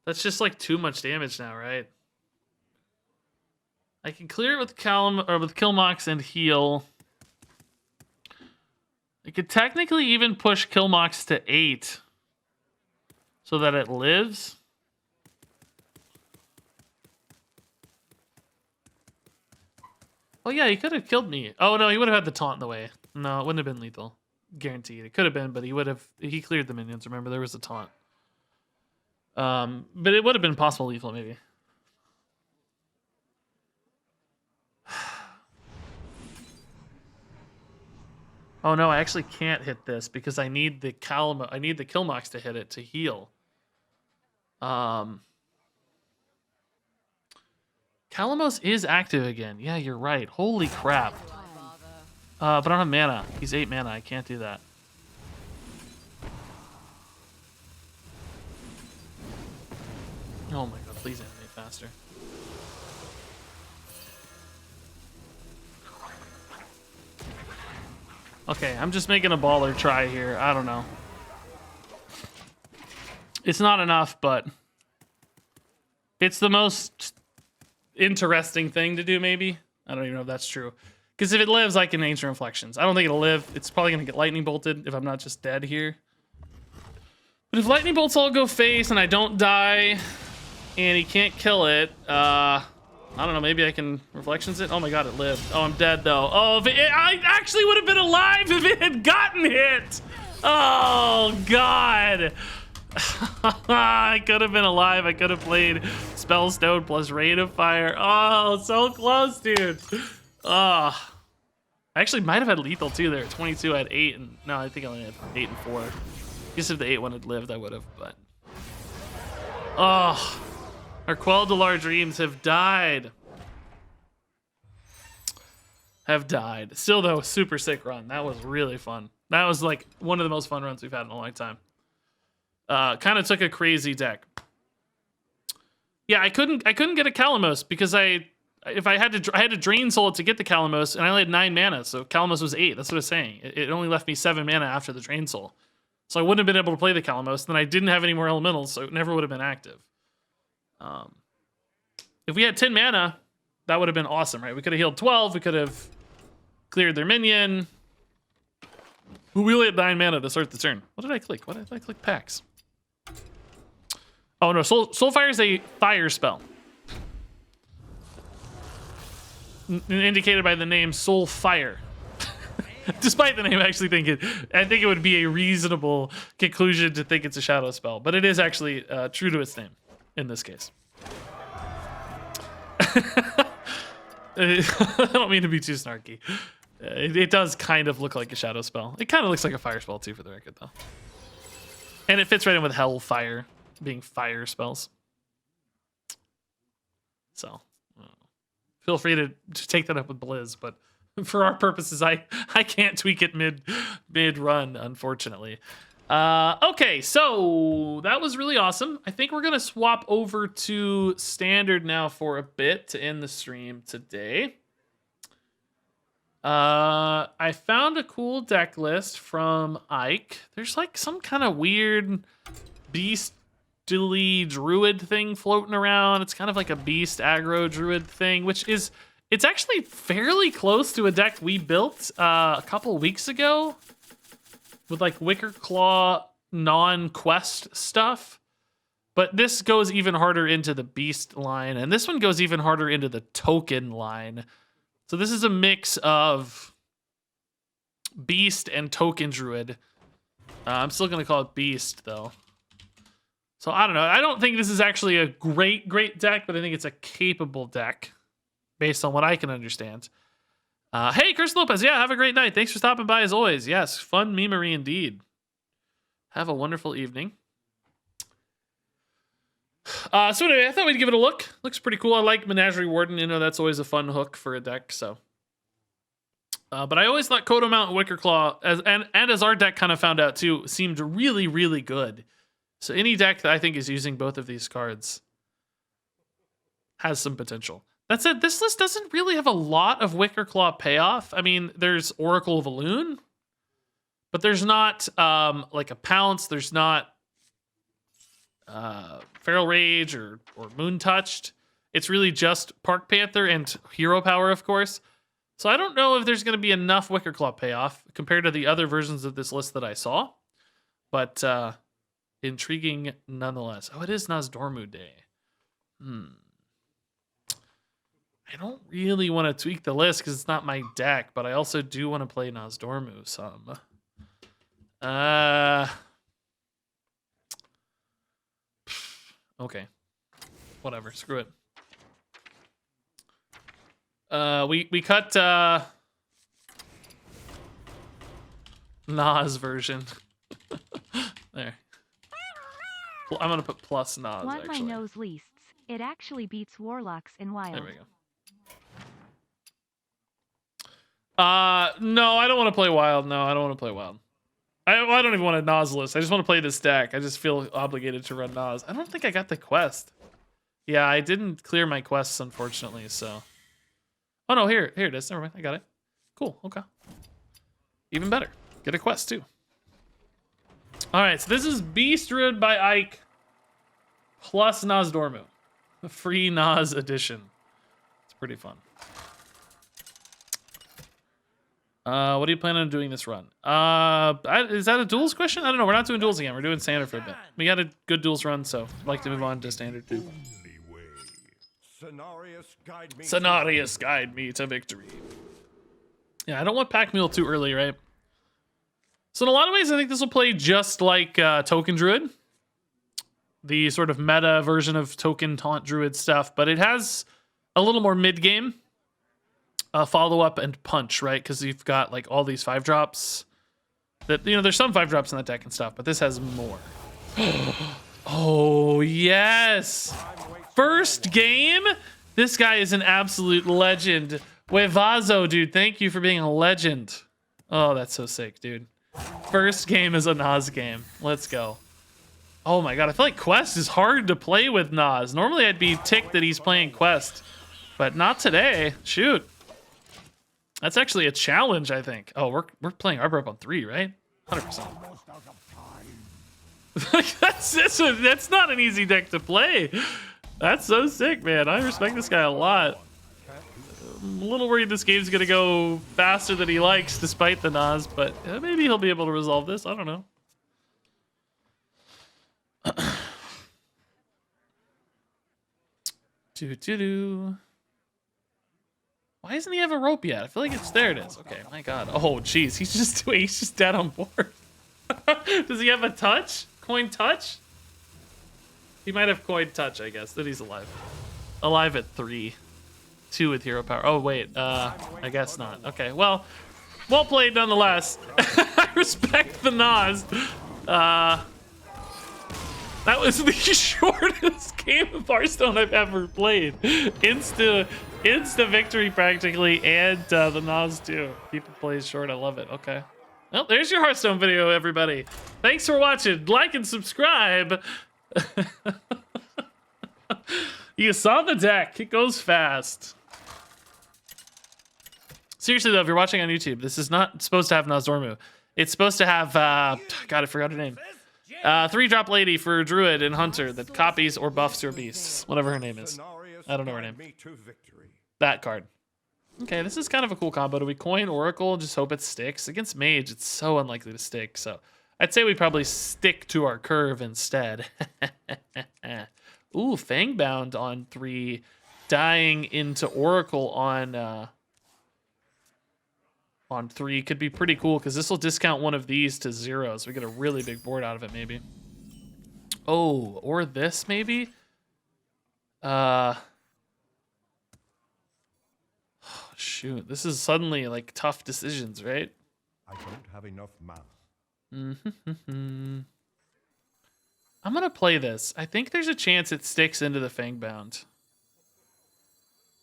That's just like too much damage now, right? I can clear it with Killmox and heal. I could technically even push Killmox to 8 so that it lives. Oh yeah, he could have killed me. Oh no, he would have had the taunt in the way. No, it wouldn't have been lethal. Guaranteed. It could have been, but he cleared the minions. Remember, there was a taunt. But it would have been possible lethal, maybe. Oh no, I actually can't hit this because I need the Killmox to hit it to heal. Calamos is active again. Yeah, you're right. Holy crap. But I don't have mana. He's 8 mana. I can't do that. Oh my god, please animate faster. Okay, I'm just making a baller try here. I don't know. It's not enough, but it's the most interesting thing to do, maybe. I don't even know if that's true. Because if it lives, I can Ancient Reflections. I don't think it'll live. It's probably going to get Lightning Bolted if I'm not just dead here. But if Lightning Bolts all go face and I don't die and he can't kill it, I don't know, maybe I can Reflections it? Oh my god, it lived. Oh, I'm dead though. Oh, I actually would have been alive if it had gotten hit! Oh, god! I could have been alive. I could have played Spellstone plus Rain of Fire. Oh, so close, dude. Oh. I actually might have had lethal too there. 22, I had 8, and no, I think I only had 8 and 4. I guess if the 8 one had lived, I would have, but. Oh. Our Quel'Delar dreams have died. Still though, super sick run. That was really fun. That was like one of the most fun runs we've had in a long time. Kind of took a crazy deck. Yeah, I couldn't get a Calamos because I had to drain soul to get the Calamos, and I only had 9 mana, so Calamos was 8. That's what I was saying. It only left me 7 mana after the drain soul, so I wouldn't have been able to play the Calamos. Then I didn't have any more elementals, so it never would have been active. If we had 10 mana, that would have been awesome, right? We could have healed 12. We could have cleared their minion. We only had 9 mana to start the turn. What did I click? What did I click? Packs. Oh no, Soulfire is a fire spell. Indicated by the name Soulfire. Despite the name, I think it would be a reasonable conclusion to think it's a shadow spell, but it is actually true to its name in this case. I don't mean to be too snarky. It does kind of look like a shadow spell. It kind of looks like a fire spell too, for the record, though. And it fits right in with Hellfire being fire spells. So feel free to take that up with Blizz, but for our purposes, I can't tweak it mid run, unfortunately. Okay, so that was really awesome. I think we're gonna swap over to standard now for a bit to end the stream today. I found a cool deck list from Ike. There's like some kind of weird beastly druid thing floating around. It's kind of like a beast aggro druid thing, which is, it's actually fairly close to a deck we built a couple weeks ago with like Wicker Claw non-quest stuff. But this goes even harder into the beast line, and this one goes even harder into the token line. So this is a mix of beast and token druid. I'm still going to call it beast, though. So I don't know. I don't think this is actually a great deck, but I think it's a capable deck based on what I can understand. Hey, Chris Lopez. Yeah, have a great night. Thanks for stopping by as always. Yes, fun memery indeed. Have a wonderful evening. So anyway, I thought we'd give it a look. Looks pretty cool. I like Menagerie Warden. You know, that's always a fun hook for a deck. So, but I always thought Kodo Mount and Wicker Claw, as our deck kind of found out too, seemed really, really good. So any deck that I think is using both of these cards has some potential. That said, this list doesn't really have a lot of Wicker Claw payoff. I mean, there's Oracle of Elune, but there's not like a Pounce. There's not Feral Rage or Moon Touched. It's really just Park Panther and Hero Power, of course. So I don't know if there's going to be enough Wicker Claw payoff compared to the other versions of this list that I saw. But intriguing nonetheless. Oh, it is Nozdormu Day. I don't really want to tweak the list because it's not my deck, but I also do want to play Nozdormu some. Okay. Whatever. Screw it. We cut Nas version. There. I'm gonna put plus Nas. Want actually. my nose leasts. It actually beats Warlocks in Wild. There we go. No, I don't want to play Wild. No, I don't want to play Wild. I don't even want a Nas list. I just want to play this deck. I just feel obligated to run Nas. I don't think I got the quest. Yeah, I didn't clear my quests, unfortunately, so. Oh, no, here it is. Never mind, I got it. Cool, okay. Even better. Get a quest, too. All right, so this is Beast Druid by Ike plus Nozdormu. A free Nas edition. It's pretty fun. What are you planning on doing this run? Is that a duels question? I don't know. We're not doing duels again. We're doing standard for a bit. We got a good duels run, so I'd like to move on to standard too. Cenarius, guide me to victory. Yeah, I don't want Pack Mule too early, right? So in a lot of ways, I think this will play just like Token Druid. The sort of meta version of Token Taunt Druid stuff, but it has a little more mid-game. Follow up and punch, right? Because you've got like all these 5-drops. That, you know, there's some 5-drops in that deck and stuff, but this has more. Oh yes! First game. This guy is an absolute legend. Wevazo, dude, thank you for being a legend. Oh, that's so sick, dude. First game is a Nas game. Let's go. Oh my god, I feel like Quest is hard to play with Nas. Normally I'd be ticked that he's playing Quest, but not today. Shoot. That's actually a challenge, I think. Oh, we're playing Arbor up on 3, right? 100%. That's not an easy deck to play. That's so sick, man. I respect this guy a lot. I'm a little worried this game's gonna go faster than he likes, despite the Nas, but maybe he'll be able to resolve this. I don't know. Why doesn't he have a rope yet? I feel like it's there. It is. Okay, my god. Oh, jeez. He's just dead on board. Does he have a touch? Coin touch? He might have coin touch, I guess. That he's alive. Alive at 3. 2 with hero power. Oh, wait. I guess not. Okay, well played nonetheless. I respect the Nas. That was the shortest game of Hearthstone I've ever played. Insta victory practically, and the Nas too. Keep it plays short. I love it. Okay. Well, there's your Hearthstone video, everybody. Thanks for watching. Like and subscribe. You saw the deck. It goes fast. Seriously though, if you're watching on YouTube, this is not supposed to have Nazormu. It's supposed to have God, I forgot her name. 3-drop lady for Druid and Hunter that copies or buffs your beasts. Whatever her name is. I don't know her name. That card. Okay, this is kind of a cool combo. Do we coin Oracle and just hope it sticks? Against Mage, it's so unlikely to stick. So I'd say we probably stick to our curve instead. Ooh, Fangbound on 3. Dying into Oracle on 3 could be pretty cool because this will discount one of these to 0, so we get a really big board out of it maybe. Oh, or this maybe? Shoot, this is suddenly like tough decisions, right? I don't have enough mana. I'm gonna play this. I think there's a chance it sticks into the Fangbound.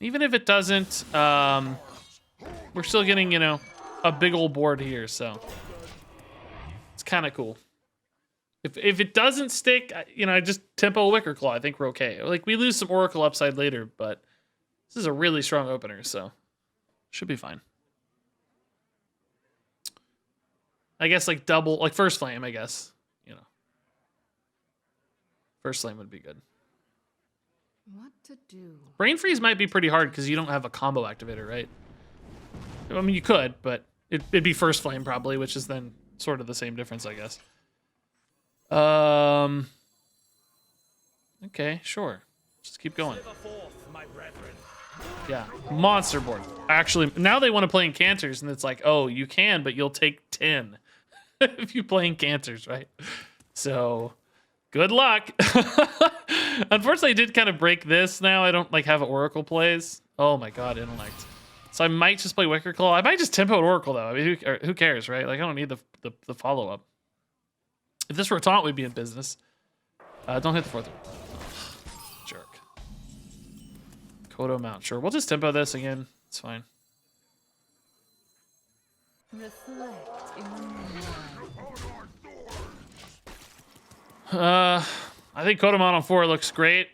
Even if it doesn't, we're still getting, you know, a big old board here, so it's kind of cool. If it doesn't stick, you know, I just tempo Wicker Claw. I think we're okay. Like, we lose some Oracle upside later, but this is a really strong opener, so should be fine. I guess like double, like First Flame, I guess, you know. First Flame would be good. What to do? Brain Freeze might be pretty hard because you don't have a combo activator, right? I mean, you could, but it'd be First Flame probably, which is then sort of the same difference, I guess. Okay, sure. Just keep going. Yeah, monster board. Actually, now they want to play Incanters, and it's like, oh, you can, but you'll take 10 if you play Incanters, right? So, good luck. Unfortunately, I did kind of break this now. I don't like have Oracle plays. Oh my god, Intellect. So I might just play Wicker Claw. I might just tempo Oracle though. I mean, who cares, right? Like, I don't need the follow up. If this were a taunt, we'd be in business. Don't hit the 4th. Jerk. Kodo Mount. Sure, we'll just tempo this again. It's fine. Reflect in the moonlight. I think Kodo Mount on 4 looks great.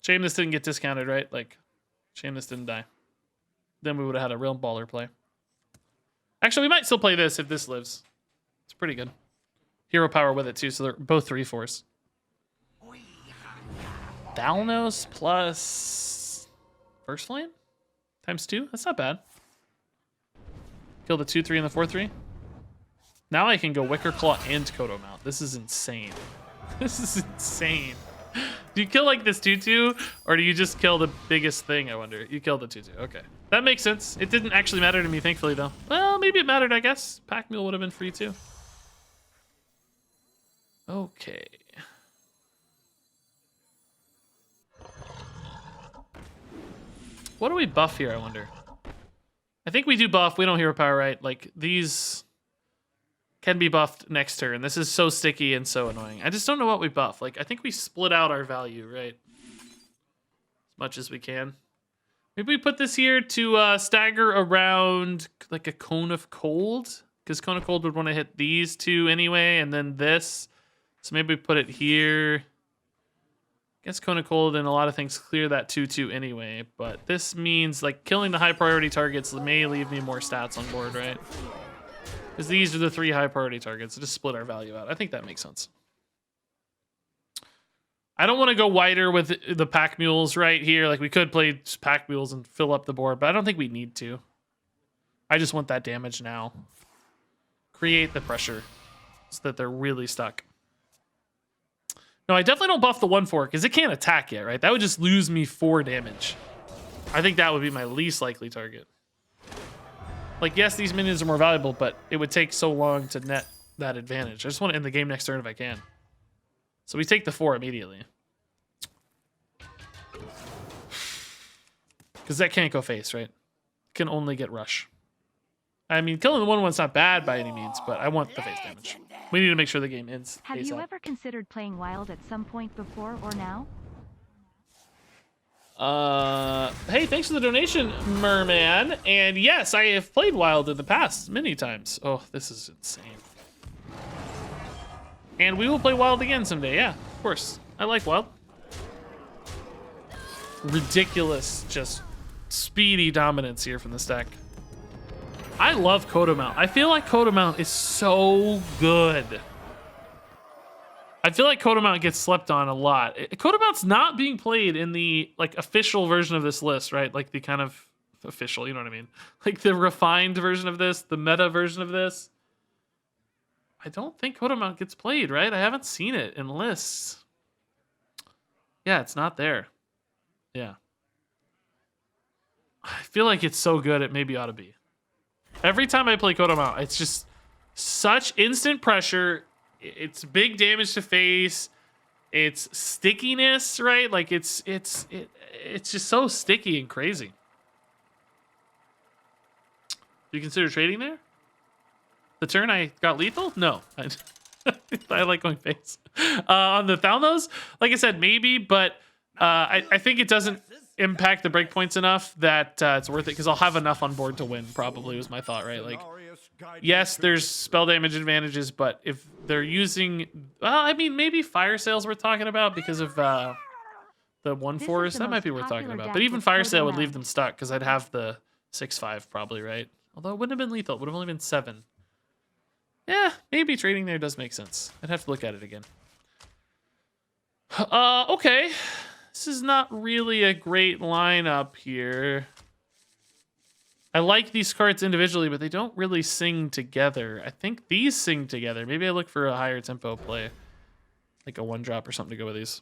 Shame this didn't get discounted, right? Like, shame this didn't die. Then we would have had a real baller play. Actually, we might still play this if this lives. It's pretty good. Hero power with it too, so they're both 3/4s. Thalnos plus First Flame times 2. That's not bad. Kill the 2/3 and the 4/3. Now I can go Wicker Claw and Kodo Mount. This is insane. This is insane. Do you kill like this 2/2, or do you just kill the biggest thing? I wonder. You kill the 2/2. Okay, that makes sense. It didn't actually matter to me, thankfully, though. Well, maybe it mattered. I guess Pack Mule would have been free too. Okay. What do we buff here, I wonder? I think we do buff. We don't hero power, right? Like, these can be buffed next turn. This is so sticky and so annoying. I just don't know what we buff. Like, I think we split out our value, right? As much as we can. Maybe we put this here to stagger around, like, a Cone of Cold. Because Cone of Cold would want to hit these two anyway, and then this. So maybe we put it here. I guess Cone of Cold and a lot of things clear that 2/2 anyway. But this means, like, killing the high priority targets may leave me more stats on board, right? Because these are the 3 high priority targets. So just split our value out. I think that makes sense. I don't want to go wider with the Pack Mules right here. Like, we could play Pack Mules and fill up the board, but I don't think we need to. I just want that damage now. Create the pressure so that they're really stuck. No, I definitely don't buff the 1/4 because it can't attack yet, right? That would just lose me 4 damage. I think that would be my least likely target. Like, yes, these minions are more valuable, but it would take so long to net that advantage. I just want to end the game next turn if I can. So we take the 4 immediately. Because that can't go face, right? Can only get rush. I mean, killing the 1/1's not bad by any means, but I want the face damage. We need to make sure the game ends. Have you ever considered playing Wild at some point before or now? Hey, thanks for the donation, Merman. And yes, I have played Wild in the past many times. Oh, this is insane. And we will play Wild again someday. Yeah, of course. I like Wild. Ridiculous, just speedy dominance here from this deck. I love Coda Mount. I feel like Coda Mount is so good. I feel like Coda Mount gets slept on a lot. Coda Mount's not being played in the like official version of this list, right? Like the kind of official, you know what I mean? Like the refined version of this, the meta version of this. I don't think Coda Mount gets played, right? I haven't seen it in lists. Yeah, it's not there. Yeah. I feel like it's so good it maybe ought to be. Every time I play Coda Mount, it's just such instant pressure. It's big damage to face. It's stickiness, right? Like it's just so sticky and crazy. Do you consider trading there? The turn I got lethal? No. I like going face. On the Thalnos, like I said, maybe, but I think it doesn't impact the breakpoints enough that it's worth it because I'll have enough on board to win, probably was my thought, right? Like, yes, there's spell damage advantages, but if they're using, well, I mean, maybe Fire Sale's worth talking about because of the 1/4s. That might be worth talking about. But even Fire Sale would leave them stuck because I'd have the 6/5 probably, right? Although it wouldn't have been lethal. It would have only been 7. Yeah, maybe trading there does make sense. I'd have to look at it again. Okay. This is not really a great lineup here. I like these cards individually, but they don't really sing together. I think these sing together. Maybe I look for a higher tempo play. Like a 1-drop or something to go with these.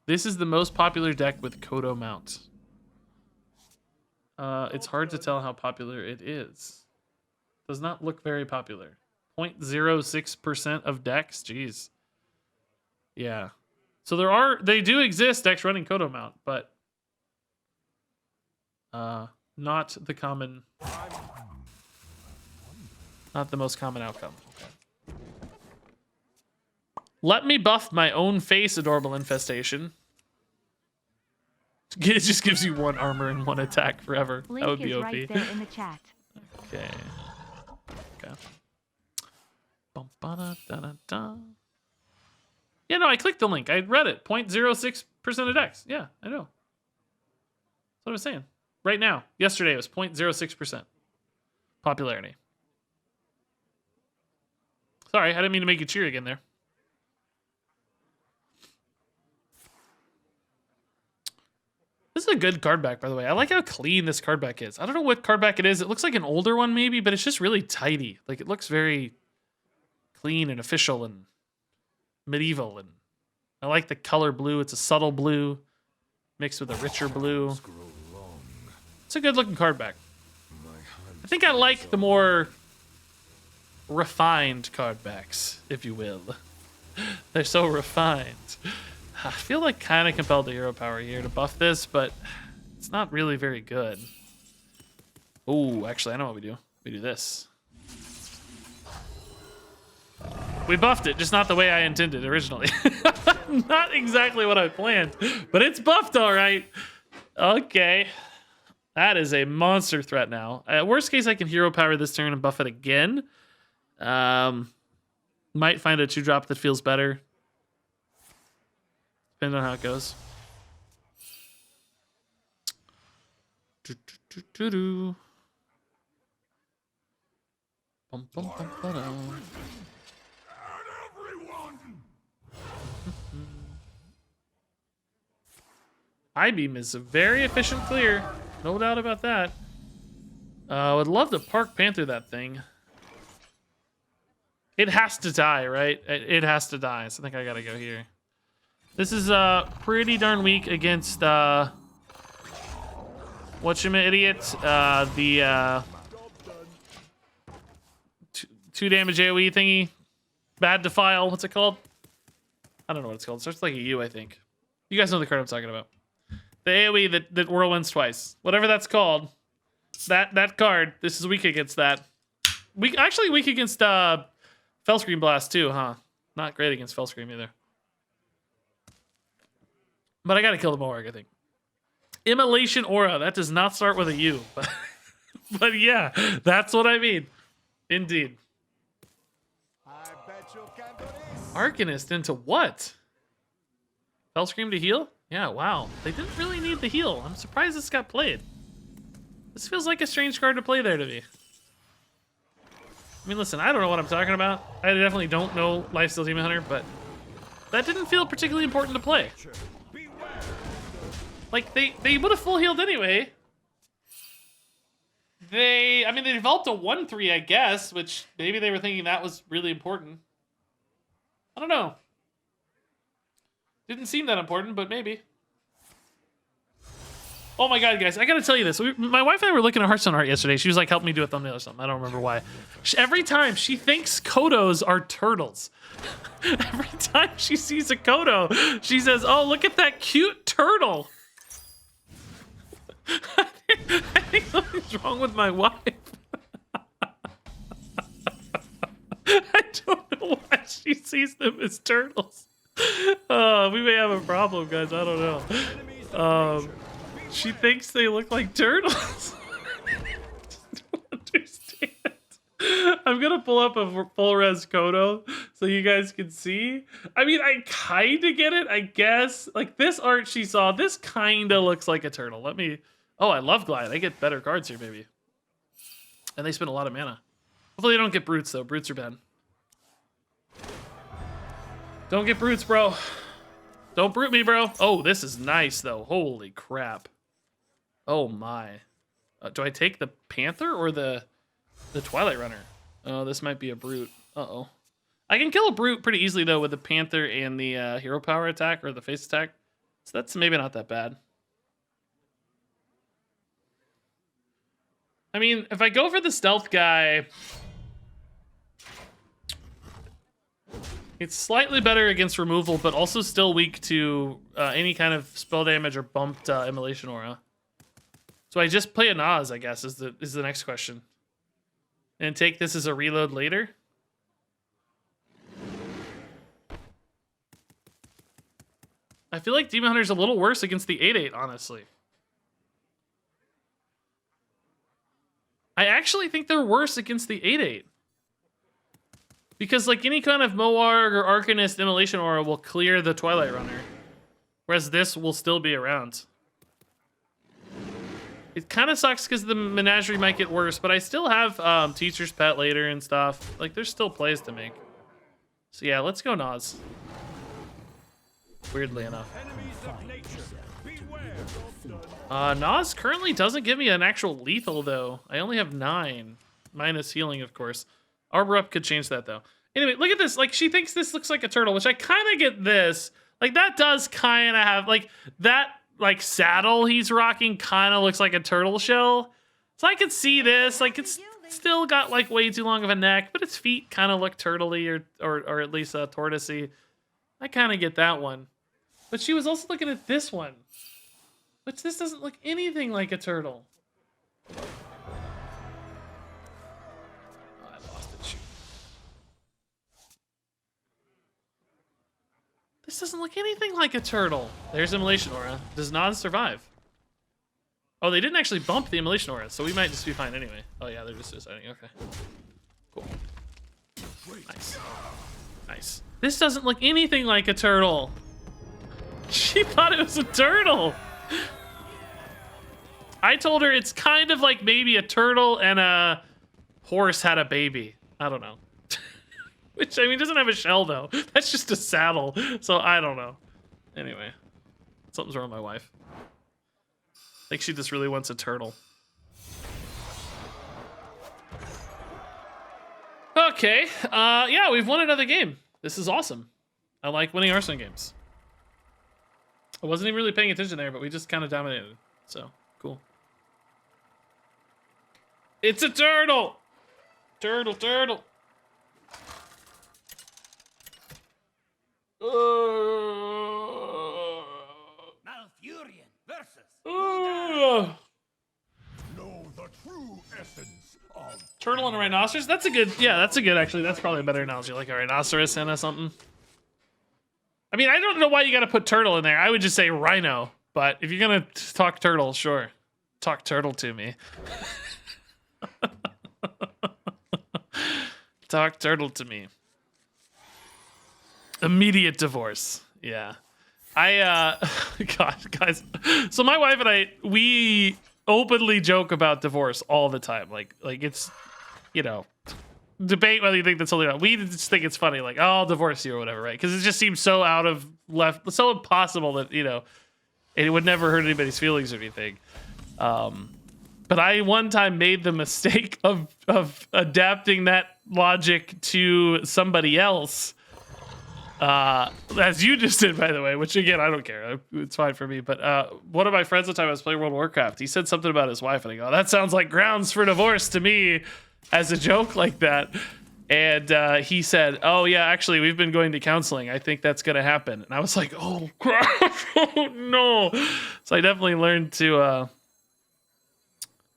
This is the most popular deck with Coda Mount. It's hard to tell how popular it is. Does not look very popular. 0.06% of decks? Jeez. Yeah. So they do exist decks running Coda Mount, but not the most common outcome. Okay. Let me buff my own face, Adorable Infestation. It just gives you 1 armor and 1 attack forever. Link that would be is OP. right there in the chat. Okay. Okay. Bum, ba-da-da-da-da. Yeah, no, I clicked the link. I read it. 0.06% of decks. Yeah, I know. That's what I was saying. Right now. Yesterday it was 0.06% popularity. Sorry, I didn't mean to make you cheer again there. This is a good card back, by the way. I like how clean this card back is. I don't know what card back it is. It looks like an older one maybe, but it's just really tidy. Like it looks very clean and official and medieval, and I like the color blue. It's a subtle blue mixed with a richer blue. It's a good looking card back. I think I like the more refined card backs, if you will. They're so refined. I feel like kind of compelled to hero power here to buff this, but it's not really very good. Oh, actually, I know what we do. We do this. We buffed it, just not the way I intended originally. Not exactly what I planned, but it's buffed all right. Okay. That is a monster threat now. Worst case, I can hero power this turn and buff it again. Might find a 2-drop that feels better. Depending on how it goes. Bum, bum, bum, ba-dum. I-beam is a very efficient clear. No doubt about that. I would love to Park Panther that thing. It has to die, right? It has to die, so I think I gotta go here. This is pretty darn weak against whatchama-idiot, the 2 damage AoE thingy. Bad Defile, what's it called? I don't know what it's called. It starts like a U, I think. You guys know the card I'm talking about. The AoE that whirlwinds twice. Whatever that's called. That card. This is weak against that. Actually weak against Fellscream Blast too, huh? Not great against Fellscream either. But I gotta kill the Moarg, I think. Immolation Aura. That does not start with a U. But yeah, that's what I mean. Indeed. Arcanist into what? Fellscream to heal? Yeah, wow. They didn't really need the heal. I'm surprised this got played. This feels like a strange card to play there to me. I mean, listen, I don't know what I'm talking about. I definitely don't know Lifesteal Demon Hunter, but that didn't feel particularly important to play. Like, they would have full healed anyway. They developed a 1/3, I guess, which maybe they were thinking that was really important. I don't know. Didn't seem that important, but maybe. Oh my god, guys, I gotta tell you this. My wife and I were looking at Hearthstone art yesterday. She was like, help me do a thumbnail or something. I don't remember why. Every time she thinks Kodos are turtles. Every time she sees a Kodo, she says, oh, look at that cute turtle. I think something's wrong with my wife. I don't know why she sees them as turtles. We may have a problem, guys. I don't know. She thinks they look like turtles. I don't understand. I'm gonna pull up a full res Kodo so you guys can see. I mean, I kind of get it, I guess. Like this art she saw, this kind of looks like a turtle. Let me. Oh, I love Glide. I get better cards here, maybe. And they spend a lot of mana. Hopefully they don't get brutes though. Brutes are bad. Don't get brutes, bro. Don't brute me, bro. Oh, this is nice though. Holy crap. Oh my. Do I take the Panther or the Twilight Runner? Oh, this might be a brute. Uh-oh. I can kill a brute pretty easily though with the Panther and the hero power attack or the face attack. So that's maybe not that bad. I mean, if I go for the stealth guy, it's slightly better against removal, but also still weak to any kind of spell damage or bumped Immolation Aura. So I just play a Nas, I guess, is the next question. And take this as a reload later. I feel like Demon Hunter's a little worse against the 8/8, honestly. I actually think they're worse against the 8/8. Because like any kind of Moarg or Arcanist Immolation Aura will clear the Twilight Runner. Whereas this will still be around. It kind of sucks because the Menagerie might get worse, but I still have Teacher's Pet later and stuff. Like there's still plays to make. So yeah, let's go Nas. Weirdly enough. Nas currently doesn't give me an actual lethal though. I only have 9. Minus healing, of course. Arbor Up could change that though. Anyway, look at this. Like she thinks this looks like a turtle, which I kind of get this. Like that does kind of have like that like saddle he's rocking kind of looks like a turtle shell. So I could see this. Like it's still got like way too long of a neck, but its feet kind of look turtley or at least tortoisey. I kind of get that one. But she was also looking at this one, which this doesn't look anything like a turtle. Oh, I lost it. Shoot. This doesn't look anything like a turtle. There's Immolation Aura. Does not survive. Oh, they didn't actually bump the Immolation Aura, so we might just be fine anyway. Oh yeah, they're just suiciding. Okay. Cool. Nice. Nice. This doesn't look anything like a turtle. She thought it was a turtle. I told her it's kind of like maybe a turtle and a horse had a baby. I don't know. Which, I mean, doesn't have a shell, though. That's just a saddle. So, I don't know. Anyway. Something's wrong with my wife. I think she just really wants a turtle. Okay. Yeah, we've won another game. This is awesome. I like winning Hearthstone games. I wasn't even really paying attention there, but we just kind of dominated. So, cool. It's a turtle! Turtle, turtle. Malfurion versus Turtle and a rhinoceros? That's a good, yeah, that's a good, actually, that's probably a better analogy, like a rhinoceros and a something. I mean, I don't know why you gotta put turtle in there. I would just say rhino, but if you're gonna talk turtle, sure. Talk turtle to me. Talk turtle to me. Immediate divorce. Yeah. God, guys. So my wife and I, we openly joke about divorce all the time. Like it's, you know, debate whether you think that's something or not. We just think it's funny, like, oh, I'll divorce you or whatever, right? Because it just seems so out of left, so impossible that, you know, it would never hurt anybody's feelings or anything. But I one time made the mistake of adapting that logic to somebody else. As you just did, by the way, which again, I don't care. It's fine for me. But one of my friends at the time I was playing World of Warcraft, he said something about his wife, and I go, that sounds like grounds for divorce to me, as a joke like that. And he said, oh yeah, actually, we've been going to counseling. I think that's gonna happen. And I was like, oh crap, oh, no. So I definitely learned to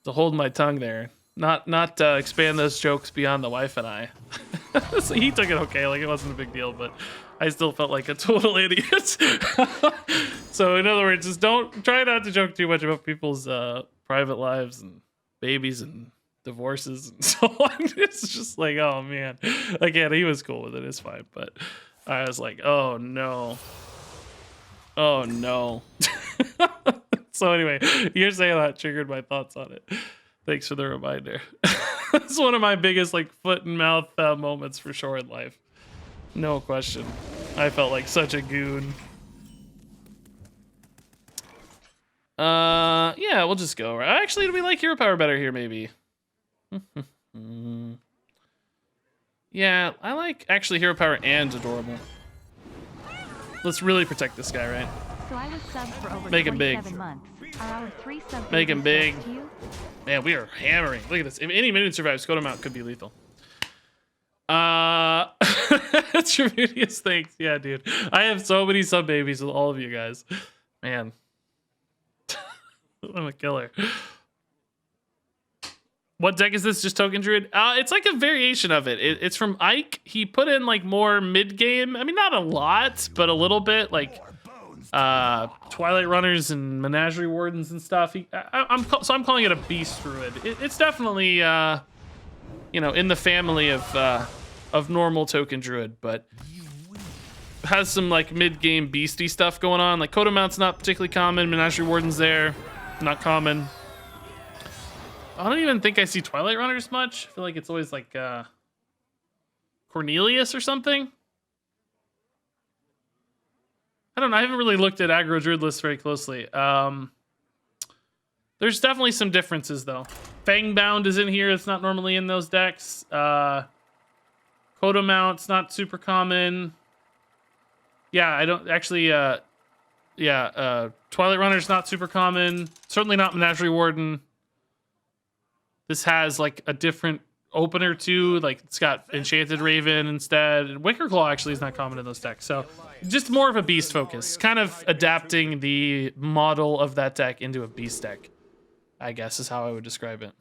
hold my tongue there. Not expand those jokes beyond the wife and I. So he took it okay, like it wasn't a big deal, but I still felt like a total idiot. So in other words, just try not to joke too much about people's private lives and babies and divorces and so on. It's just like, oh man. Again, he was cool with it, it's fine, but I was like, oh no. Oh no. So anyway, you're saying that triggered my thoughts on it. Thanks for the reminder. It's one of my biggest like foot and mouth moments for sure in life. No question. I felt like such a goon. Yeah, we'll just go. Actually, do we like hero power better here maybe? Yeah, I like actually hero power and adorable. Let's really protect this guy, right? So I was subbed for over Make him big. 27 months. Are our 3 sub Make him babies big. just you? Man, we are hammering. Look at this. If any minion survives, Scode amount could be lethal. Tremendous thanks. Yeah, dude. I have so many sub babies with all of you guys. Man. I'm a killer. What deck is this? Just Token Druid? It's like a variation of it. It's from Ike. He put in like more mid game. I mean, not a lot, but a little bit. Like Twilight Runners and Menagerie Wardens and stuff. I'm calling it a Beast Druid. It's definitely you know, in the family of normal Token Druid, but has some like mid game beastie stuff going on. Like Coda Mount's not particularly common. Menagerie Warden's there, not common. I don't even think I see Twilight Runners much. I feel like it's always like Cornelius or something. I don't know. I haven't really looked at aggro druid lists very closely. There's definitely some differences though. Fangbound is in here. It's not normally in those decks. Coda Mount's not super common. Yeah, I don't actually. Twilight Runner's not super common. Certainly not Menagerie Warden. This has like a different opener too. Like it's got Enchanted Raven instead. Wicker Claw actually is not common in those decks. So just more of a beast focus. Kind of adapting the model of that deck into a beast deck, I guess is how I would describe it.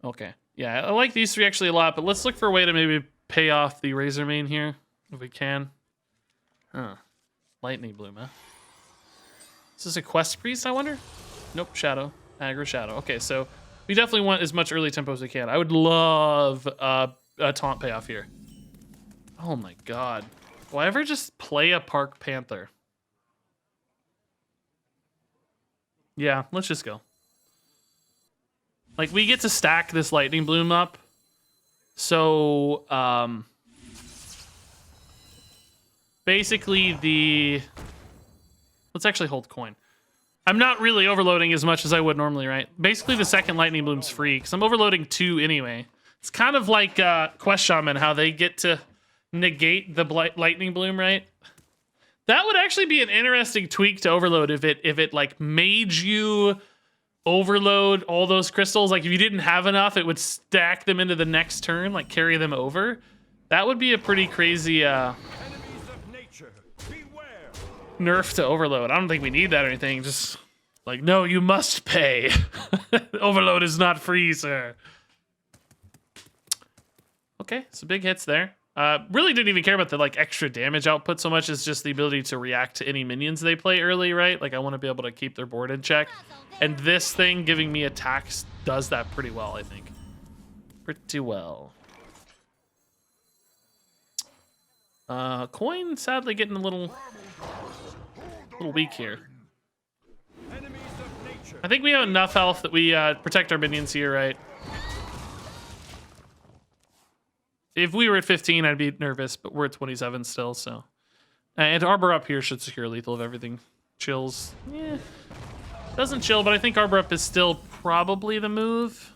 Okay. Yeah, I like these three actually a lot, but let's look for a way to maybe pay off the Razor Mane here if we can. Huh. Lightning Bloom, huh? Is this a Quest Priest, I wonder? Nope, Shadow. Aggro Shadow. Okay, so we definitely want as much early tempo as we can. I would love a taunt payoff here. Oh my god. Will I ever just play a Park Panther? Yeah, let's just go. Like, we get to stack this Lightning Bloom up. So, basically let's actually hold coin. I'm not really overloading as much as I would normally, right? Basically, the second Lightning Bloom's free, because I'm overloading 2 anyway. It's kind of like Quest Shaman, how they get to negate the Lightning Bloom, right? That would actually be an interesting tweak to overload if it like made you overload all those crystals. Like if you didn't have enough, it would stack them into the next turn, like carry them over. That would be a pretty crazy nerf to overload. I don't think we need that or anything. Just Like, no, you must pay. Overload is not free, sir. Okay, so big hits there. Really didn't even care about the like extra damage output so much as just the ability to react to any minions they play early, right? Like I want to be able to keep their board in check. And this thing giving me attacks does that pretty well, I think. Pretty well. Coin sadly getting a little weak here. I think we have enough health that we protect our minions here, right? If we were at 15, I'd be nervous, but we're at 27 still, so. And Arbor Up here should secure lethal if everything chills. Yeah, doesn't chill, but I think Arbor Up is still probably the move.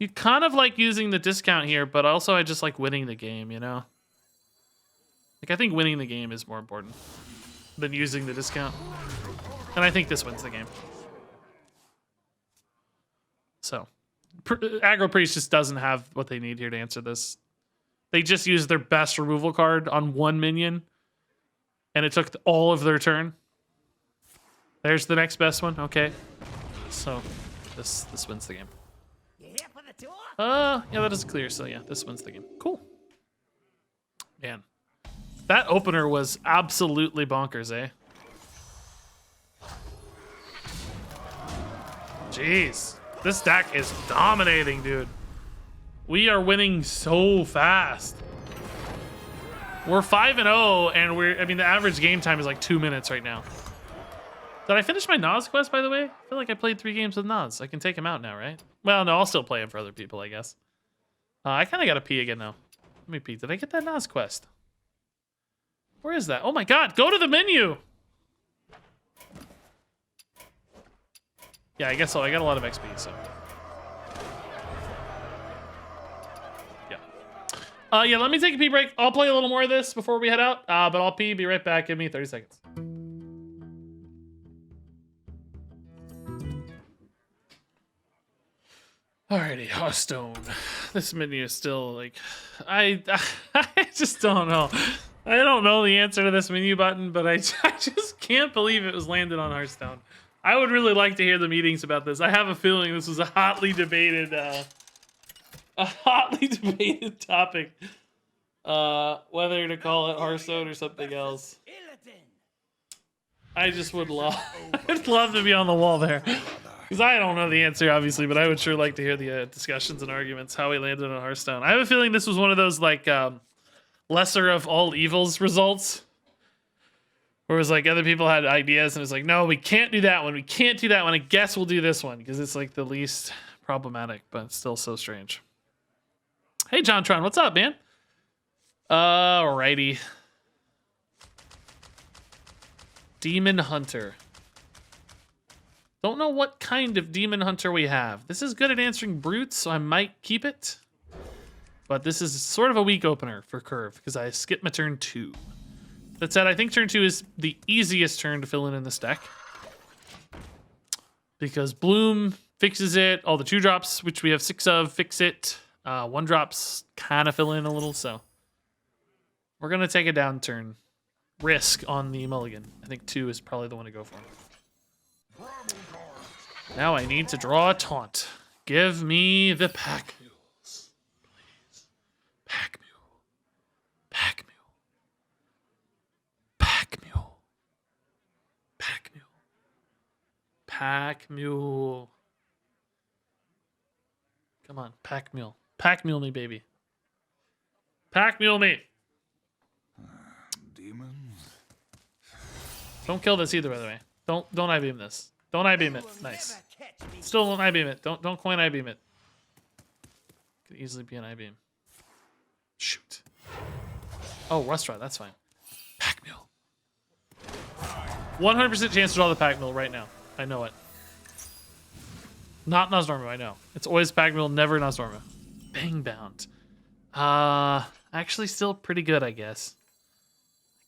You kind of like using the discount here, but also I just like winning the game, you know? Like, I think winning the game is more important than using the discount. And I think this wins the game. So. Aggro Priest just doesn't have what they need here to answer this. They just used their best removal card on one minion, and it took all of their turn. There's the next best one. Okay, so this wins the game. Yeah, that is clear. So yeah, this wins the game. Cool. Man, that opener was absolutely bonkers, eh? Jeez. This deck is dominating, dude. We are winning so fast. We're 5-0, and I mean, the average game time is like 2 minutes right now. Did I finish my Nas quest, by the way? I feel like I played 3 games with Nas. I can take him out now, right? Well, no, I'll still play him for other people, I guess. I kind of got to pee again now. Let me pee. Did I get that Nas quest? Where is that? Oh my God, go to the menu. Yeah, I guess so. I got a lot of XP, so. Yeah. Yeah, let me take a pee break. I'll play a little more of this before we head out, but I'll pee, be right back. Give me 30 seconds. Alrighty, Hearthstone. This menu is still like, I just don't know. I don't know the answer to this menu button, but I just can't believe it was landed on Hearthstone. I would really like to hear the meetings about this. I have a feeling this was a hotly debated topic. Whether to call it Hearthstone or something else. I just would love, I'd love to be on the wall there. Because I don't know the answer, obviously, but I would sure like to hear the discussions and arguments, how we landed on Hearthstone. I have a feeling this was one of those, like, lesser of all evils results. Where it was like other people had ideas and it's like, no, we can't do that one. We can't do that one. I guess we'll do this one because it's like the least problematic, but it's still so strange. Hey, John Tron, what's up, man? Alrighty. Demon Hunter. Don't know what kind of Demon Hunter we have. This is good at answering brutes, so I might keep it. But this is sort of a weak opener for Curve because I skipped my turn 2. That said, I think turn 2 is the easiest turn to fill in this deck. Because Bloom fixes it. All the 2-drops, which we have 6 of, fix it. 1-drops kind of fill in a little, so. We're going to take a down turn. Risk on the mulligan. I think 2 is probably the one to go for. Now I need to draw a taunt. Give me the pack mules, please. Pack mule. Pack mule. Pack mule. Pack mule. Pack mule. Come on, pack mule. Pack mule me, baby. Pack mule me. Demons. Don't kill this either, by the way. Don't I-beam this. Don't I-beam it. Nice. Still don't I-beam it. Don't coin I-beam it. Could easily be an I-beam. Shoot. Oh, Rust Rod, that's fine. Pack mule. 100% chance to draw the pack mule right now. I know it. Not Nosdorma, I know. It's always pack mule, never Nosdorma. Bang bound. Actually still pretty good, I guess.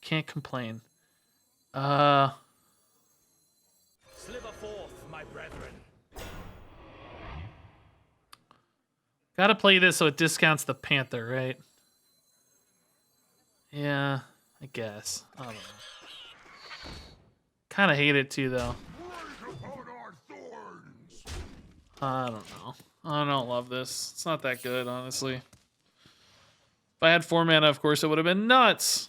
Can't complain. Sliver forth, my brethren. Gotta play this so it discounts the Panther, right? Yeah, I guess. I don't know. Kind of hate it too, though. I don't know. I don't love this. It's not that good, honestly. If I had 4 mana, of course, it would have been nuts.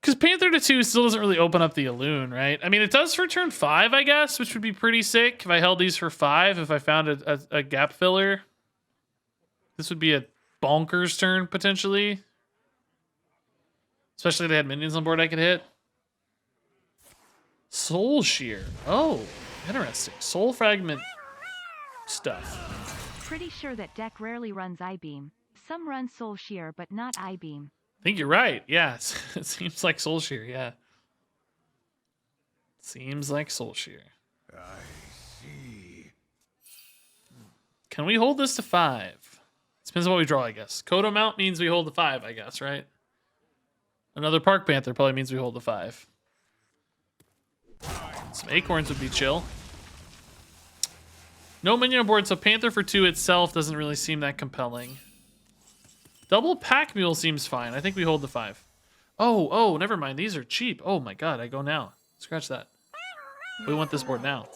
Because Panther to 2 still doesn't really open up the Elune, right? I mean, it does for turn 5, I guess, which would be pretty sick if I held these for 5, if I found a gap filler. This would be a bonkers turn, potentially. Especially if they had minions on board I could hit. Soul Shear. Oh, interesting. Soul Fragment stuff. Pretty sure that deck rarely runs I-Beam. Some run Soul Shear, but not I-Beam. I think you're right. Yeah, it seems like Soul Shear, yeah. Seems like Soul Shear. I see. Can we hold this to 5? Depends on what we draw, I guess. Kodo Mount means we hold the 5, I guess, right? Another Park Panther probably means we hold the 5. Some Acorns would be chill. No minion on board, so Panther for 2 itself doesn't really seem that compelling. Double Pack Mule seems fine. I think we hold the 5. Oh, never mind. These are cheap. Oh my god, I go now. Scratch that. We want this board now.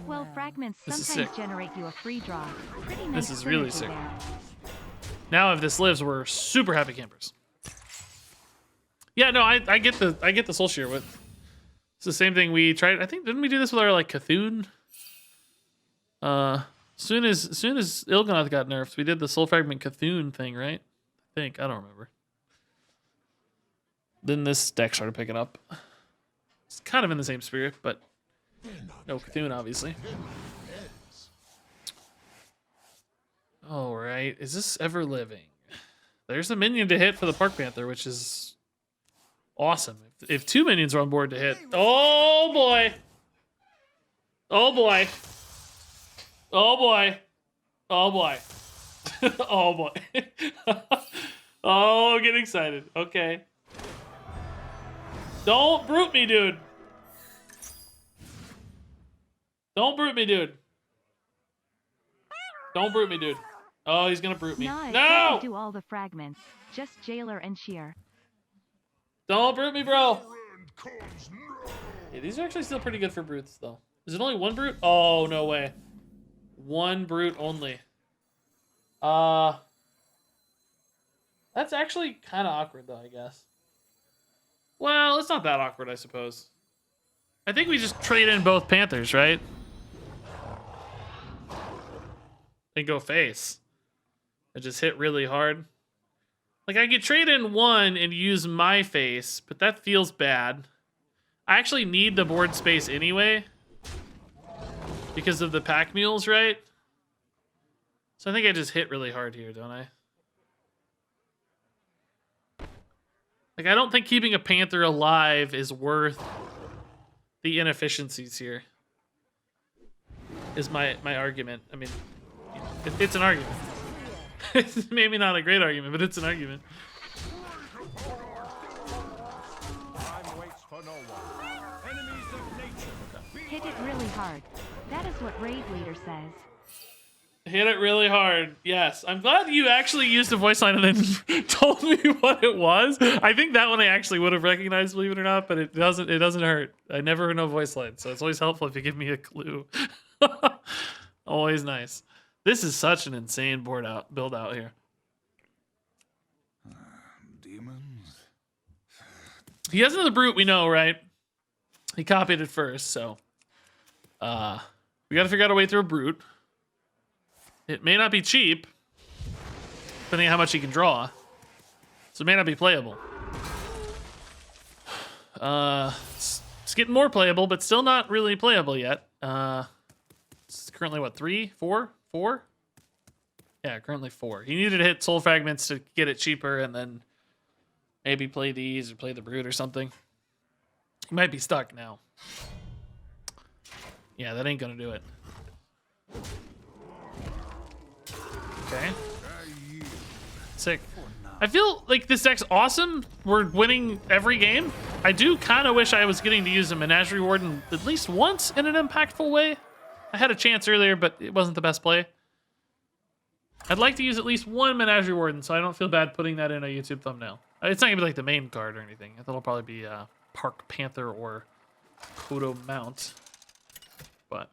Well, fragments This is sometimes sick. generate you a free draw. Pretty nice This is really synergy sick. there. Now if this lives, we're super happy campers. Yeah, no, I get the Soul Shear with. It's the same thing we tried. I think didn't we do this with our like Cthulhu? Soon as Il'gynoth got nerfed, we did the Soul Fragment Cthulhu thing, right? I think. I don't remember. Then this deck started picking up. It's kind of in the same spirit, but no Cthulhu, obviously. All right, is this ever living? There's a minion to hit for the Park Panther, which is awesome. If 2 minions are on board to hit, oh boy, oh boy, oh boy, oh boy, oh boy. Oh, get excited. Okay. Don't brute me, dude. Don't brute me, dude. Don't brute me, dude. Oh, he's gonna brute me. Nah, it No! doesn't do all the fragments. Just Jailer and Shear. Don't brute me, bro. Yeah, these are actually still pretty good for brutes, though. Is it only 1 brute? Oh, no way. 1 brute only. That's actually kind of awkward, though, I guess. Well, it's not that awkward, I suppose. I think we just trade in both Panthers, right? And go face. And just hit really hard. Like, I could trade in 1 and use my face, but that feels bad. I actually need the board space anyway. Because of the pack mules, right? So I think I just hit really hard here, don't I? Like, I don't think keeping a Panther alive is worth the inefficiencies here. Is my argument. I mean, it's an argument. It's maybe not a great argument, but it's an argument. Time waits for no one. Enemies of nature. Hit it really hard. That is what Raid Leader says. Hit it really hard. Yes. I'm glad you actually used a voice line and then told me what it was. I think that one I actually would have recognized, believe it or not, but it doesn't hurt. I never heard no voice line, so it's always helpful if you give me a clue. Always nice. This is such an insane build out here. Demons. He has another brute, we know, right? He copied it first, so we gotta figure out a way through a brute. It may not be cheap, depending on how much he can draw. So it may not be playable. It's getting more playable, but still not really playable yet. It's currently what, 3, 4? 4? Yeah, currently 4. He needed to hit soul fragments to get it cheaper, and then maybe play these or play the brute or something. He might be stuck now. Yeah, that ain't gonna do it. Okay. Sick. I feel like this deck's awesome. We're winning every game. I do kind of wish I was getting to use a Menagerie Warden at least once in an impactful way. I had a chance earlier, but it wasn't the best play. I'd like to use at least 1 Menagerie Warden, so I don't feel bad putting that in a YouTube thumbnail. It's not gonna be like the main card or anything. I thought it'll probably be Park Panther or Kodo Mount. But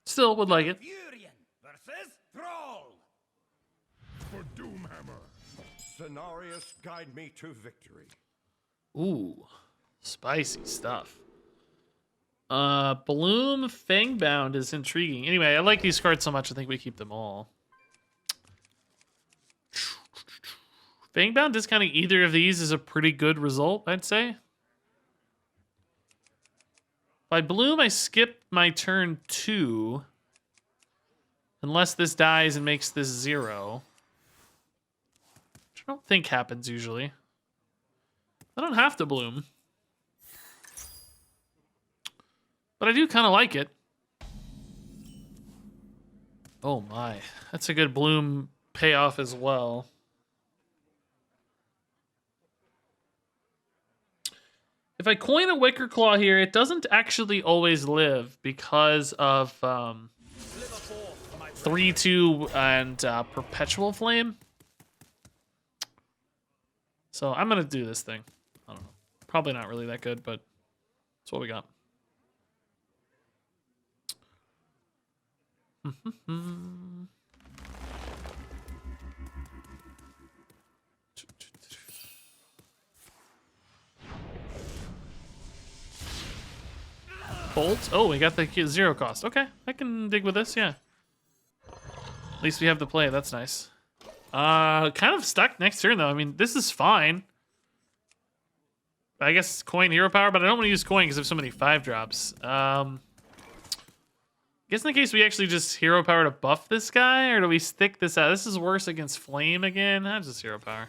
still would like it. Furion versus Thrall. For Doomhammer. Cenarius, guide me to victory. Ooh, spicy stuff. Bloom Fangbound is intriguing. Anyway, I like these cards so much, I think we keep them all. Fangbound discounting either of these is a pretty good result, I'd say. If I Bloom, I skip my turn 2. Unless this dies and makes this 0. Which I don't think happens usually. I don't have to Bloom. But I do kind of like it. Oh my. That's a good Bloom payoff as well. If I coin a Wicker Claw here, it doesn't actually always live because of 3-2 and Perpetual Flame. So I'm going to do this thing. I don't know. Probably not really that good, but that's what we got. Bolt. Oh, we got the 0 cost. Okay, I can dig with this, yeah. At least we have the play. That's nice. Kind of stuck next turn, though. I mean, this is fine. I guess coin hero power, but I don't want to use coin because I have so many 5-drops. I guess in the case we actually just hero power to buff this guy, or do we stick this out? This is worse against flame again. Just hero power.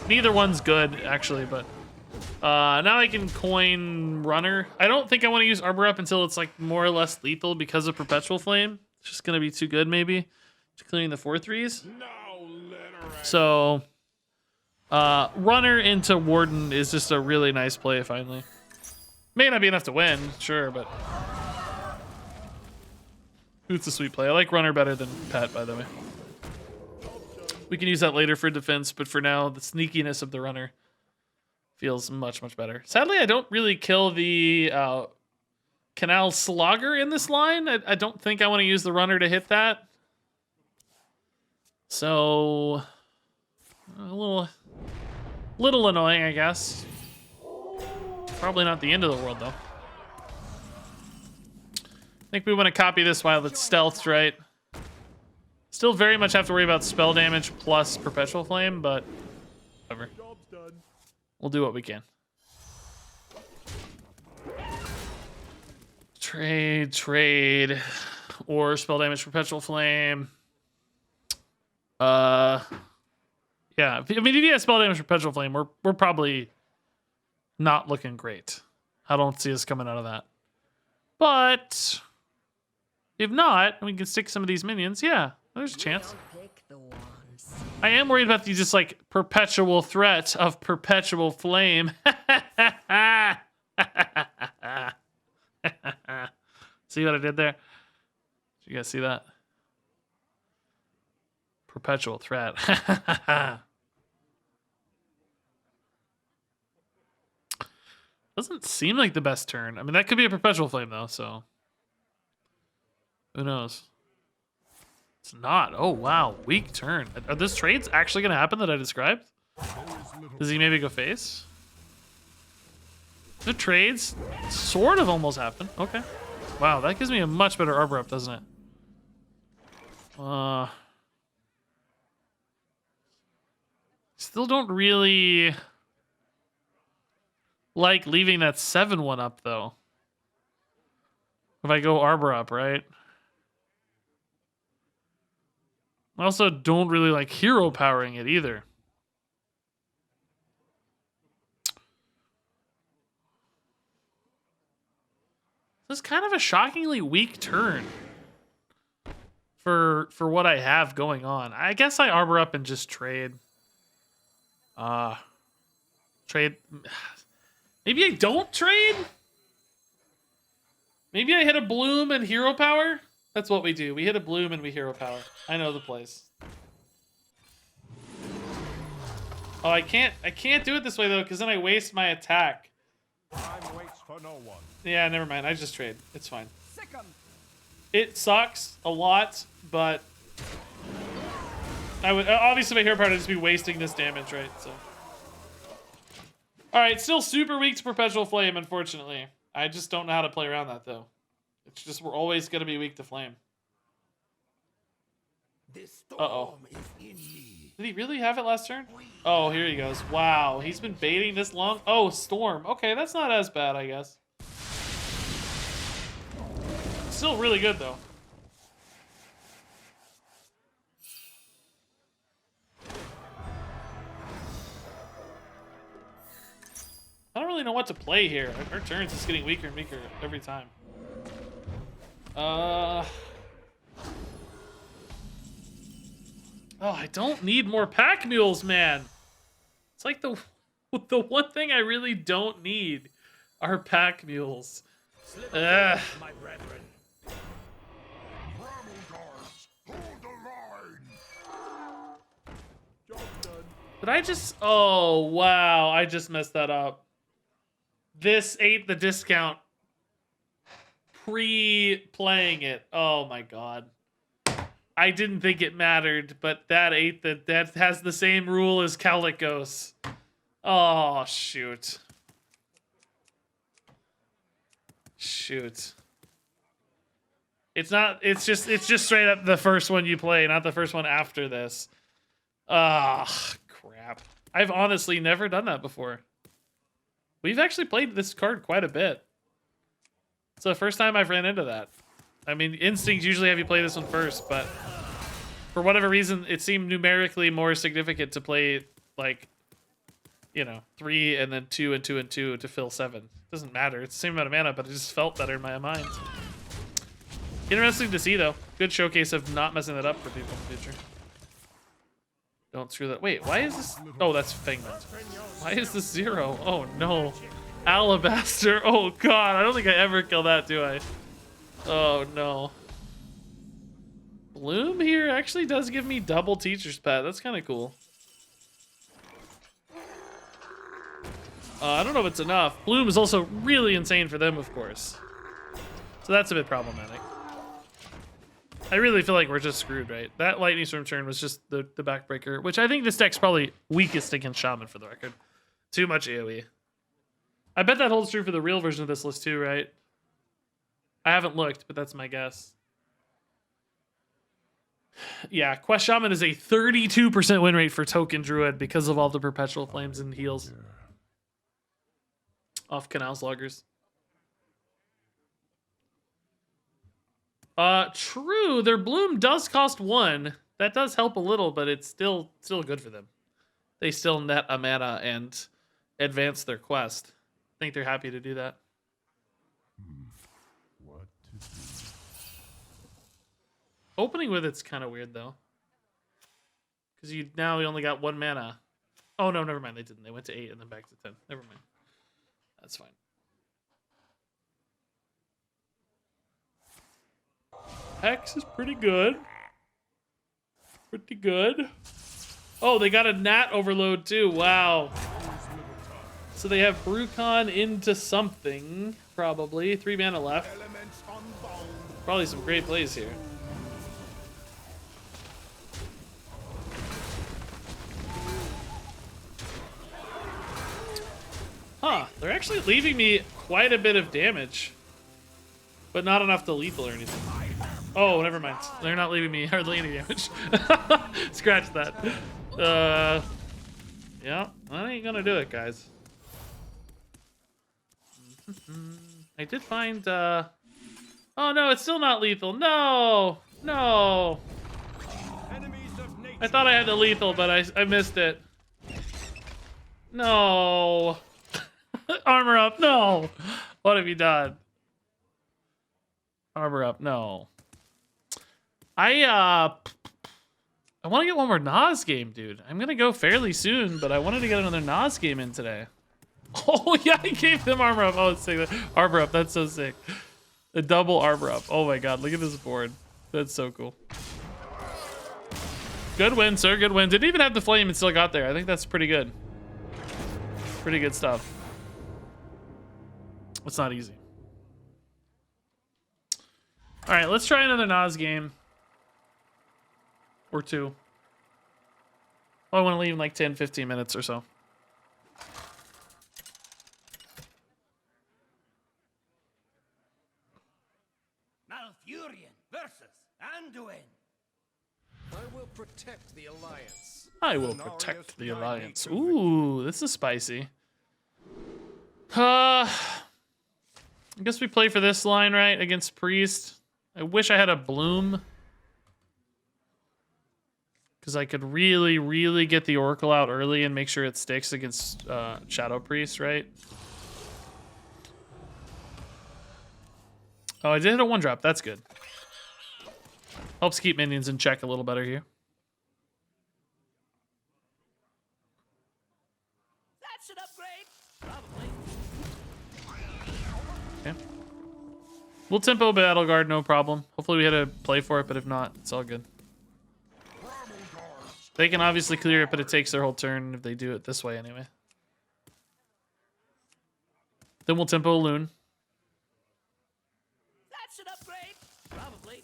Neither one's good, actually, but now I can coin runner. I don't think I want to use Arbor Up until it's like more or less lethal because of Perpetual Flame. It's just gonna be too good, maybe. Just clearing the 4/3s. So runner into Warden is just a really nice play finally. May not be enough to win, sure, but it's a sweet play. I like runner better than pet, by the way. We can use that later for defense, but for now, the sneakiness of the runner feels much, much better. Sadly, I don't really kill the Canal Slogger in this line. I don't think I want to use the runner to hit that. So a little annoying, I guess. Probably not the end of the world, though. I think we want to copy this while it's stealthed, right? Still very much have to worry about spell damage plus Perpetual Flame, but whatever. We'll do what we can. Trade, or spell damage, Perpetual Flame. Yeah. I mean, if you have spell damage, Perpetual Flame, we're probably not looking great. I don't see us coming out of that. But if not, we can stick some of these minions. Yeah, there's a chance. I am worried about the just like perpetual threat of Perpetual Flame. See what I did there? Did you guys see that? Perpetual threat. Doesn't seem like the best turn. I mean, that could be a Perpetual Flame though, so who knows? It's not. Oh, wow. Weak turn. Are those trades actually going to happen that I described? Does he maybe go face? The trades sort of almost happen. Okay. Wow, that gives me a much better Arbor Up, doesn't it? Still don't really like leaving that 7-1 up, though. If I go Arbor Up, right? I also don't really like hero powering it either. This is kind of a shockingly weak turn for what I have going on. I guess I Arbor Up and just trade. Trade. Maybe I don't trade? Maybe I hit a Bloom and hero power? That's what we do. We hit a Bloom and we hero power. I know the plays. Oh, I can't do it this way though, because then I waste my attack. Time waits for no one. Yeah, never mind. I just trade. It's fine. Sick 'em. It sucks a lot, but I would obviously my hero power would just be wasting this damage, right? So, all right, still super weak to Perpetual Flame, unfortunately. I just don't know how to play around that though. It's just we're always gonna be weak to flame. The Uh-oh. storm is in me. Did he really have it last turn? Oh, here he goes. Wow, he's been baiting this long. Oh, Storm. Okay, that's not as bad, I guess. Still really good, though. I don't really know what to play here. Our turn's just getting weaker and weaker every time. Oh, I don't need more pack mules, man. It's like the one thing I really don't need are pack mules. Ugh. My brethren. But I just... Oh, wow. I just messed that up. This ate the discount pre-playing it. Oh, my God. I didn't think it mattered, but that ate the... That has the same rule as Calicos. Oh, shoot. Shoot. It's not... It's just straight up the first one you play, not the first one after this. Ah, crap. I've honestly never done that before. We've actually played this card quite a bit. It's the first time I've ran into that. I mean, instincts usually have you play this one first, but for whatever reason, it seemed numerically more significant to play, like, you know, 3 and then 2 and 2 and 2 to fill 7. Doesn't matter. It's the same amount of mana, but it just felt better in my mind. Interesting to see, though. Good showcase of not messing that up for people in the future. Don't screw that. Wait, why is this? Oh, that's Fangment. Why is this 0? Oh, no. Alabaster. Oh, God. I don't think I ever kill that, do I? Oh, no. Bloom here actually does give me double Teacher's Pet. That's kind of cool. I don't know if it's enough. Bloom is also really insane for them, of course. So that's a bit problematic. I really feel like we're just screwed, right? That Lightning Storm turn was just the backbreaker, which I think this deck's probably weakest against Shaman, for the record. Too much AoE. I bet that holds true for the real version of this list too, right? I haven't looked, but that's my guess. Yeah, Quest Shaman is a 32% win rate for Token Druid because of all the Perpetual Flames and heals. Off Canal's Loggers. True, their Bloom does cost 1. That does help a little, but it's still good for them. They still net a mana and advance their quest. I think they're happy to do that. What to do? Opening with it's kind of weird though, because you only got 1 mana. Oh no, never mind. They didn't. They went to 8 and then back to 10. Never mind. That's fine. Hex is pretty good. Pretty good. Oh, they got a Gnat Overload too. Wow. So they have Brucon into something, probably. 3 mana left. Probably some great plays here. Huh, they're actually leaving me quite a bit of damage. But not enough to lethal or anything. Oh, never mind. They're not leaving me hardly any damage. Scratch that. Yeah, that ain't gonna do it, guys. I did find, oh no, it's still not lethal. No! No! I thought I had the lethal, but I missed it. No! Armor up, no! What have you done? Armor up, no. I want to get one more Nas game, dude. I'm gonna go fairly soon, but I wanted to get another Nas game in today. Oh yeah, I gave them armor up. Oh, it's sick. Armor up, that's so sick. A double armor up. Oh my god, look at this board. That's so cool. Good win, sir. Good win. Didn't even have the flame and still got there. I think that's pretty good. Pretty good stuff. It's not easy. All right, let's try another Nas game. Or two. Oh, I want to leave in like 10, 15 minutes or so. Malfurion versus Anduin. I will protect the alliance. I will protect the alliance. Ooh, this is spicy. I guess we play for this line, right? Against Priest. I wish I had a Bloom. Because I could really, really get the Oracle out early and make sure it sticks against Shadow Priest, right? Oh, I did hit a 1-drop. That's good. Helps keep minions in check a little better here. That should upgrade. Probably. Okay. We'll tempo Battle Guard, no problem. Hopefully we had a play for it, but if not, it's all good. They can obviously clear it, but it takes their whole turn if they do it this way anyway. Then we'll tempo a Loon. That should upgrade. Probably.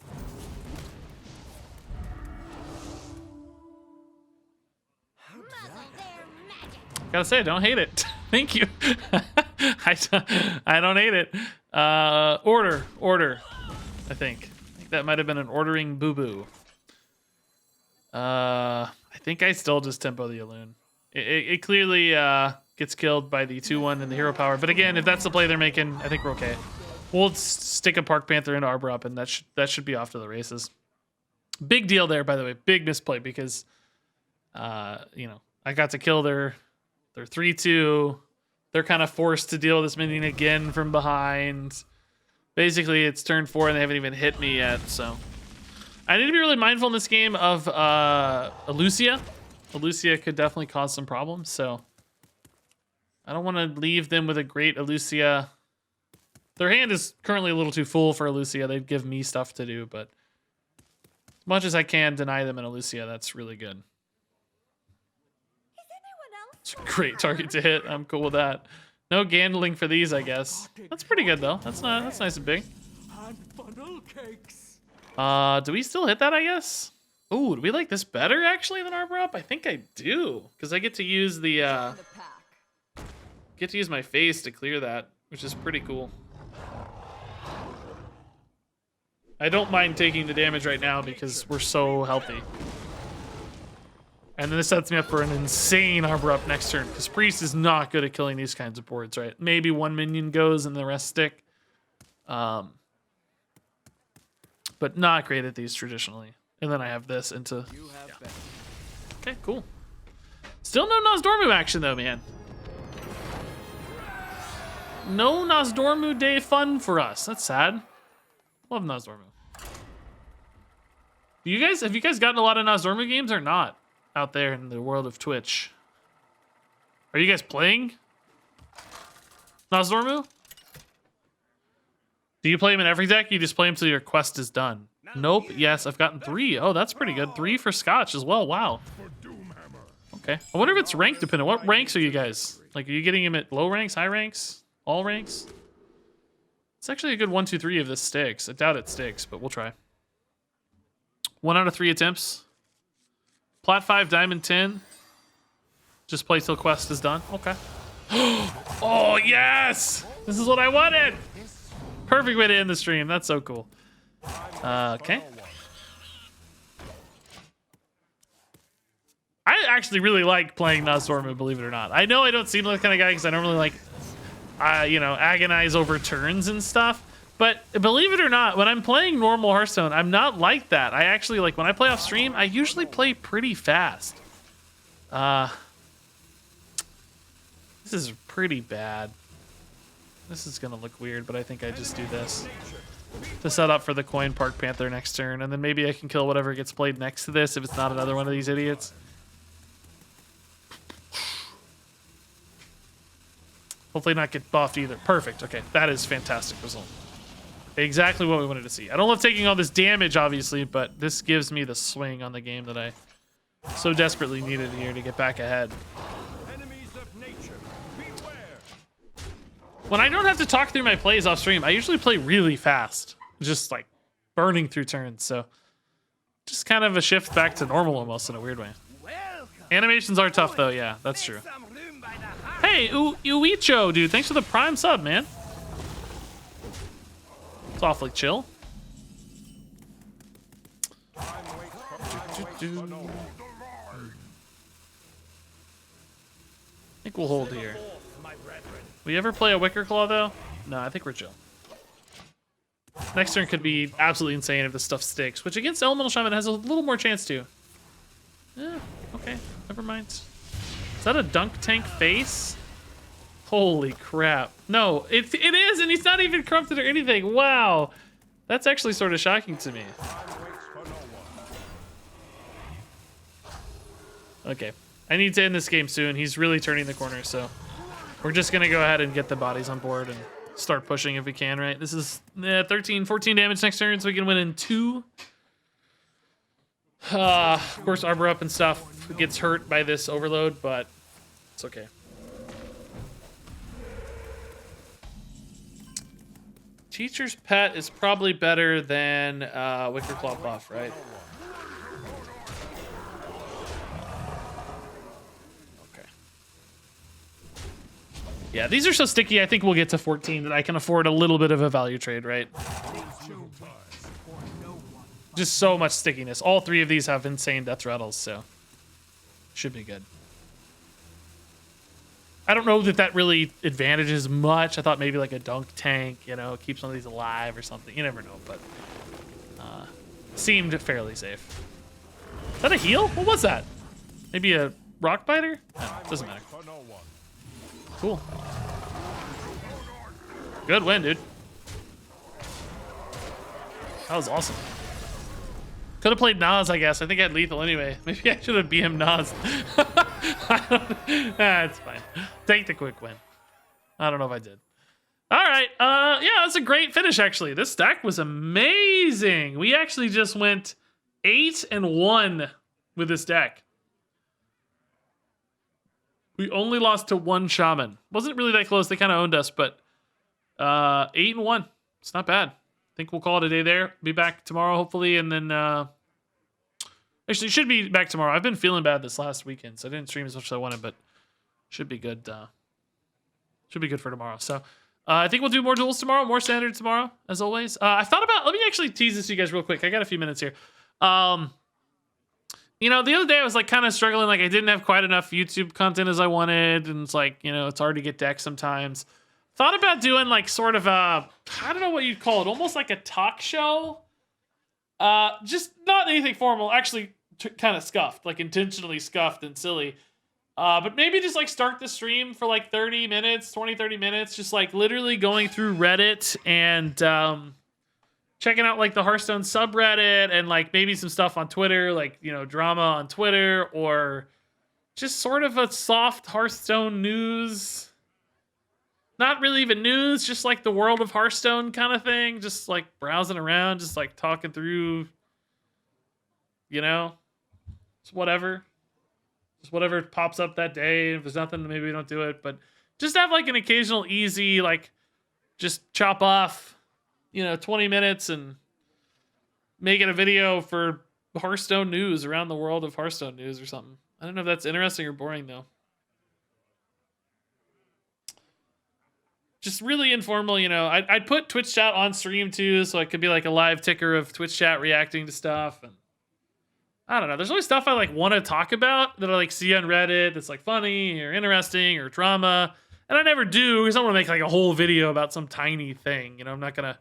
Gotta say, I don't hate it. Thank you. I don't hate it. Order. I think that might have been an ordering boo-boo. I think I still just tempo the Elune. It clearly gets killed by the 2-1 and the hero power. But again, if that's the play they're making, I think we're okay. We'll stick a Park Panther into Arbor up, and that should be off to the races. Big deal there, by the way. Big misplay because, you know, I got to kill their 3-2. They're kind of forced to deal with this minion again from behind. Basically, it's turn 4 and they haven't even hit me yet, so. I need to be really mindful in this game of Elucia. Elucia could definitely cause some problems, so. I don't want to leave them with a great Elucia. Their hand is currently a little too full for Elucia. They'd give me stuff to do, but as much as I can deny them an Elucia, that's really good. It's a great target to hit. I'm cool with that. No gandling for these, I guess. That's pretty good though. That's nice and big. And funnel cakes. Do we still hit that, I guess? Ooh, do we like this better actually than Arbor Up? I think I do. Because I get to use the get to use my face to clear that, which is pretty cool. I don't mind taking the damage right now because we're so healthy. And then this sets me up for an insane Arbor Up next turn, because Priest is not good at killing these kinds of boards, right? Maybe one minion goes and the rest stick. But not great at these traditionally. And then I have this into... Yeah. Okay, cool. Still no Nosdormu action though, man. No Nosdormu day fun for us. That's sad. Love Nosdormu. Have you guys gotten a lot of Nosdormu games or not? Out there in the world of Twitch. Are you guys playing Nosdormu? Do you play him in every deck? You just play him till your quest is done. Nope. Yes, I've gotten 3. Oh, that's pretty good. 3 for Scotch as well. Wow. Okay. I wonder if it's rank dependent. What ranks are you guys? Like, are you getting him at low ranks, high ranks, all ranks? It's actually a good 1, 2, 3 if this sticks. I doubt it sticks, but we'll try. 1 out of 3 attempts. Plat 5, Diamond 10. Just play till quest is done. Okay. Oh, yes! This is what I wanted! Perfect way to end the stream. That's so cool. Okay. I actually really like playing Nosdormu, believe it or not. I know I don't seem like the kind of guy because I don't really like, you know, agonize over turns and stuff. But believe it or not, when I'm playing normal Hearthstone, I'm not like that. I actually, like, when I play off stream, I usually play pretty fast. This is pretty bad. This is gonna look weird, but I think I just do this to set up for the coin Park Panther next turn, and then maybe I can kill whatever gets played next to this if it's not another one of these idiots. Hopefully not get buffed either. Perfect. Okay, that is fantastic result. Exactly what we wanted to see. I don't love taking all this damage, obviously, but this gives me the swing on the game that I So desperately needed here to get back ahead. Enemies of nature, beware. When I don't have to talk through my plays off stream, I usually play really fast. Just like burning through turns. So just kind of a shift back to normal almost in a weird way. Welcome. Animations are tough though, yeah, that's true. Make some room by the hearth. Hey, Uicho, dude, thanks for the prime sub, man. It's awfully chill. Time waits for no one. I think we'll hold here. We ever play a Wicker Claw though? No, I think we're chill. Next turn could be absolutely insane if this stuff sticks, which against Elemental Shaman has a little more chance to. Yeah, okay, never mind. Is that a dunk tank face? Holy crap. No, it is, and he's not even corrupted or anything. Wow. That's actually sort of shocking to me. Time waits for no one. Okay, I need to end this game soon. He's really turning the corner, so we're just gonna go ahead and get the bodies on board and start pushing if we can, right? This is 13, 14 damage next turn, so we can win in 2. Of course, Arbor Up and stuff gets hurt by this overload, but it's okay. Teacher's Pet is probably better than Wicker Claw buff, right? Okay. Yeah, these are so sticky, I think we'll get to 14 that I can afford a little bit of a value trade, right? Just so much stickiness. All 3 of these have insane death rattles, so should be good. I don't know that really advantages much. I thought maybe like a dunk tank, you know, keep some of these alive or something. You never know, but seemed fairly safe. Is that a heal? What was that? Maybe a rock biter? No, doesn't matter. For no one. Cool. Good win, dude. That was awesome. Could have played Nas, I guess. I think I had lethal anyway. Maybe I should have BM Nas. It's fine. Take the quick win. I don't know if I did. All right. Yeah, that's a great finish, actually. This stack was amazing. We actually just went 8-1 with this deck. We only lost to 1 Shaman. Wasn't really that close. They kind of owned us, but 8-1. It's not bad. I think we'll call it a day there. Be back tomorrow, hopefully, and then actually should be back tomorrow. I've been feeling bad this last weekend, so I didn't stream as much as I wanted, but should be good. Should be good for tomorrow. So I think we'll do more duels tomorrow, more standard tomorrow, as always. I thought about, let me actually tease this to you guys real quick. I got a few minutes here. You know, the other day I was like kind of struggling, like I didn't have quite enough YouTube content as I wanted, and it's like, you know, it's hard to get decks sometimes. Thought about doing like sort of a, I don't know what you'd call it, almost like a talk show. Just not anything formal, actually kind of scuffed, like intentionally scuffed and silly. But maybe just like start the stream for like 30 minutes, 30 minutes, just like literally going through Reddit and checking out like the Hearthstone subreddit and like maybe some stuff on Twitter, like, you know, drama on Twitter, or just sort of a soft Hearthstone news. Not really even news, just like the world of Hearthstone kind of thing. Just like browsing around, just like talking through, you know, just whatever. Just whatever pops up that day. If there's nothing, maybe we don't do it. But just have like an occasional easy, like just chop off, you know, 20 minutes and make it a video for Hearthstone news around the world of Hearthstone news or something. I don't know if that's interesting or boring though. Just really informal, you know. I'd put Twitch chat on stream too, so it could be like a live ticker of Twitch chat reacting to stuff. And I don't know. There's always stuff I like want to talk about that I like see on Reddit that's like funny or interesting or drama, and I never do because I want to make like a whole video about some tiny thing. You know, I'm not gonna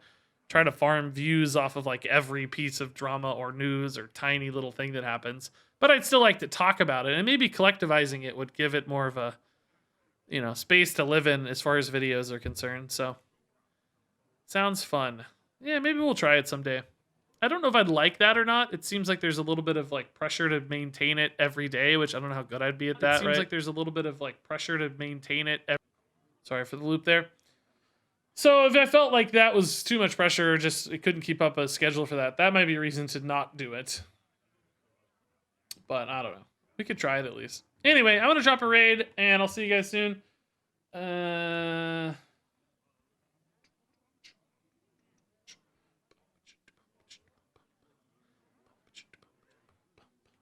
try to farm views off of like every piece of drama or news or tiny little thing that happens. But I'd still like to talk about it, and maybe collectivizing it would give it more of a, you know, space to live in as far as videos are concerned. So sounds fun. Yeah, maybe we'll try it someday. I don't know if I'd like that or not. It seems like there's a little bit of like pressure to maintain it every day, which I don't know how good I'd be at that. It seems like there's a little bit of like pressure to maintain it. Sorry for the loop there. So if I felt like that was too much pressure, or just it couldn't keep up a schedule for that, that might be a reason to not do it. But I don't know. We could try it at least. Anyway, I'm gonna drop a raid, and I'll see you guys soon.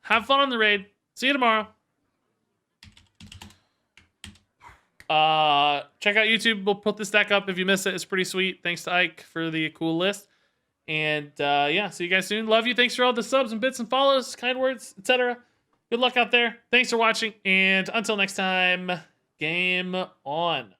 Have fun on the raid. See you tomorrow. Check out YouTube. We'll put this deck up if you miss it. It's pretty sweet. Thanks to Ike for the cool list. And yeah, see you guys soon. Love you. Thanks for all the subs and bits and follows, kind words, etc. Good luck out there. Thanks for watching. And until next time, game on.